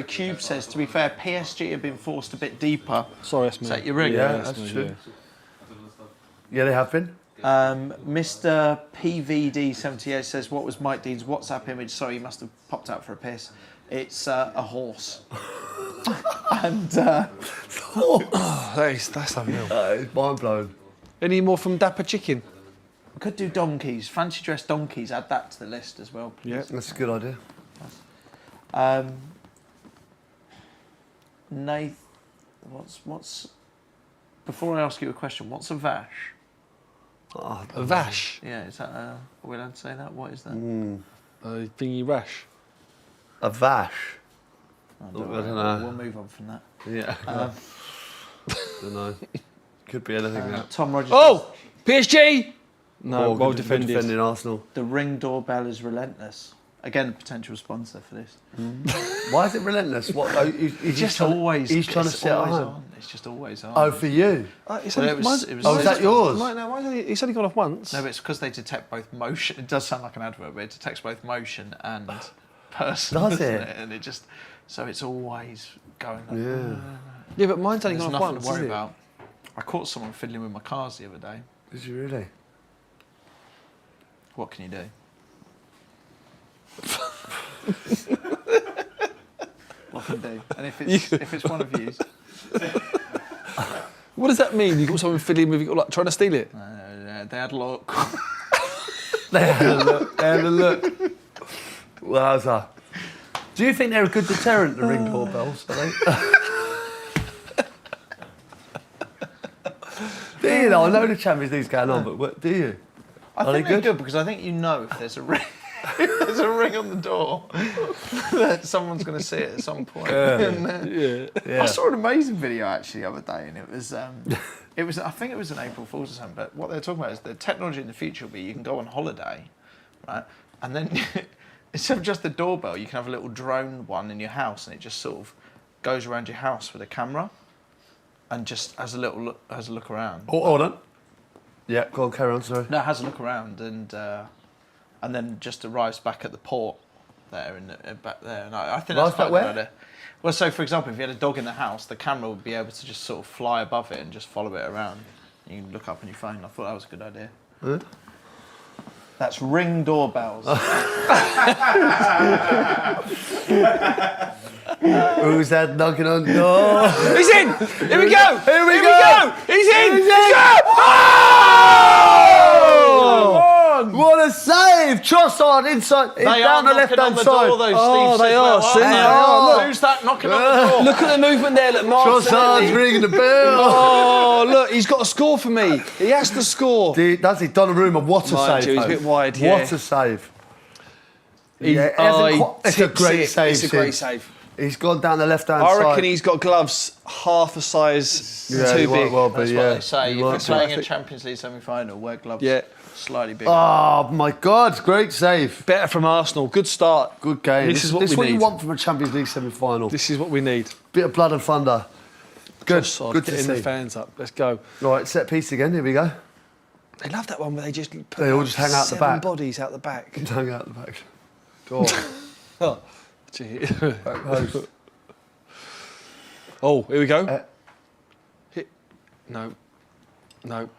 Cube says, to be fair, PSG have been forced a bit deeper. Sorry, that's me. Is that your ring? Yeah, that's true. Yeah, they have been. Mr. PVD78 says, what was Mike Dean's WhatsApp image? Sorry, he must have popped out for a piss. It's a horse. And that's unreal. It's mind blowing. Any more from Dapper Chicken? we could do donkeys, fancy dress donkeys. Add that to the list as well, please. Yeah, that's a good idea. Nath, what's? Before I ask you a question, what's a vash? A vash? Yeah, is that? Are we allowed to say that? What is that? A thingy rash. A vash. I don't know. We'll move on from that. Yeah. Don't know. Could be anything. That. Tom Rogers. Oh, PSG. No, well good defended. Defending Arsenal. The Ring doorbell is relentless. Again, potential sponsor for this. Why is it relentless? What? Oh, he's just trying, always. He's trying to it's set it always on. on. It's just always on. Oh, for you? It's Well, only, it was- it was- Oh, is that yours? It's only gone off once. No, but it's because they detect both motion. It does sound like an advert, but it detects both motion and person. Does doesn't it? And it just so it's always going. Yeah. Yeah, but mine's only There's gone off nothing once. to worry isn't it? about. I caught someone fiddling with my cars the other day. Did you really? What can you do? What can you do? And if it's one of you, What does that mean? You got someone fiddling with you, like trying to steal it? they had a look. They had a look. They had a look. Wowza. Do you think they're a good deterrent, the Ring doorbells? Are they? Do you know? I know the Champions League's going on, but what do you? I think they're good because I think you know if there's a ring. If there's a ring on the door, that someone's going to see it at some point. Yeah. I saw an amazing video actually the other day, and it was I think it was an April Fool's or something. But what they're talking about is the technology in the future will be you can go on holiday, right, and then instead of just the doorbell, you can have a little drone one in your house, and it just sort of goes around your house with a camera, and just has a look around. Oh, hold on. Yeah, go on, carry on, sorry. No, it has a look around and then just arrives back at the port there back there. And I think that's quite a good idea. Well, so for example, if you had a dog in the house, the camera would be able to just sort of fly above it and just follow it around. You can look up on your phone. I thought that was a good idea. That's ring doorbells. Who's that knocking on the door? He's in! Here we go! Here we go! He's in! He's in! Oh! What a save! Trossard inside, down the left-hand side. Oh, they are. See, Hey, they are. Look. who's that knocking on the door? Look at the movement there. Look, Trossard's Martinelli. ringing the bell. Oh, look, he's got a score for me. He has to score. Does he? Donnarumma, what a Mind save. you, he's a though. bit wide, yeah. What a save. He- Yeah, it's a tips great it. save. It's a great Sid. save. He's gone down the left-hand I side. reckon he's got gloves half a size Yeah, too he might big. well be, That's yeah. what they say. He If you're might be. playing a Champions League semi-final, wear gloves Yeah. slightly bigger. Oh, my God. Great save. Better from Arsenal. Good start. Good game. This is what this we what you need. want from a Champions League semi-final. This is what we need. Bit of blood and thunder. Good. Trossard, Good to getting the see. fans up. Let's go. Right, set piece again. Here we go. They love that one where they just put They all just hang out the 7 back. bodies out the back. Hang out the back. Oh, Oh, gee. back post. Oh, here we go. Hit. No.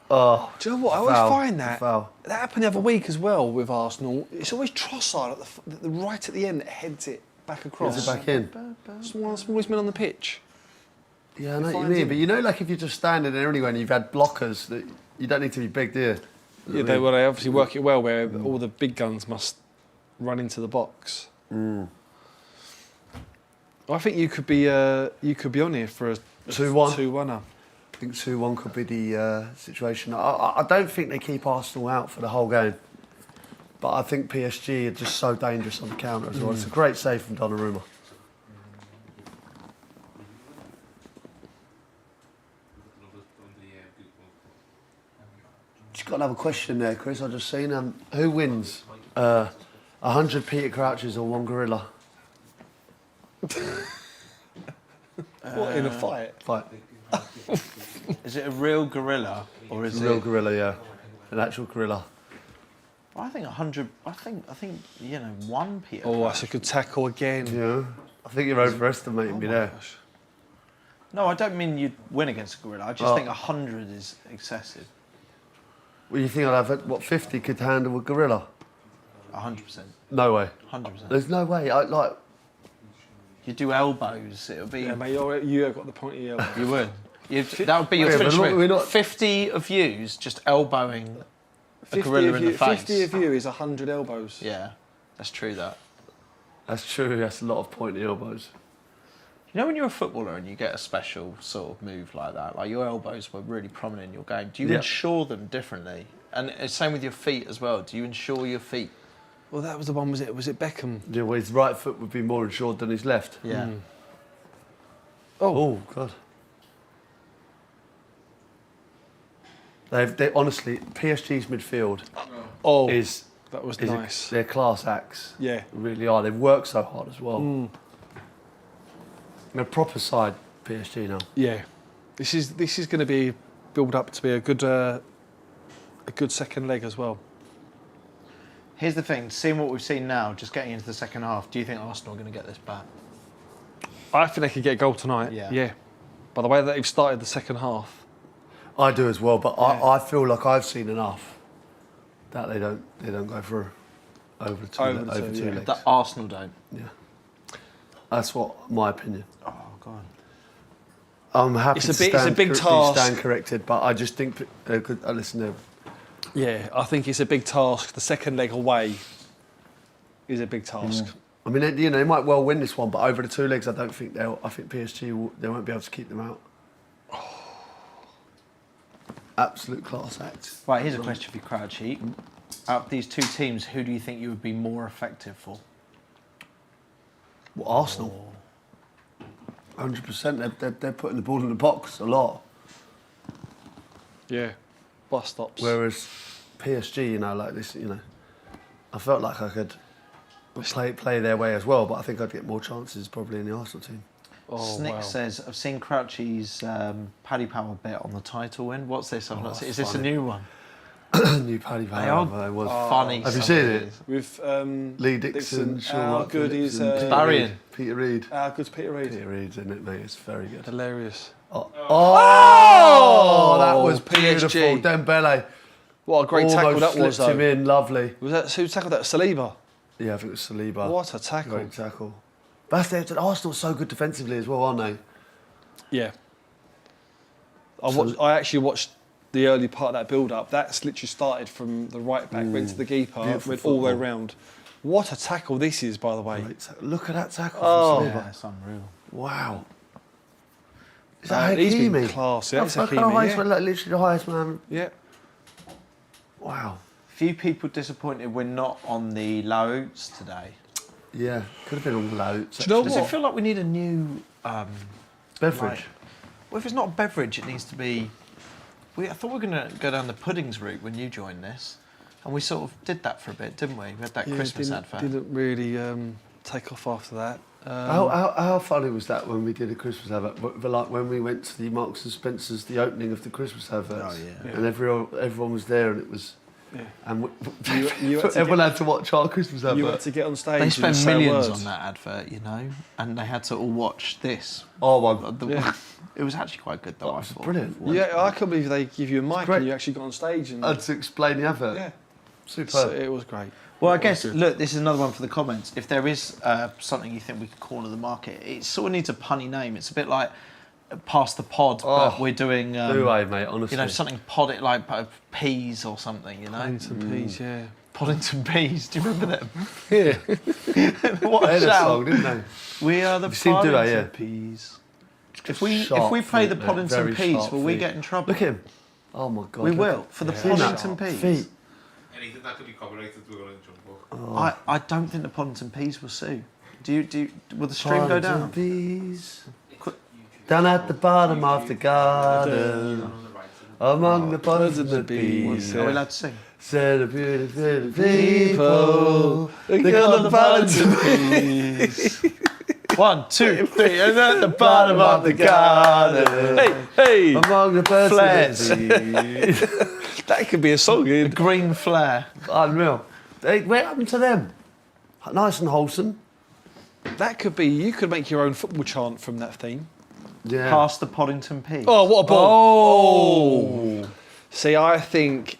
Oh, Do you know what? I always foul. find that. Foul. That happened the other week as well with Arsenal. It's always Trossard at the right at the end that heads it back across. Gets it back in. Smallest man on the pitch. Yeah, I know what you finds mean. him. But you know, like if you're just standing there anyway and you've had blockers, that you don't need to be big, do you? Yeah, they obviously work it well where all the big guns must run into the box. I think you could be on here for a 2-1. 2-1. I think 2-1 could be the situation. I don't think they keep Arsenal out for the whole game. But I think PSG are just so dangerous on the counter as well. It's a great save from Donnarumma. Just got another question there, Chris. I've just seen. Who wins? 100 Peter Crouches or 1 gorilla? What, in a fight? Fight. Is it a real gorilla or is It's a real it? gorilla, yeah. An actual gorilla. I think 100. I think 1 Peter. Oh, that's a good tackle again. Yeah. I think you're overestimating me there. No, I don't mean you'd win against a gorilla. I just think 100 is excessive. Well, you think I'd have 50 could handle a gorilla? 100%. No way. 100%. There's no way. You do elbows. It'll be. Yeah, mate, you have got the pointy elbow. You would. That would be your Yeah, finish but we're move. not- 50 of yous just elbowing a gorilla in the face. 50 of you is 100 elbows. Yeah, that's true. That. That's true. That's a lot of pointy elbows. You know when you're a footballer and you get a special sort of move like that, like your elbows were really prominent in your game. Do you Yeah. insure them differently? And same with your feet as well. Do you insure your feet? Well, that was the one. Was it Beckham? Yeah, well, his right foot would be more insured than his left. Yeah. Oh God. They honestly, PSG's midfield Oh, is that was is nice. they're class acts. Yeah. They really are. They've worked so hard as well. They're a proper side, PSG now. Yeah, this is going to be build up to be a good second leg as well. Here's the thing, seeing what we've seen now, just getting into the second half, do you think Arsenal are going to get this back? I think they could get a goal tonight. Yeah. By the way that they've started the second half. I do as well, but I feel like I've seen enough that they don't go for over two legs. That Arsenal don't. Yeah. That's what my opinion. Oh, God. I'm happy It's to a big task. stand corrected, but I just think listen, Yeah, I think it's a big task. The second leg away is a big task. I mean, they might well win this one, but over the 2 legs, I don't think they'll. I think PSG they won't be able to keep them out. Absolute class act. Right, here's a question for you, Crouchy. Out of these two teams, who do you think you would be more effective for? Well, Arsenal. 100%. They're putting the ball in the box a lot. Yeah, bus stops. Whereas PSG, like this, I felt like I could play their way as well, but I think I'd get more chances probably in the Arsenal team. Snick says, I've seen Crouchy's Paddy Power bet on the title win. What's this? I've not seen. Is this a new one? New Paddy Power. They are It was funny. Have you seen it? With Lee Dixon, How Sean good is Barry? Peter Reid. How good's Peter Reid? Peter Reid's in it, mate. It's very good. Hilarious. Oh, that was PSG. beautiful. Dembele. What a great tackle that was, slipped him though. in, lovely. Was that who tackled that? Saliba. Yeah, I think it was Saliba. What a tackle! Great tackle. That's it. Arsenal are so good defensively as well, aren't they? Yeah. I actually watched the early part of that build-up. That's literally started from the right back, went to the keeper, went all the way round. What a tackle this is, by the way. Look at that tackle Oh, from Saliba. Yeah, it's unreal. Wow. Is that he's been Hakimi? class. Yeah, That's it's the Hakimi, highest, yeah. literally the highest man. Yeah. Wow. Few people disappointed we're not on the loads today. Yeah, could have been on the loads. Do you know Does what? it feel like we need a new Beverage. like- well, if it's not a beverage, it needs to be. I thought we were going to go down the puddings route when you joined this, and we sort of did that for a bit, didn't we? We had that Christmas advert. Didn't really take off after that. How funny was that when we did a Christmas advert? Like when we went to the Marks and Spencer's, the opening of the Christmas advert, and everyone was there, and it was. Yeah. And you had to everyone had to watch our Christmas advert. You had to get on stage. They spent and say millions words. on that advert, you know, and they had to all watch this. Oh, It was actually quite good, though. I thought. Brilliant. Yeah, I can't believe they give you a mic great. and you actually got on stage and To explain the advert. yeah, Superb. so it was great. Well, I It was guess, good. look, this is another one for the comments. If there is something you think we could corner the market, it sort of needs a punny name. It's a bit like Past the Pod, but we're doing... no way, mate, honestly. You know, something pod, like peas or something, you know? Paddington Peas, yeah. Poddington Peas, do you remember them? Yeah. What They a had a shout. song, didn't they? We are the You seen Do I, Poddington yeah. Peas. If we Sharp play the feet, mate, Poddington very Peas, sharp will we feet. get in trouble? Look at him. Oh my God. We look will, at- for the See that? Poddington Peas. Feet. Anything that could be copyrighted, we're going to jump off. I don't think the Poddington Peas will sue. Will the stream go down? Peas. Down at the bottom of the garden, among the buds and the bees. Are we allowed to sing? Said a beautiful people, they got the Poddington Peas. 1, 2, 3, and at the bottom of the garden. Hey, Among the birds Flares. and the bees. that could be a song. The green flare. Unreal. What happened to them? Nice and wholesome. That could be. You could make your own football chant from that theme. Yeah. Past the Poddington Peas. Oh, what a ball! Oh. See, I think if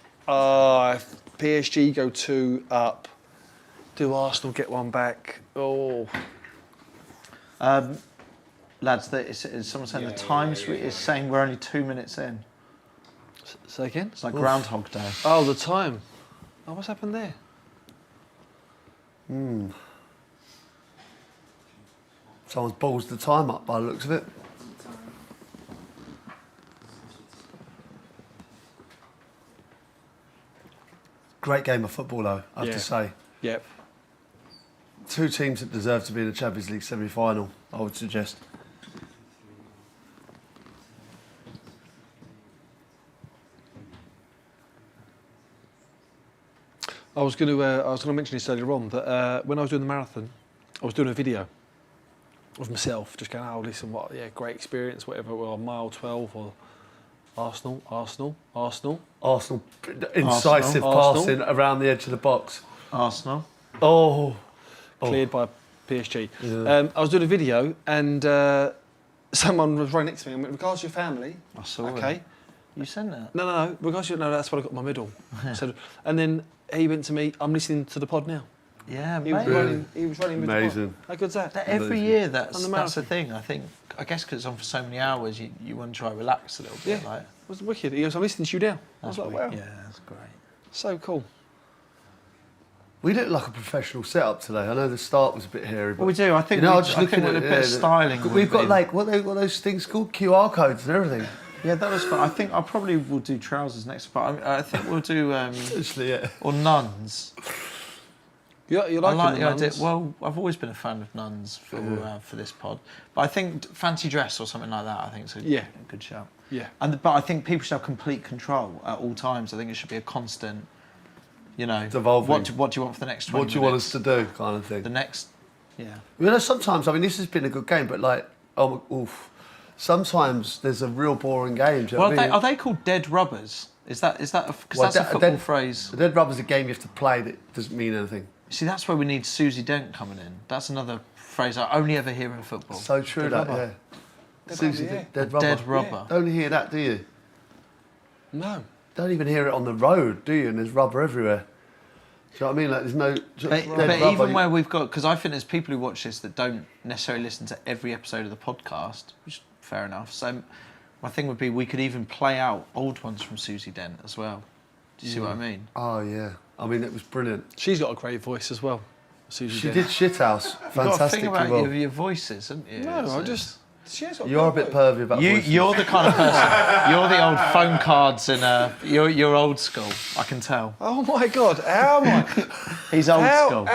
PSG go 2 up, do Arsenal get one back? Oh. Lads, is someone saying the time is saying we're only 2 minutes in. Say again? It's like Groundhog Day. Oh, the time. Oh, what's happened there? Someone's balls the time up by the looks of it. Great game of football, though, I have to say. Yep. Two teams that deserve to be in the Champions League semi-final, I would suggest. I was going to mention this earlier on, that when I was doing the marathon, I was doing a video of myself, just going, oh, listen, great experience, whatever, well, mile 12 or Arsenal. Arsenal, incisive passing around the edge of the box. Arsenal. Cleared by PSG. Yeah. I was doing a video and someone was right next to me and went, regards to your family. I saw it. Okay. You sent that? No, regards to your... No, that's what I got my medal. So, and then he went to me, I'm listening to the pod now. Yeah, he was running with Amazing. the pod. How good's that? Every year that's the thing, I think. I guess because it's on for so many hours, you want to try to relax a little bit. Yeah, like. it was wicked. He goes, I'm listening to you now. I was like, wow. Yeah, that's great. So cool. We look like a professional setup today. I know the start was a bit hairy, but well, we do. I think just I think with a bit of styling. We've got like what are those things called? QR codes and everything. Yeah, that was fun. I think I probably will do trousers next, but I think we'll do actually, yeah, or nuns. You like the nuns? idea. Well, I've always been a fan of nuns for this pod, but I think fancy dress or something like that. I think it's a good shout. Yeah, but I think people should have complete control at all times. I think it should be a constant. You know, it's evolving. What do you want for the next 20 What do you want us to do, kind of thing. The next, You know, sometimes, I mean, this has been a good game, but like, sometimes there's a real boring game. Do you know what I mean? Are they called dead rubbers? Is that because that's a football phrase? A dead rubber's a game you have to play that doesn't mean anything. See, that's where we need Susie Dent coming in. That's another phrase I only ever hear in football. So true, dead that, rubber. yeah. Susie, dead rubber. Dead rubber. Don't hear that, do you? No. don't even hear it on the road, do you? And there's rubber everywhere. Do you know what I mean? Like there's no. But even where we've got, because I think there's people who watch this that don't necessarily listen to every episode of the podcast, which is fair enough. So my thing would be we could even play out old ones from Susie Dent as well. Do you see what I mean? Oh yeah. I mean, it was brilliant. She's got a great voice as well. Susie She Dent. did Shithouse. You've got to think Fantastically about well. your voices, haven't you? No, So- I just. She has got You are a bit pervy about voices. You're the kind of person. You're the old phone cards and you're old school. I can tell. Oh my God! How am I? He's old school.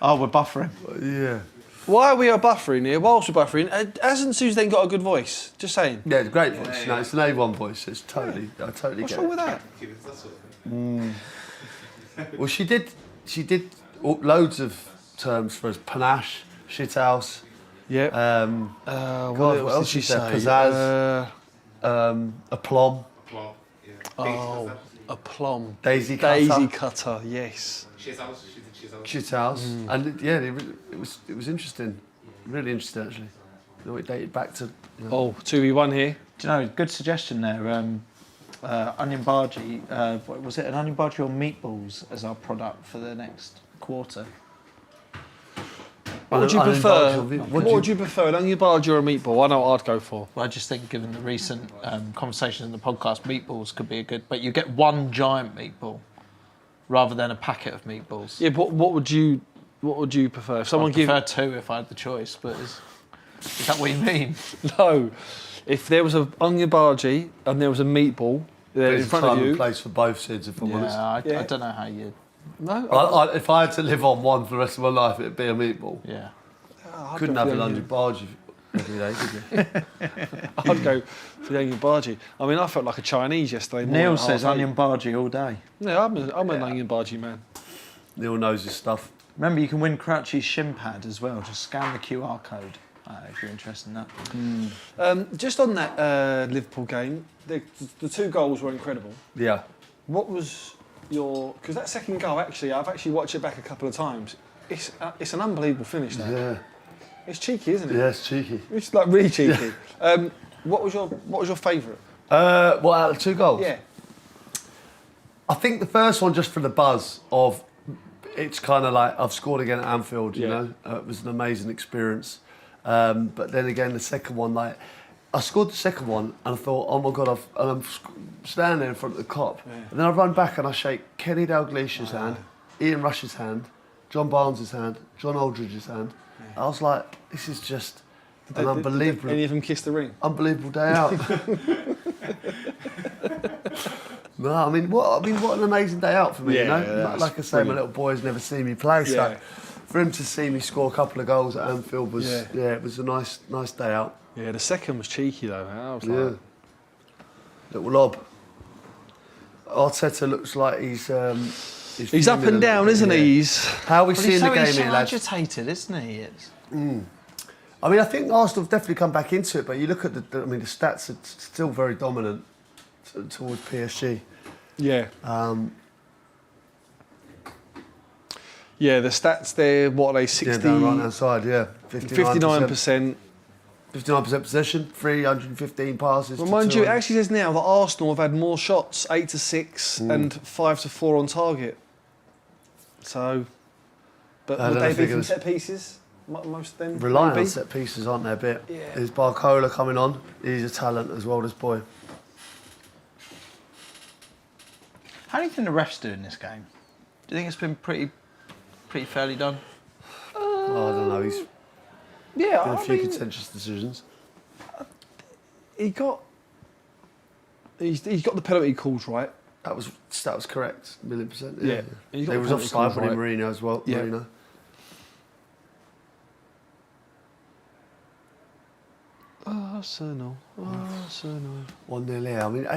Oh, we're buffering. Yeah. Why are we buffering here? Whilst we're buffering, hasn't Susie then got a good voice? Just saying. Yeah, it's a great voice. No, it's an A1 voice. It's totally. I totally What's get wrong it. with that? Well, she did loads of terms for us. Panache, shithouse. Yeah. God, what else did she said? say? Pizzazz. Aplomb. Oh, a plum. Daisy cutter. Daisy cutter. Yes. Shithouse. And yeah, it was interesting. Really interesting, actually. You know, it dated back to. You know, Oh, 2v1 here. Do you know? Good suggestion there. Onion bhaji. What was it an onion bhaji or meatballs as our product for the next quarter? What would you Onion prefer? bhaji or What would you prefer, an onion bhaji or a meatball? I know what I'd go for. Well, I just think, given the recent conversations in the podcast, meatballs could be a good. But you get one giant meatball rather than a packet of meatballs. Yeah, but what would you prefer? If someone I'd prefer two if I had the choice. But is that what you mean? No, if there was an onion bhaji and there was a meatball there in there's a front time of you. and place for both sides, if I'm honest. I don't know how you. No, If I had to live on one for the rest of my life, it'd be a meatball. Yeah. Couldn't have an onion bhaji every day, could you? I'd go for the onion bhaji. I mean, I felt like a Chinese yesterday morning. Neil at says 8:30. onion bhaji all day. Yeah, I'm an onion bhaji man. Neil knows his stuff. Remember, you can win Crouchy's shin pad as well. Just scan the QR code if you're interested in that. Just on that Liverpool game, the two goals were incredible. Yeah. What was your? Because that second goal, actually, I've actually watched it back a couple of times. It's an unbelievable finish. That. Yeah. It's cheeky, isn't it? Yeah, it's cheeky. It's like really cheeky. What was your favourite? What, out of the two goals? Yeah. I think the first one, just for the buzz of, it's kind of like I've scored again at Anfield. You know, it was an amazing experience. But then again, the second one, like I scored the second one, and I thought, oh my God, I'm standing there in front of the cop, and then I run back and I shake Kenny Dalglish's hand, Ian Rush's hand, John Barnes' hand, John Aldridge's hand. I was like, this is just an unbelievable. Did any of them kiss the ring? Unbelievable day out. No, I mean what an amazing day out for me. Yeah, you know, yeah, like I say, my little boy's never seen me play. So Yeah. for him to see me score a couple of goals at Anfield was it was a nice day out. Yeah, the second was cheeky though. I was Yeah, like, little lob. Arteta looks like he's he's up and down, isn't he? He's How are we seeing the game he's so here, lads? agitated, isn't he? It's... I mean, I think Arsenal have definitely come back into it, but you look at the stats are still very dominant towards PSG. yeah. Yeah, the stats there. What are they? 60. Yeah, down right hand side, yeah, 59%. 59% possession, 315 passes. Well, to mind you, it 200. actually says now that Arsenal have had more shots, 8-6 and 5-4 on target. So, but I would don't they know be if from it set pieces? Most of them. Relying maybe? on set pieces, aren't they, a bit? Yeah. There's Barcola coming on. He's a talent as well, this boy. How do you think the refs do in this game? Do you think it's been pretty fairly done? Oh, I don't know. He's Yeah, done a I few mean, contentious decisions. he's got the penalty calls right. That was correct, 1,000,000%. Yeah. He's got There the was penalty offside calls when right. Mourinho as well. Yeah. Mourinho. Arsenal. 1-0 here. I mean,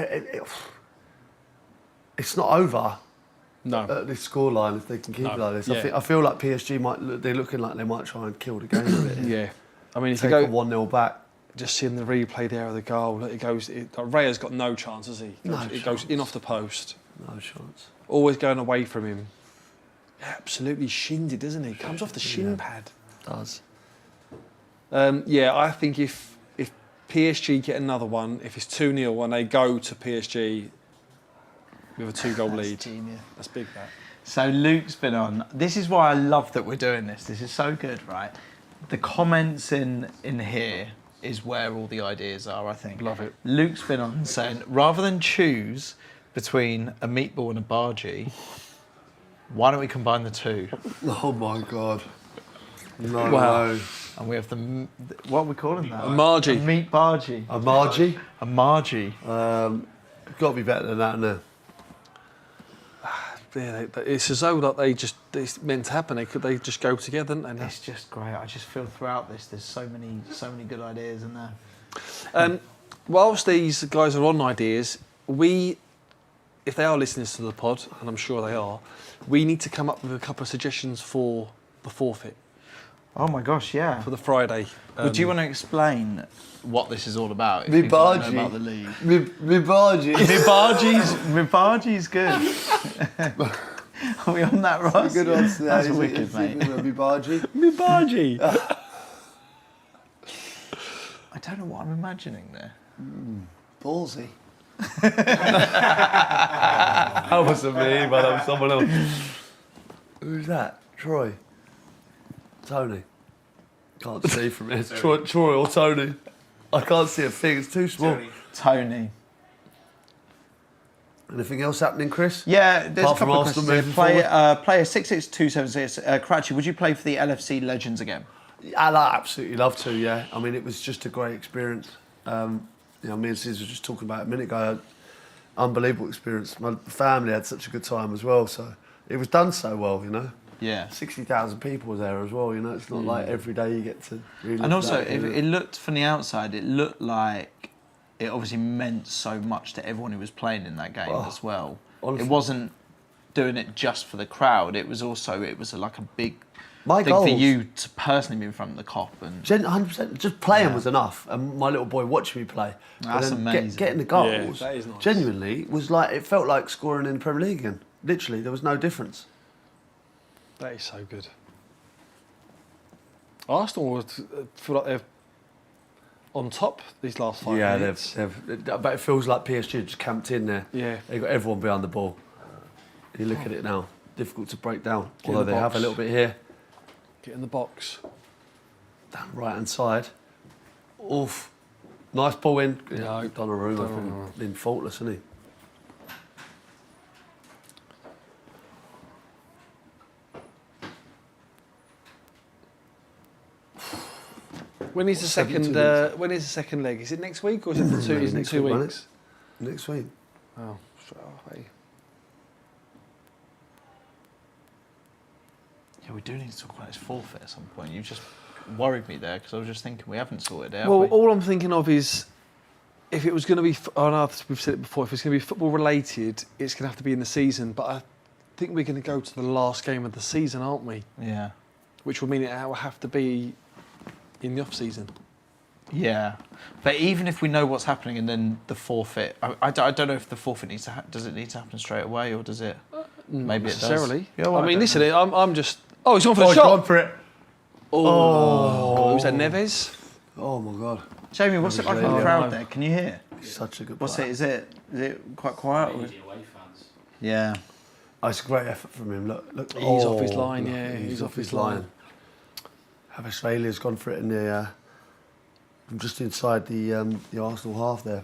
it's not over No. at this scoreline if they can keep No. it like this. Yeah. I feel like PSG they're looking like they might try and kill the game a bit. Yeah. I mean, if Take you a go 1-0 back. just seeing the replay there of the goal, like Raya's got no chance, has he? No It goes in off the post. No chance. Always going away from him. Absolutely shinned it, doesn't he? Comes off the shin pad. Does. Yeah, I think if PSG get another one, if it's 2-0 and they go to PSG, with a 2-goal lead. Genius. That's big, that. So Luke's been on. This is why I love that we're doing this. This is so good, right? The comments in here is where all the ideas are, I think. Love it. Luke's been on saying, rather than choose between a meatball and a bargee, why don't we combine the two? Oh my God. No Wow. way. And we have what are we calling that? A margie. A meat bargee. A margie? A margie. Got to be better than that, innit? Yeah, it's as though like it's meant to happen. They just go together, and It's just great. I just feel throughout this, there's so many good ideas in there. Whilst these guys are on ideas, if they are listening to the pod, and I'm sure they are, we need to come up with a couple of suggestions for the forfeit Oh my gosh, yeah. for the Friday. Would you want to explain what this is all about? If Me people don't know bargee. about the league. Me bargie. Mibargi's good. Are we on that, Ross? Good one. That's wicked, mate. Me bargie. Mibargie. I don't know what I'm imagining there. Ballsy. That wasn't me, but that was someone else. Who's that? Troy. Tony. Can't see from here. It's Troy or Tony. I can't see a thing. It's too small. Tony. Anything else happening, Chris? Yeah, there's Apart a from couple of Arsenal questions. moving Player 66276, Karachi, would you play for the LFC Legends again? I'd absolutely love to, yeah. I mean, it was just a great experience. Me and Sis were just talking about it a minute ago. Unbelievable experience. My family had such a good time as well, so it was done so well, you know. Yeah. 60,000 people were there as well, you know. It's not like every day you get to really. And also, that, you know. it looked from the outside, it looked like it obviously meant so much to everyone who was playing in that game as well. Honestly. It wasn't doing it just for the crowd. It was like a big My thing goals, for you to personally be in front of the Kop. And 100%. Just playing was enough, and my little boy watching me play. That's and then amazing. Getting the goals, that is nice. genuinely, was like it felt like scoring in the Premier League again. Literally, there was no difference. That is so good. Arsenal would feel like they're on top these last 5 minutes. But it feels like PSG just camped in there. Yeah. They got everyone behind the ball. You look at it now, difficult to break down. Get in Although the they have box. a little bit here, Get in the box. down right hand side. Oof, nice ball in. No. Donnarumma's been faultless, hasn't he? When is the 72 second? minutes. When is the second leg? Is it next week or is it for two? Maybe Is it next 2 week, won't weeks? Next week. Oh, straight away. yeah, we do need to talk about this forfeit at some point. You just worried me there because I was just thinking we haven't sorted it out. Well, all I'm thinking of is if it was going to be. I know we've said it before. If it's going to be football related, it's going to have to be in the season. But I think we're going to go to the last game of the season, aren't we? Yeah. Which will mean it will have to be in the off season. Yeah, but even if we know what's happening and then the forfeit, I don't know if the forfeit needs to does it need to happen straight away or does it? Maybe it does. Necessarily. Yeah, well, I mean, don't listen, know. I'm just. Oh, he's gone for the he's shot. gone for it. Oh, was that Neves? Oh my God, Jamie, what's it like in the crowd there? Can you hear? he's such a good What's player. it? Is it quite quiet? Or? Yeah. Oh, it's a great effort from him. Look. He's off his line, look, yeah, He's off his line. Havasvalia's gone for it in the. From just inside the Arsenal half there.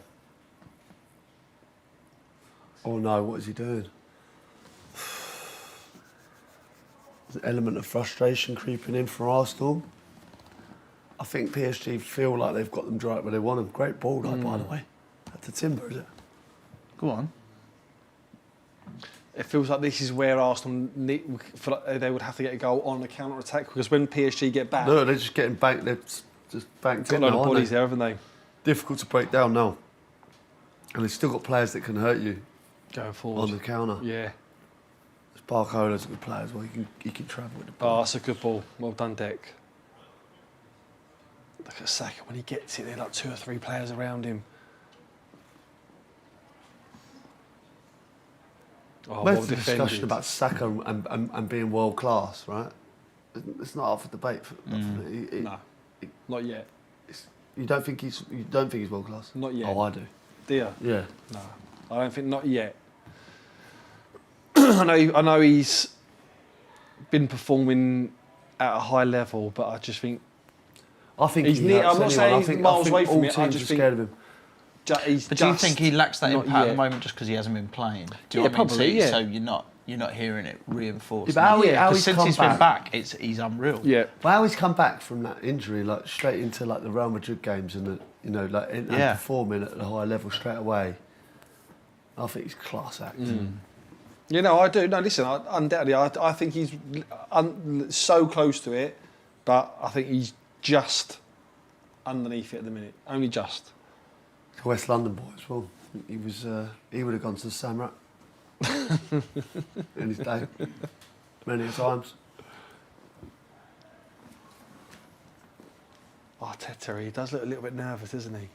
Oh no, what is he doing? There's an element of frustration creeping in for Arsenal. I think PSG feel like they've got them right where they want them. Great ball, by the way. That's a timber, is it? Go on. It feels like this is where Arsenal feel like they would have to get a goal on the counter attack because when PSG get back, No, they're just getting banked. They're just banked got a in load now, of aren't bodies they? there, haven't they? Difficult to break down now. And they've still got players that can hurt you Going forward. on the counter. Yeah. Barcola's a good player as well. He can travel with the ball. Oh, that's a good ball. Well done, Deck. Look at Saka when he gets it. There are like 2 or 3 players around him. Oh, Most well of the defended. discussion about Saka and being world class, right? It's not up for debate. No, not yet. You don't think he's world class? Not yet. Oh, I do. Do you? Yeah. No, I don't think not yet. I know he's been performing at a high level, but I just think he's he's near. I'm not saying he's miles away from it. I all just teams are think scared of him. But do you think he lacks that not impact at yet. the moment just because he hasn't been playing? Do you Yeah, know what I mean? probably, yeah. So you're not hearing it reinforced. Yeah, but how he's since come he's been back, he's unreal. Yeah. Well, how he's come back from that injury, like straight into like the Real Madrid games and and performing at a high level straight away. I think he's class act. You know, I do. No, listen, undoubtedly, I think he's so close to it, but I think he's just underneath it at the minute. Only just. West London boy as well. He was. He would have gone to the Samrat in his day, many times. Arteta, he does look a little bit nervous, doesn't he?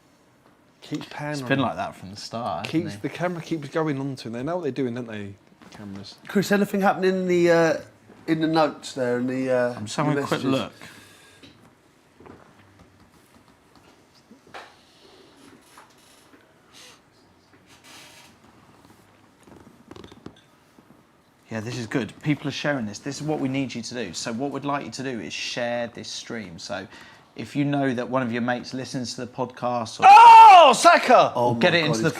Keeps panning. It's been like that from the start. The camera keeps going on to him. They know what they're doing, don't they? Cameras. Chris, anything happening in the notes there? In the I'm just having a quick look. Yeah, this is good. People are sharing this. This is what we need you to do. So what we'd like you to do is share this stream. So if you know that one of your mates listens to the podcast or Saka! Or get it into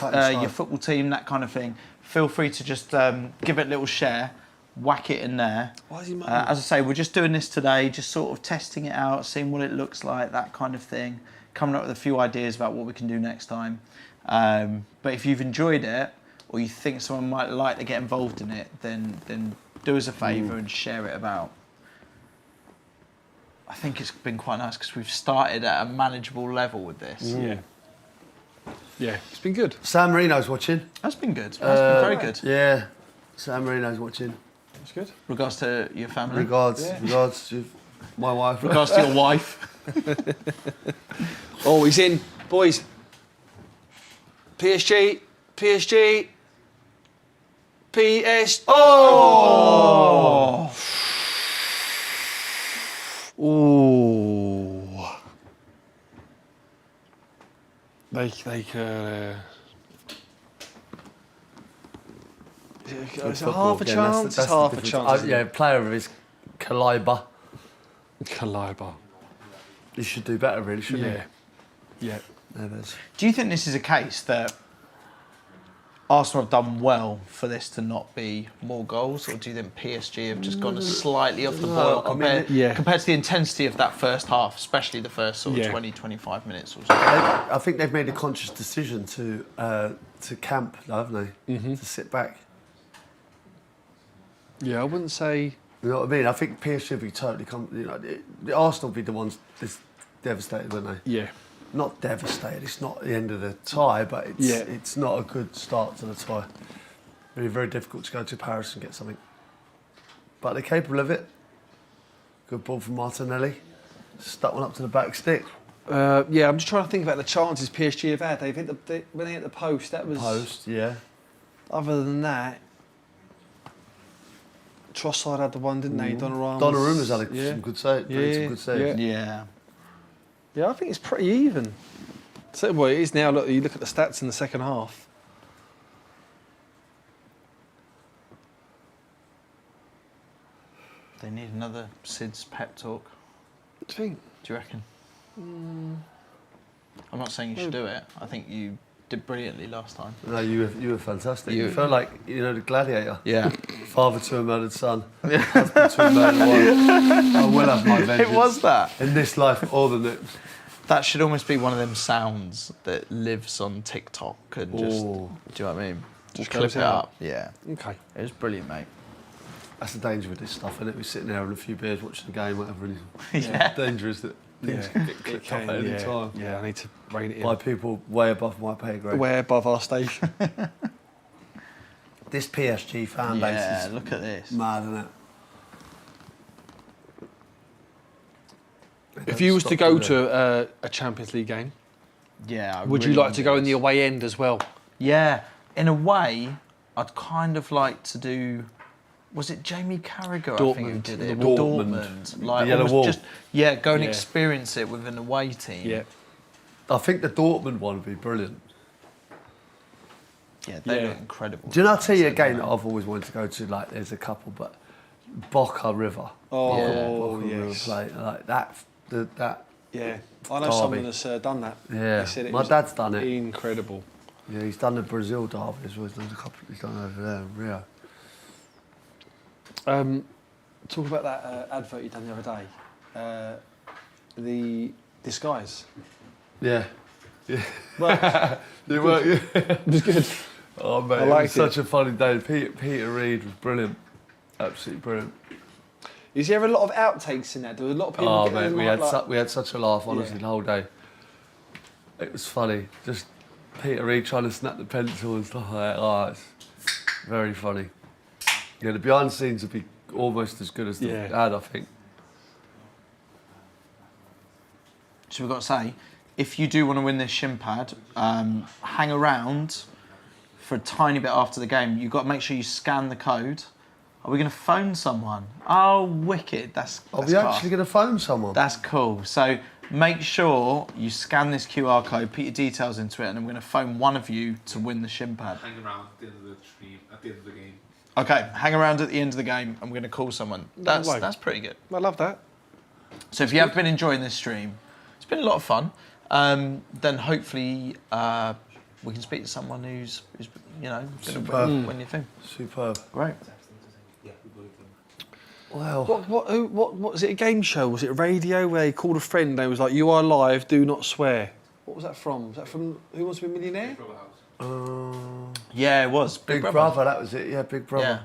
your football team, that kind of thing, feel free to just give it a little share, whack it in there. Why is he as I say, we're just doing this today, just sort of testing it out, seeing what it looks like, that kind of thing, coming up with a few ideas about what we can do next time. But if you've enjoyed it, or you think someone might like to get involved in it, then do us a favour and share it about. I think it's been quite nice because we've started at a manageable level with this. Yeah. Yeah, it's been good. San Marino's watching. That's been good. That's been very good. Yeah, San Marino's watching. That's good. Regards to your family. Regards to my wife. Regards to your wife. Oh, he's in, boys. PSG. Oh! Ooh. They could. It's a half a chance. It's half a chance. Yeah, player of his calibre. Calibre. He should do better, really, shouldn't he? Yeah. Do you think this is a case that Arsenal have done well for this to not be more goals, or do you think PSG have just gone slightly off the boil compared to the intensity of that first half, especially the first sort of 20-25 minutes or so? I think they've made a conscious decision to camp, though, haven't they? To sit back. Yeah, I wouldn't say. You know what I mean? I think PSG would be totally. The Arsenal would be the ones devastated, wouldn't they? Yeah. Not devastated. It's not the end of the tie, but it's not a good start to the tie. It'd be very difficult to go to Paris and get something. But they're capable of it. Good ball from Martinelli. Stuck one up to the back stick. Yeah, I'm just trying to think about the chances PSG have had. They've hit when they hit the post. That was post. Yeah. Other than that, Trossard had the one, didn't they? Donnarumma's had some good saves. Some good saves. Yeah, I think it's pretty even. So, well, it is now. Look, you look at the stats in the second half. They need another Sid's pep talk. Do you think? Do you reckon? I'm not saying you should do it. I think you did brilliantly last time. No, you were fantastic. You felt like the gladiator. Yeah. Father to a murdered son. Husband to a murdered wife. I will have my vengeance. It was that. In this life or the next. That should almost be one of them sounds that lives on TikTok and just. Do you know what I mean? Just clip it up. Yeah. Okay. It was brilliant, mate. That's the danger with this stuff, isn't it? We're sitting there having a few beers, watching the game, whatever. And it's dangerous that things can get clipped up at any time. Yeah, I need to rein it in. By people way above my pay grade. Way above our station. This PSG fan base is look at this. mad, isn't it? If you was to go to a Champions League game, would you like to go in the away end as well? Yeah, in a way, I'd kind of like to do. Was it Jamie Carragher? I think who did it. Dortmund. Like the yellow wall. Just go and experience it with an away team. Yeah. I think the Dortmund one would be brilliant. Yeah, they look incredible. Do you know, I'll tell you a game that I've always wanted to go to, like, there's a couple, but Boca River. Oh, Boca River yes. play, like, that. Yeah, I know someone that's done that. Yeah, They said it my was dad's done it. Incredible. Yeah, he's done the Brazil derby as well. He's done over there in Rio. Talk about that advert you done the other day. The disguise. Yeah. Yeah. Well, They were, yeah. It was good. Oh, mate, I it liked was such a funny day. Peter Reid was brilliant. Absolutely brilliant. Is there a lot of outtakes in that? There were a lot of people. Oh, getting mate, like, we had such a laugh, honestly, the whole day. It was funny. Just Peter Reid trying to snap the pencil and stuff like that. Oh, it's very funny. Yeah, the behind the scenes would be almost as good as the ad, I think. So we've got to say, if you do want to win this shin pad, hang around for a tiny bit after the game. You've got to make sure you scan the code. Are we going to phone someone? Oh, wicked. That's Are we class. actually going to phone someone? That's cool. So make sure you scan this QR code, put your details into it, and I'm going to phone one of you to win the shin pad. Hang around at the end of the stream, at the end of the game. Okay, hang around at the end of the game. I'm going to call someone. That's pretty good. I love that. So if you have been enjoying this stream, it's been a lot of fun. Then hopefully we can speak to someone who's going to win your thing. Superb. Great. Wow. What was it? A game show? Was it radio where he called a friend and they was like, "You are live. Do not swear." What was that from? Was that from Who Wants to Be a Millionaire? Yeah, it was. Big Brother, that was it. Yeah, Big Brother. Yeah.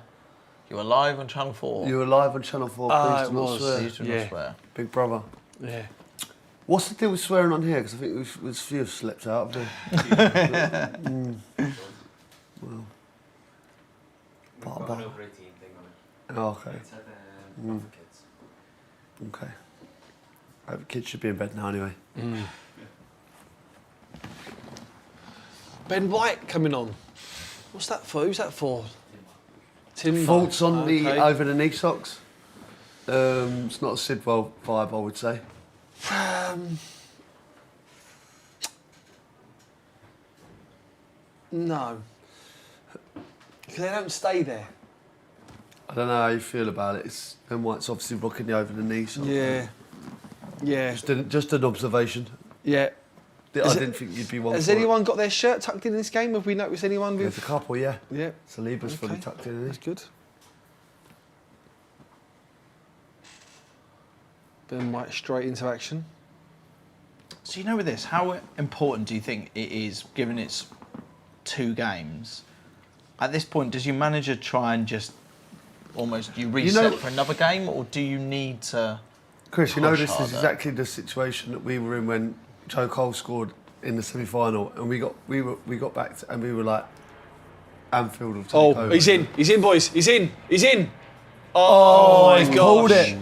You were live on Channel 4. You were live on Channel 4. Please do not swear. Please do not swear. Big Brother. Yeah. What's the deal with swearing on here? Because I think a few have slipped out. Well, We've got an over 18 thing on it. Oh, okay. It said not for kids. Okay. Right, the kids should be in bed now anyway. Ben White coming on. What's that for? Who's that for? Timber. Thoughts on the Okay. over the knee socks? It's not a Sidwell vibe, I would say. No. Because they don't stay there. I don't know how you feel about it. It's Ben White's obviously rocking the over the knee socks. Yeah. Yeah. Just an observation. Yeah. I didn't think you'd be one. Has for anyone got their shirt tucked in this game? Have we noticed anyone with... There's a couple, yeah. Yeah. Saliba's fully tucked in. That's good. Ben White straight into action. So with this, how important do you think it is, given it's 2 games? At this point, does your manager try and just almost reset for another game, or do you need to? Chris, this is harder? exactly the situation that we were in when Joe Cole scored in the semi-final, and we got back to, and we were like, Anfield will take over. He's in, boys, he's in. Oh, my he's gosh. pulled it.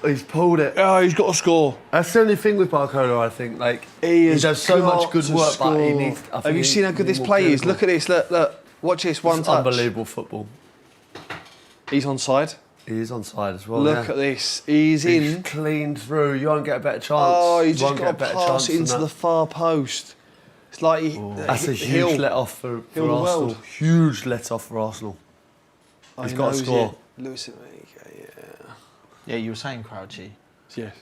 He's pulled it. Oh, he's got to score. That's the only thing with Barcola, I think. Like he does so much good work, but he needs. Have you seen how good this play is? Look at this. Look. Watch this. One touch. Unbelievable football. He's onside. He is onside as well. Look at this. He's in. Clean through. You won't get a better chance. Oh, you just won't got to get a better pass chance it than into that. the far post. It's like That's a huge let off for Arsenal. World. Huge let off for Arsenal. He's got to score. Lewis Enrique, yeah. Yeah, you were saying Crouchy. Yes.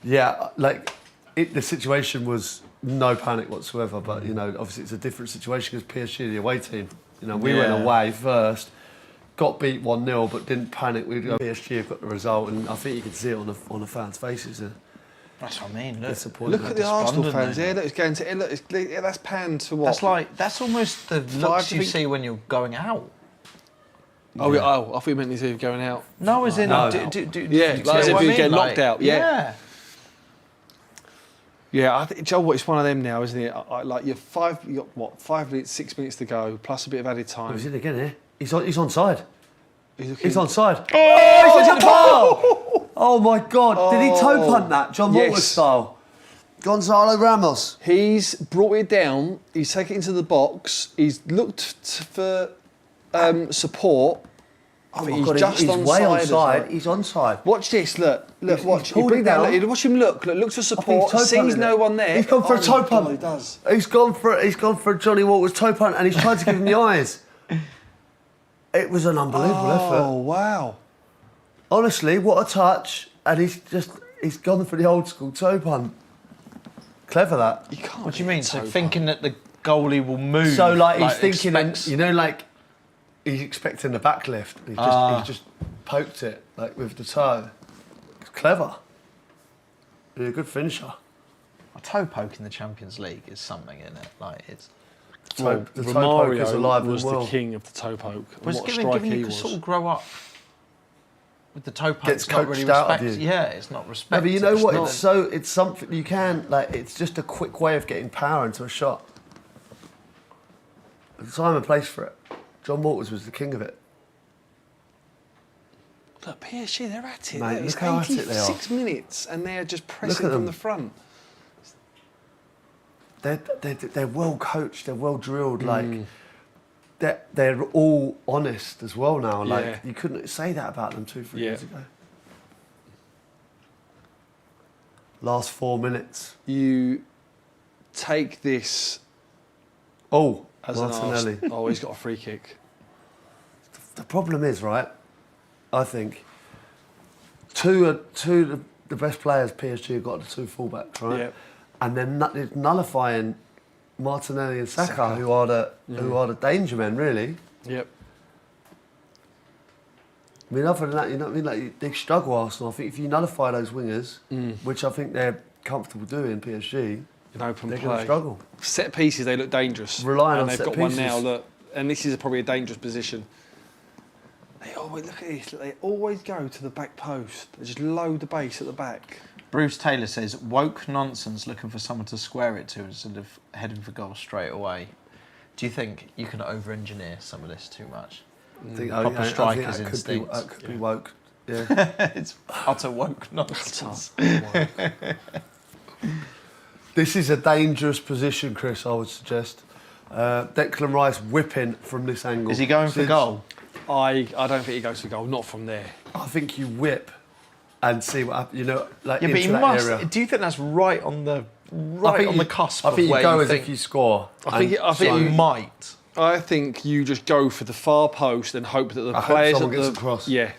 The situation was no panic whatsoever, but obviously it's a different situation because PSG, the away team, we went away first, got beat 1-0, but didn't panic. PSG have got the result, and I think you can see it on the fans' faces. That's what I mean. Look at the Arsenal fans there. Look, it's going to. Look, that's panned to what? That's almost the looks you see when you're going out. Oh, yeah. I thought you meant as if going out. No, as in, yeah, as if you get knocked out. Yeah. Yeah, I think, Joe, it's one of them now, isn't it? You got 5 minutes, 6 minutes to go, plus a bit of added time. He's in again here. He's onside. He's onside. Oh, he's on Oh my God! Did he toe punt that, John Walker style? Gonzalo Ramos. He's brought it down. He's taken it into the box. He's looked for support, Oh But my he's God, just he's way onside as onside. well. He's onside. Watch this, look, He's watch. He pulled bring it down, down. look, watch him look looks for support, toe sees punted no it. one there. He's gone for a Oh toe my punt. God, he does. He's gone for Johnny Walker's toe punt, and he's tried to give him the eyes. It was an unbelievable effort. Oh, wow. Honestly, what a touch! And he's gone for the old school toe punt. Clever that. You can't. What do you mean? So thinking that the goalie will move. So like he's thinking, expects- you know, like he's expecting the back lift. He's just poked it like with the toe. It's clever. He's a good finisher. A toe poke in the Champions League is something, isn't it? Like it's. The toe poke is alive was and well. the king of the toe poke. And Was what a given striker you he could was. sort of grow up with the toe poke. Gets it's not really coached out of respect. you. Yeah, it's not No, respect. but you know what? not- It's something you can like. It's just a quick way of getting power into a shot. There's a time and place for it. John Walters was the king of it. Look, PSG, they're at it. Mate, Look, it's look how at it they are. 86 minutes and they're just pressing at from them. the front. They're well coached. They're well drilled. Like they're all honest as well now. Like Yeah. you couldn't say that about them 2-3 years ago. Last 4 minutes. You take this Oh, as Martinelli. an oh, he's got a free kick. The problem is, right, I think, two of the best players PSG have got the two fullbacks, right? Yep. And then it's nullifying Martinelli and Saka, who are the danger men, really. Yep. I mean, other than that, you know what I mean? Like, they struggle, Arsenal. I think if you nullify those wingers, which I think they're comfortable doing, PSG, In open they're play. going to struggle. Set pieces, they look dangerous. Relying and on they've set got one pieces. now, look. And this is probably a dangerous position. They always, look at this, they always go to the back post. They just load the base at the back. Bruce Taylor says, woke nonsense looking for someone to square it to instead of heading for goal straight away. Do you think you can over-engineer some of this too much? I think Proper strikers' that instincts. could be woke. Yeah. It's utter woke nonsense. This is a dangerous position, Chris, I would suggest. Declan Rice whipping from this angle. Is he going for goal? I don't think he goes for goal, not from there. I think you whip and see what happens, you know, like Yeah, but into he that must. area. Do you think that's right on the cusp I think of where you go you as think if you score. I think you might? I think you just go for the far post and hope that the I hope players someone at gets the across. Yeah,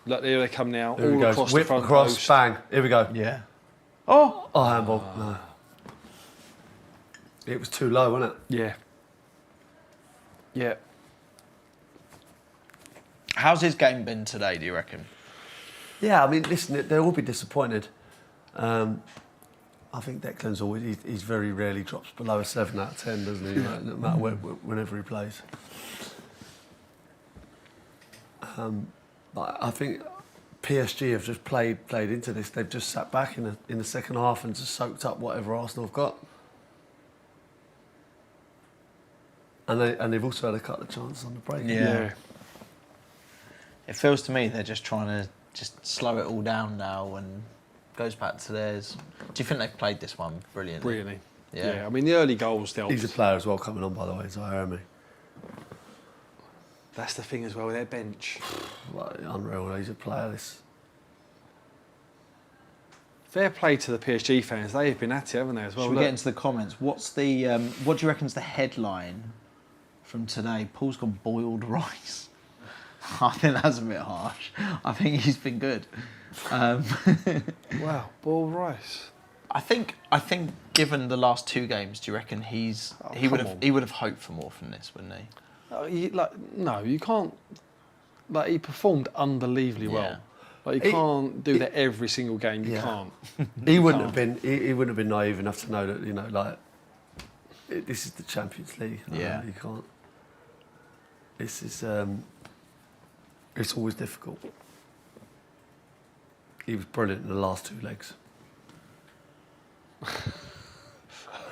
look, there they come now, Here all we go. across Whip the front across, post. bang. Here we go. Yeah. Oh, handball. No. It was too low, wasn't it? Yeah. Yeah. How's his game been today, do you reckon? Yeah, I mean, listen, they'll all be disappointed. I think Declan's always, he's very rarely drops below a 7 out of 10, doesn't he? No matter whenever he plays. But I think PSG have just played into this. They've just sat back in the second half and just soaked up whatever Arsenal have got. And they've also had a couple of chances on the break. Yeah. It feels to me they're just trying to just slow it all down now and goes back to theirs. Do you think they've played this one brilliantly? Brilliantly. Yeah. Yeah. I mean, the early goals helped. He's a player as well coming on, by the way, Zaire. That's the thing as well, their bench. Well, unreal, he's a player. Fair play to the PSG fans. They have been at it, haven't they, as well? Should we Look, get into the comments? What's the what do you reckon's the headline from today? Paul's gone boiled rice. I think that's a bit harsh. I think he's been good. wow, boiled rice. I think given the last two games, do you reckon he would have hoped for more from this, wouldn't he? No, you can't. Like, he performed unbelievably well. Like, you can't do that every single game. You can't. He wouldn't have been. He wouldn't have been naive enough to know that, you know, like, this is the Champions League. Yeah. You can't. This is. It's always difficult. He was brilliant in the last two legs.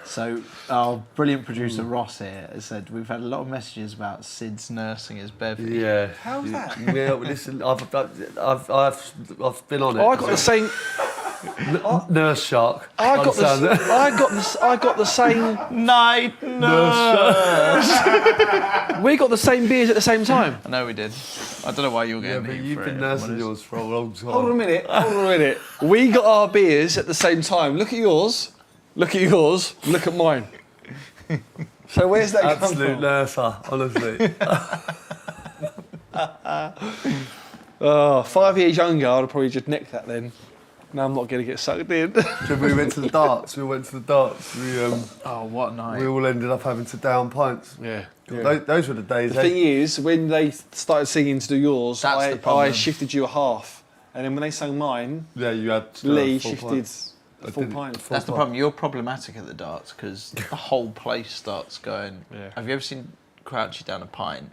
So our brilliant producer Ross here has said we've had a lot of messages about Sid's nursing his bevy. Yeah. How's that? Yeah, well, listen, I've been on it. Oh, I got the same. Nurse shark. I got the same. Night nurse. We got the same beers at the same time. I know we did. I don't know why you were Yeah, getting but me you've for been it, nursing if I'm yours for a long time. Hold on a minute. We got our beers at the same time. Look at yours. Look at yours. Look at mine. So where's that come Absolute from? nurser, honestly. 5 years younger, I'd have probably just nicked that then. No, I'm not going to get sucked in. We went to the darts. We, Oh, what a night. we all ended up having to down pints. Yeah. Those were the days. The thing is, when they started singing to do yours, That's the I problem. shifted you a half. And then when they sang mine, Yeah, you had Lee full shifted pints. a full pint. That's the problem. You're problematic at the darts because the whole place starts going. Yeah. Have you ever seen Crouchy down a pint,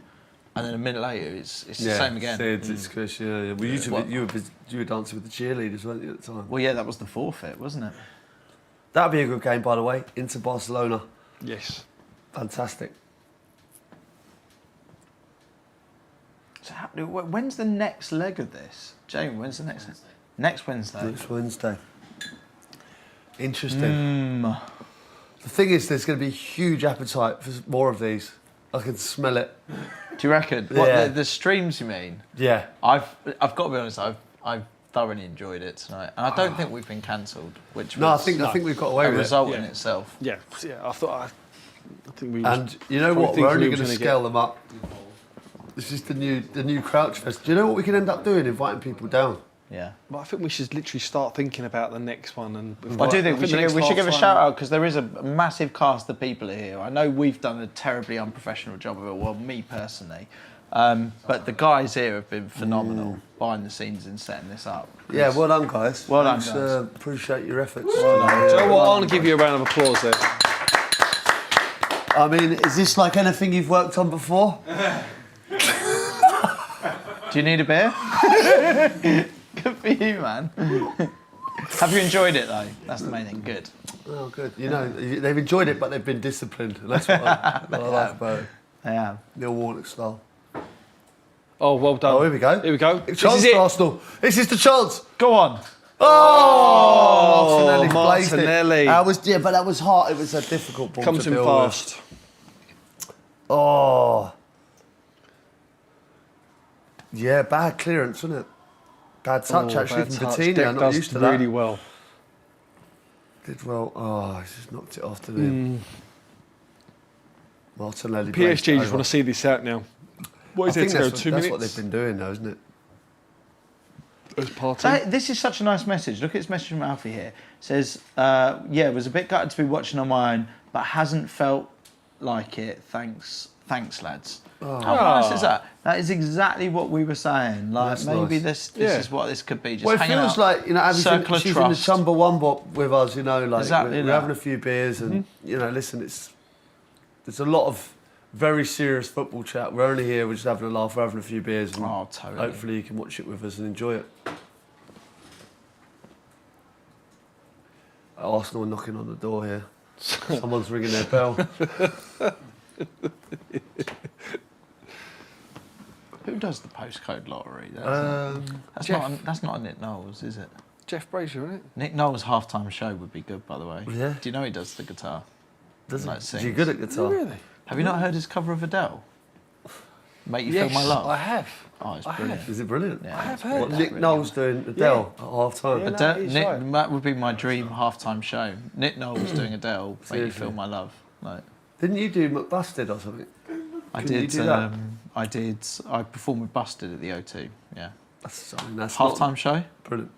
and then a minute later it's the Yeah, same again? Sids, it's Chris, yeah. Well, What? you were dancing with the cheerleaders, weren't you, at the time? Well, yeah, that was the forfeit, wasn't it? That'd be a good game, by the way. Into Barcelona. Yes. Fantastic. So when's the next leg of this, Jamie? When's the next? Next Wednesday. Next Wednesday. Interesting. The thing is, there's going to be huge appetite for more of these. I can smell it. Do you reckon? Yeah. What, the streams, you mean? Yeah. I've got to be honest. I've thoroughly enjoyed it tonight, and I don't think we've been cancelled, which No, I was think we've got away a with result it. in itself. Yeah. I think we. And you know what? We're only going to scale them up. This is the new Crouch Fest. Do you know what we can end up doing? Inviting people down. Yeah. But I think we should literally start thinking about the next one. And I do think we the next should give a half shout time- out because there is a massive cast of people here. I know we've done a terribly unprofessional job of it. Well, me personally. But the guys here have been phenomenal behind the scenes in setting this up. Yeah, well done, guys. Well done, Thanks, guys. appreciate your efforts. Do you know what? I want to give you a round of applause there. I mean, is this like anything you've worked on before? Do you need a beer? Good for you, man. Have you enjoyed it though? That's the main thing. Good. Oh, good. You know, they've enjoyed it, but they've been disciplined. And that's what I like about it. Yeah. Neil Warnock style. Oh, well done. Oh, here we go. Here we go. Chance This is for it. Arsenal. This is the chance. Go on. Oh, Martinelli's blazed it. Martinelli. But that was hard. It was a difficult ball Comes to in deal fast. with. Oh. Yeah, bad clearance, wasn't it? Bad touch, actually, bad from touch. Coutinho. Deck I'm not does used to that. really well. Did well. Oh, he's just knocked it off to him. Martinelli. PSG just want to see this out now. What is it to go? 2 that's minutes? what they've been doing, though, isn't it? As party. So this is such a nice message. Look at this message from Alfie here. It says, yeah, was a bit gutted to be watching on my own, but hasn't felt like it. Thanks, lads. Oh. How nice is that? That is exactly what we were saying. Like That's maybe nice. this is what this could be. Just Well, it hanging feels out. like, you know, Circle of she's in the trust. Chumbawamba with us, you know, like Exactly we're that. having a few beers and, you know, listen, there's a lot of very serious football chat. We're only here, we're just having a laugh, we're having a few beers and Oh, totally. hopefully you can watch it with us and enjoy it. Arsenal are knocking on the door here. Someone's ringing their bell. Who does the postcode lottery? That's not a Nick Knowles, is it? Jeff Brazier, isn't it? Nick Knowles' halftime show would be good, by the way. Yeah. Do you know he does the guitar? Does Like he? sings. Is he good at guitar? Really? Have you not heard his cover of Adele? Make You Feel My Love? I have. Oh, it's I brilliant. have. Is it brilliant? Yeah, I have it's heard What, brilliant. Nick Really Knowles good. doing Adele at half time? Yeah. Adele, he's Nick, right. that would be my dream halftime show. Nick Knowles doing Adele, Make You Seriously? Feel My Love. Like, Didn't you do McBusted or something? I Couldn't you did. do that? I performed with Busted at the O2. Yeah. That's not Halftime show. brilliant.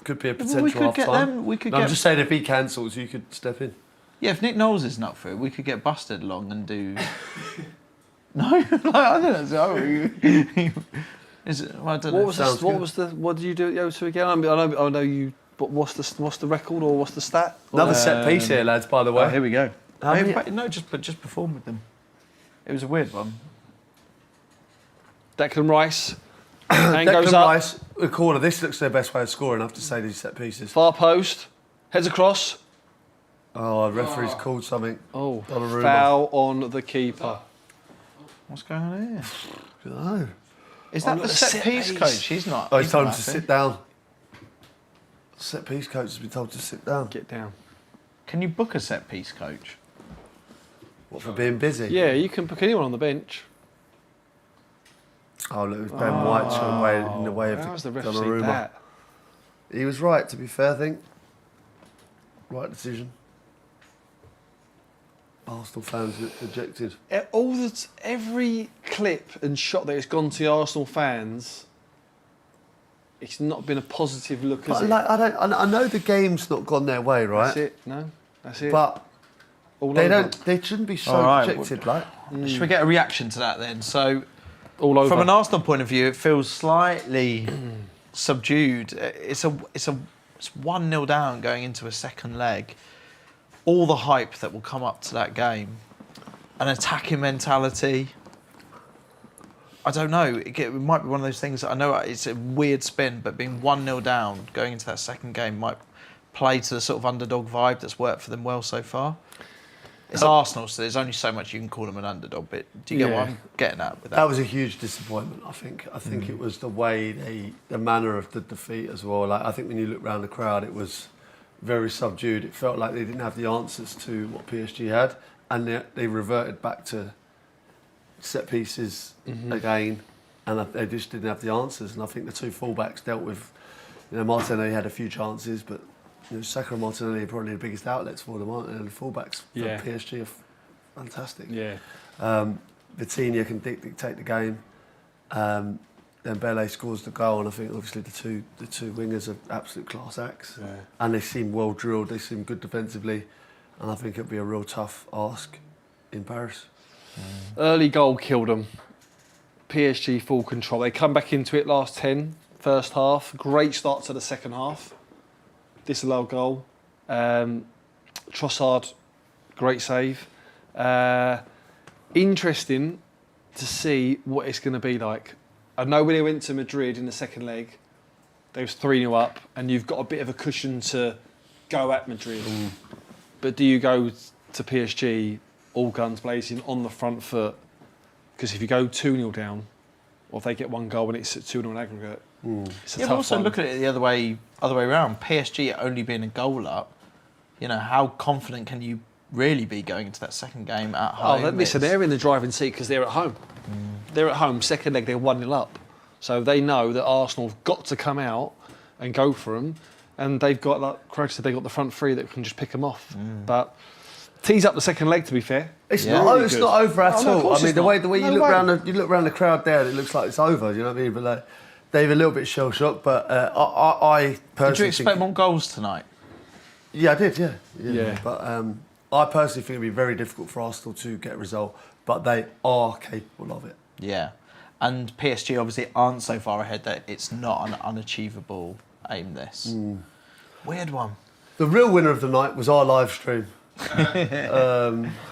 Could be a Well, potential we could half get time. them. We could No, get. I'm just saying if he cancels, you could step in. Yeah, if Nick Knowles isn't up for it, we could get Busted along and do. No, like, I don't know. Is it? Well, I don't know. What did you do at the O2 again? I know you. But what's the record or what's the stat? Another set piece here, lads. By the way. Oh, here we go. How many- No, just perform with them. It was a weird one. Declan Rice. Hand goes Declan up. Rice, the corner. This looks their best way of scoring. I have to say these set pieces. Far post. Heads across. Oh, the referee's called something. Oh, Donnarumma. foul on the keeper. What's going on here? I don't know. Is that Oh, the the set set piece piece. coach? He's not. Oh, he's he's told not him to happy. sit down. Set piece coach has been told to sit down. Get down. Can you book a set piece coach? What, for being busy? Yeah, you can book anyone on the bench. Oh, look, it was Ben White in the way of How's the ref seen Donnarumma. that? He was right, to be fair, I think. Right decision. Arsenal fans ejected. Every clip and shot that has gone to the Arsenal fans, it's not been a positive look, has But it? like, I know the game's not gone their way, right? That's it. No, that's it. But All they over. don't. They shouldn't be so All right, ejected, like. Should we get a reaction to that then? So, All over. from an Arsenal point of view, it feels slightly subdued. It's 1-0 down going into a second leg. All the hype that will come up to that game, an attacking mentality. I don't know. It might be one of those things. I know it's a weird spin, but being 1-0 down going into that second game might play to the sort of underdog vibe that's worked for them well so far. It's Arsenal, so there's only so much you can call them an underdog. But do you get what I'm getting at with that? That was a huge disappointment. I think it was the way the manner of the defeat as well. Like I think when you look around the crowd, it was very subdued. It felt like they didn't have the answers to what PSG had, and they reverted back to set pieces again, and they just didn't have the answers. And I think the two fullbacks dealt with. Martinelli had a few chances, but Saka and Martinelli are probably the biggest outlets for them, aren't they? And the fullbacks for PSG are fantastic. Yeah. Vitinha can dictate the game. Then Bele scores the goal, and I think obviously the two wingers are absolute class acts, and they seem well drilled. They seem good defensively, and I think it'll be a real tough ask in Paris. Early goal killed them. PSG full control. They come back into it last 10, first half. Great start to the second half. Disallowed goal. Trossard, great save. Interesting to see what it's going to be like. I know when they went to Madrid in the second leg, they was 3-0 up, and you've got a bit of a cushion to go at Madrid. But do you go to PSG all guns blazing on the front foot? Because if you go 2-0 down, or if they get one goal and it's 2-0 in aggregate, it's a tough but also one. look at it the other way around. PSG only being a goal up, how confident can you really be going into that second game at home? Listen, they're in the driving seat because they're at home. They're at home, second leg, they're 1-0 up. So they know that Arsenal have got to come out and go for them. And they've got, like Craig said, they've got the front three that can just pick them off. But tease up the second leg, to be fair. It's not over at all. I mean, the way you look around the crowd there, it looks like it's over. You know what I mean? But like, they're a little bit shell shocked. But I personally Did you expect more goals tonight? Yeah, I did. Yeah. But I personally think it'd be very difficult for Arsenal to get a result. But they are capable of it. Yeah, and PSG obviously aren't so far ahead that it's not an unachievable aim. This weird one. The real winner of the night was our live stream.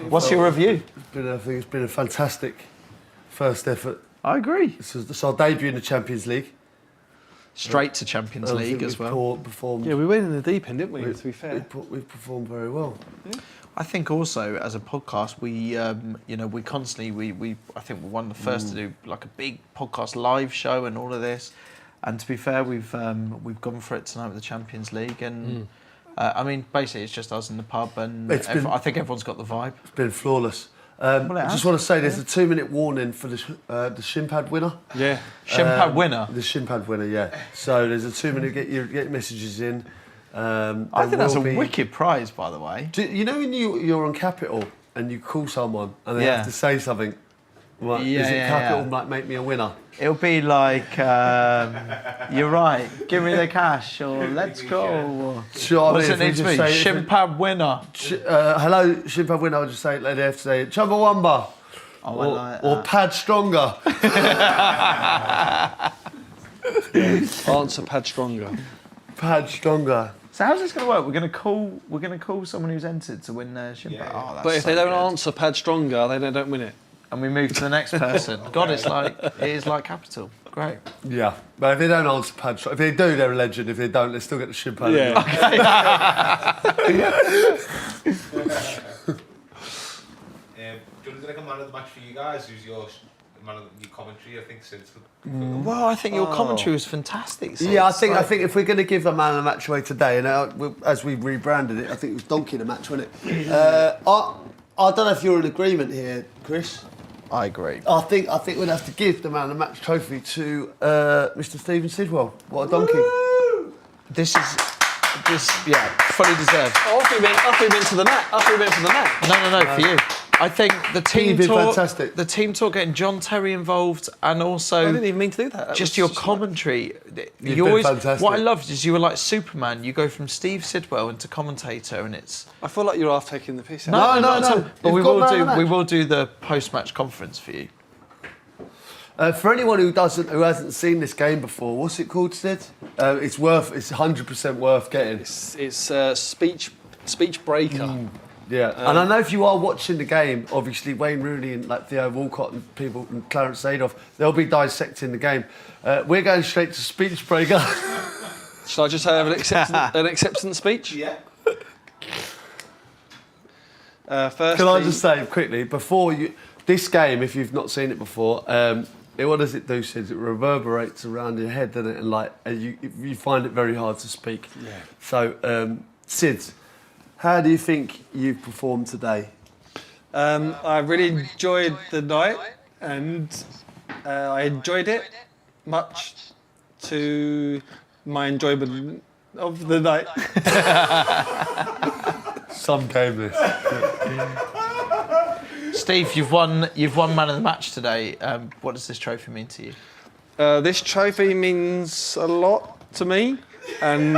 What's your review? I think it's been a fantastic first effort. I agree. This is our debut in the Champions League. Straight to Champions League as well. Performed. Yeah, we went in the deep end, didn't we? To be fair, we've performed very well. Yeah. I think also as a podcast, we constantly I think we're one of the first to do like a big podcast live show and all of this. And to be fair, we've gone for it tonight with the Champions League, and I mean basically it's just us in the pub, and I think everyone's got the vibe. It's been flawless. I just want to say there's a 2-minute warning for the Shimpad winner. Yeah, Shimpad winner. The Shimpad winner, yeah. So there's a 2-minute get your messages in. I think that's a wicked prize, by the way. When you're on Capital and you call someone and they have to say something, like, is it Capital like make me a winner? It'll be like, you're right, give me the cash, or let's go. Or, what's it need to be? Shimpad winner. Hello, Shimpad winner. I'll just say, they have to say Chumbawamba. Or Pad Stronger. Answer Pad Stronger. Pad Stronger. So how's this going to work? We're going to call someone who's entered to win their Shimpad. Yeah. Oh, that's But if so they don't good. answer Pad Stronger, they don't win it. And we move to the next person. God, it is like Capital. Great. Yeah, but if they don't answer Pad Stronger, if they do, they're a legend. If they don't, they still get the Shimpad. Yeah. Jordan, like a man of the match for you guys? Who's your your commentary, I think, since. Well, I think your commentary was fantastic. Sid. Yeah, I think if we're going to give a man of the match away today, and as we rebranded it, I think it was Donkey the match, wasn't it? I don't know if you're in agreement here, Chris. I agree. I think we'd have to give the man of the match trophy to Mr. Stephen Sidwell. What a donkey! Woo! This, yeah, fully deserved. Off he went to the net. No, for you. I think the team been talk, fantastic. the team talk, getting John Terry involved, and also I didn't even mean to do that. just your commentary. You've You been always. fantastic. What I loved is you were like Superman. You go from Steve Sidwell into commentator, and it's I feel like you're half taking the piss out. no. But You've we got will man of do. the match. We will do the post-match conference for you. For anyone who hasn't seen this game before, what's it called, Sid? It's 100% worth getting. It's speech breaker. Yeah, and I know if you are watching the game, obviously Wayne Rooney and like Theo Walcott and people and Clarence Seedorf, they'll be dissecting the game. We're going straight to speech breaker. Shall I just have an acceptance speech? Yeah. First, Can I just say quickly before this game, if you've not seen it before, what does it do, Sid? It reverberates around your head, doesn't it? And you find it very hard to speak. Yeah. So, Sid, how do you think you've performed today? I really enjoyed the night, and I enjoyed it much to my enjoyment of the night. Some game this. Steve, you've won man of the match today. What does this trophy mean to you? This trophy means a lot to me, and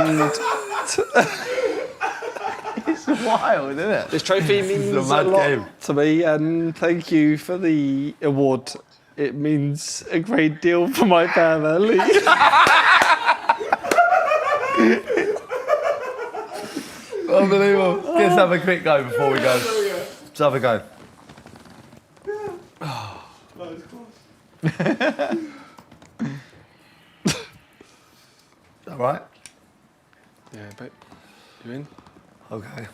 It's wild, isn't it? this trophy means a mad lot game. to me. And thank you for the award. It means a great deal for my family. Unbelievable. Let's have a quick go before we go. Let's have a go. All right. Yeah, but you in? Okay.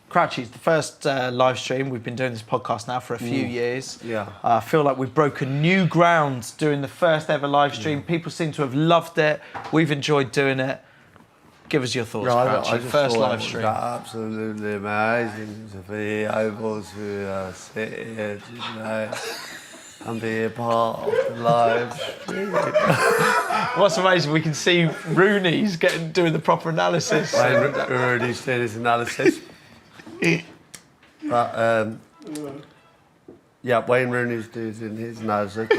Crouchy's the first live stream. We've been doing this podcast now for a few years. Yeah. I feel like we've broken new ground doing the first ever live stream. People seem to have loved it. We've enjoyed doing it. Give us your thoughts, Crouchy. First live stream. Absolutely amazing to be able to sit here today and be a part of the live stream. What's amazing, we can see Rooney's doing the proper analysis. Rooney's doing his analysis. But yeah, Wayne Rooney's doing his analysis.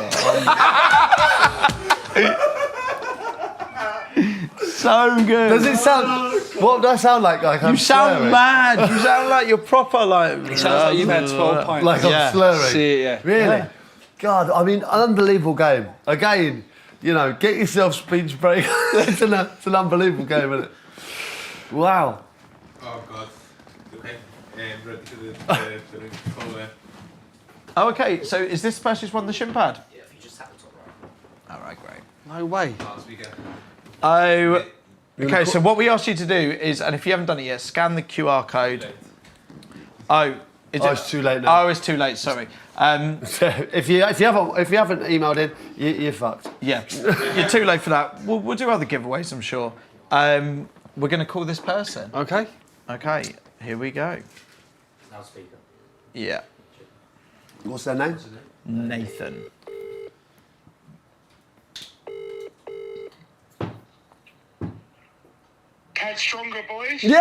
So good. Does it sound? What does that sound like? Like I'm You sound slurring? mad. You sound like you're proper like. It sounds like you've had 12 pints. Like I'm slurring. See it, yeah. Really? Yeah. God, I mean, an unbelievable game. Again, you know, get yourself speech break. it's an unbelievable game, isn't it? Wow. Oh God. Okay. Ready to the call there. Oh, okay. So is this the person who's won the shin pad? Yeah, if you just tap the top right. All right, great. No way. Last weekend. Oh, okay. So what we asked you to do is, and if you haven't done it yet, scan the QR code. Oh, It's too late now. Oh, it's too late. Sorry. if you haven't emailed in, you're fucked. Yeah, you're too late for that. We'll do other giveaways, I'm sure. We're going to call this person. Okay. Okay. Here we go. Loudspeaker. Yeah. What's their name? Nathan. Head stronger, boys. Yeah!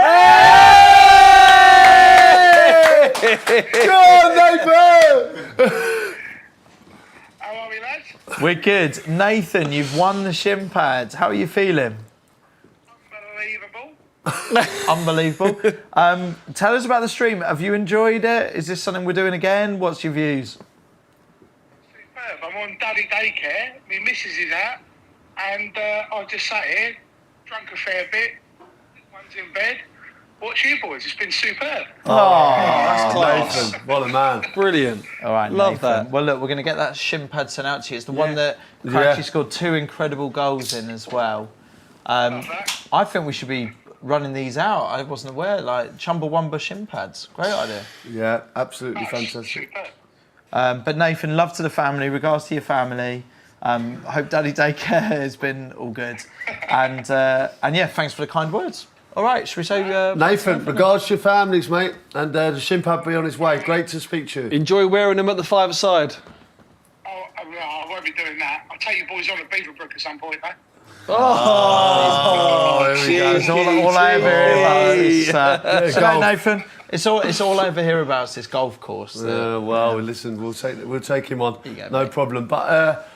Go on, Nathan! How are we, lads? We're good. Nathan, you've won the shin pads. How are you feeling? Unbelievable. Unbelievable. Tell us about the stream. Have you enjoyed it? Is this something we're doing again? What's your views? Superb. I'm on daddy daycare. My missus is out. And I just sat here, drunk a fair bit. One's in bed. Watch you boys. It's been superb. Oh, that's class. Nathan, what a man. Brilliant. All right, Love Nathan. that. Well, look, we're going to get that shin pad sent out to you. It's the one that Crouchy scored 2 incredible goals in as well. I think we should be running these out. I wasn't aware. Like Chumbawamba shin pads. Great idea. Yeah, absolutely fantastic. Superb. But Nathan, love to the family. Regards to your family. Hope Daddy Daycare has been all good. And yeah, thanks for the kind words. All right, should we say... Nathan, regards to your families, mate. And the Shimpad be on his way. Great to speak to you. Enjoy wearing them at the five-a-side. I won't be doing that. I'll take you boys on at Beaverbrook at some point, mate. Oh, there we go. It's all over hereabouts. Golf. Nathan, it's all over hereabouts. This golf course. Well, listen, we'll take him on. You go, No mate. problem. But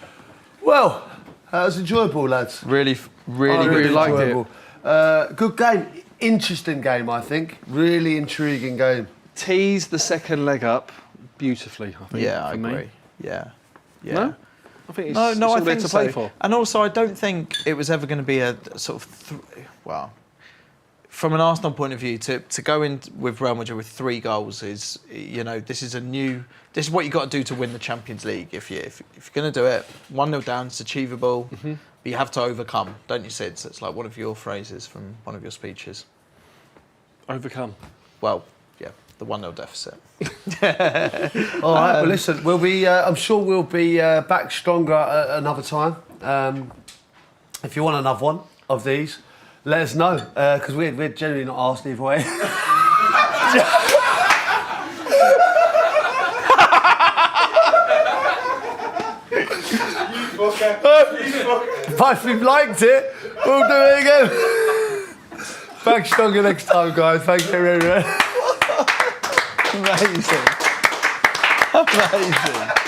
well, that was enjoyable, lads. Really Really liked it. enjoyable. Good game, interesting game. I think really intriguing game. Tease the second leg up beautifully. I think. Yeah, I for me. agree. Yeah. No? I think it's, No, it's I all there think to so. play for. And also, I don't think it was ever going to be a sort of, well, from an Arsenal point of view, to go in with Real Madrid with 3 goals is, this is what you got to do to win the Champions League. If you're going to do it, 1-0 down, it's achievable, but you have to overcome, don't you, Sid? So it's like one of your phrases from one of your speeches. Overcome. Well, yeah, the 1-0 deficit. All right. Well, listen, we'll be. I'm sure we'll be back stronger at another time. If you want another one of these, let us know because we're generally not asked either way. But if you've liked it, we'll do it again. Back stronger next time, guys. Thank you very much. Amazing. Amazing.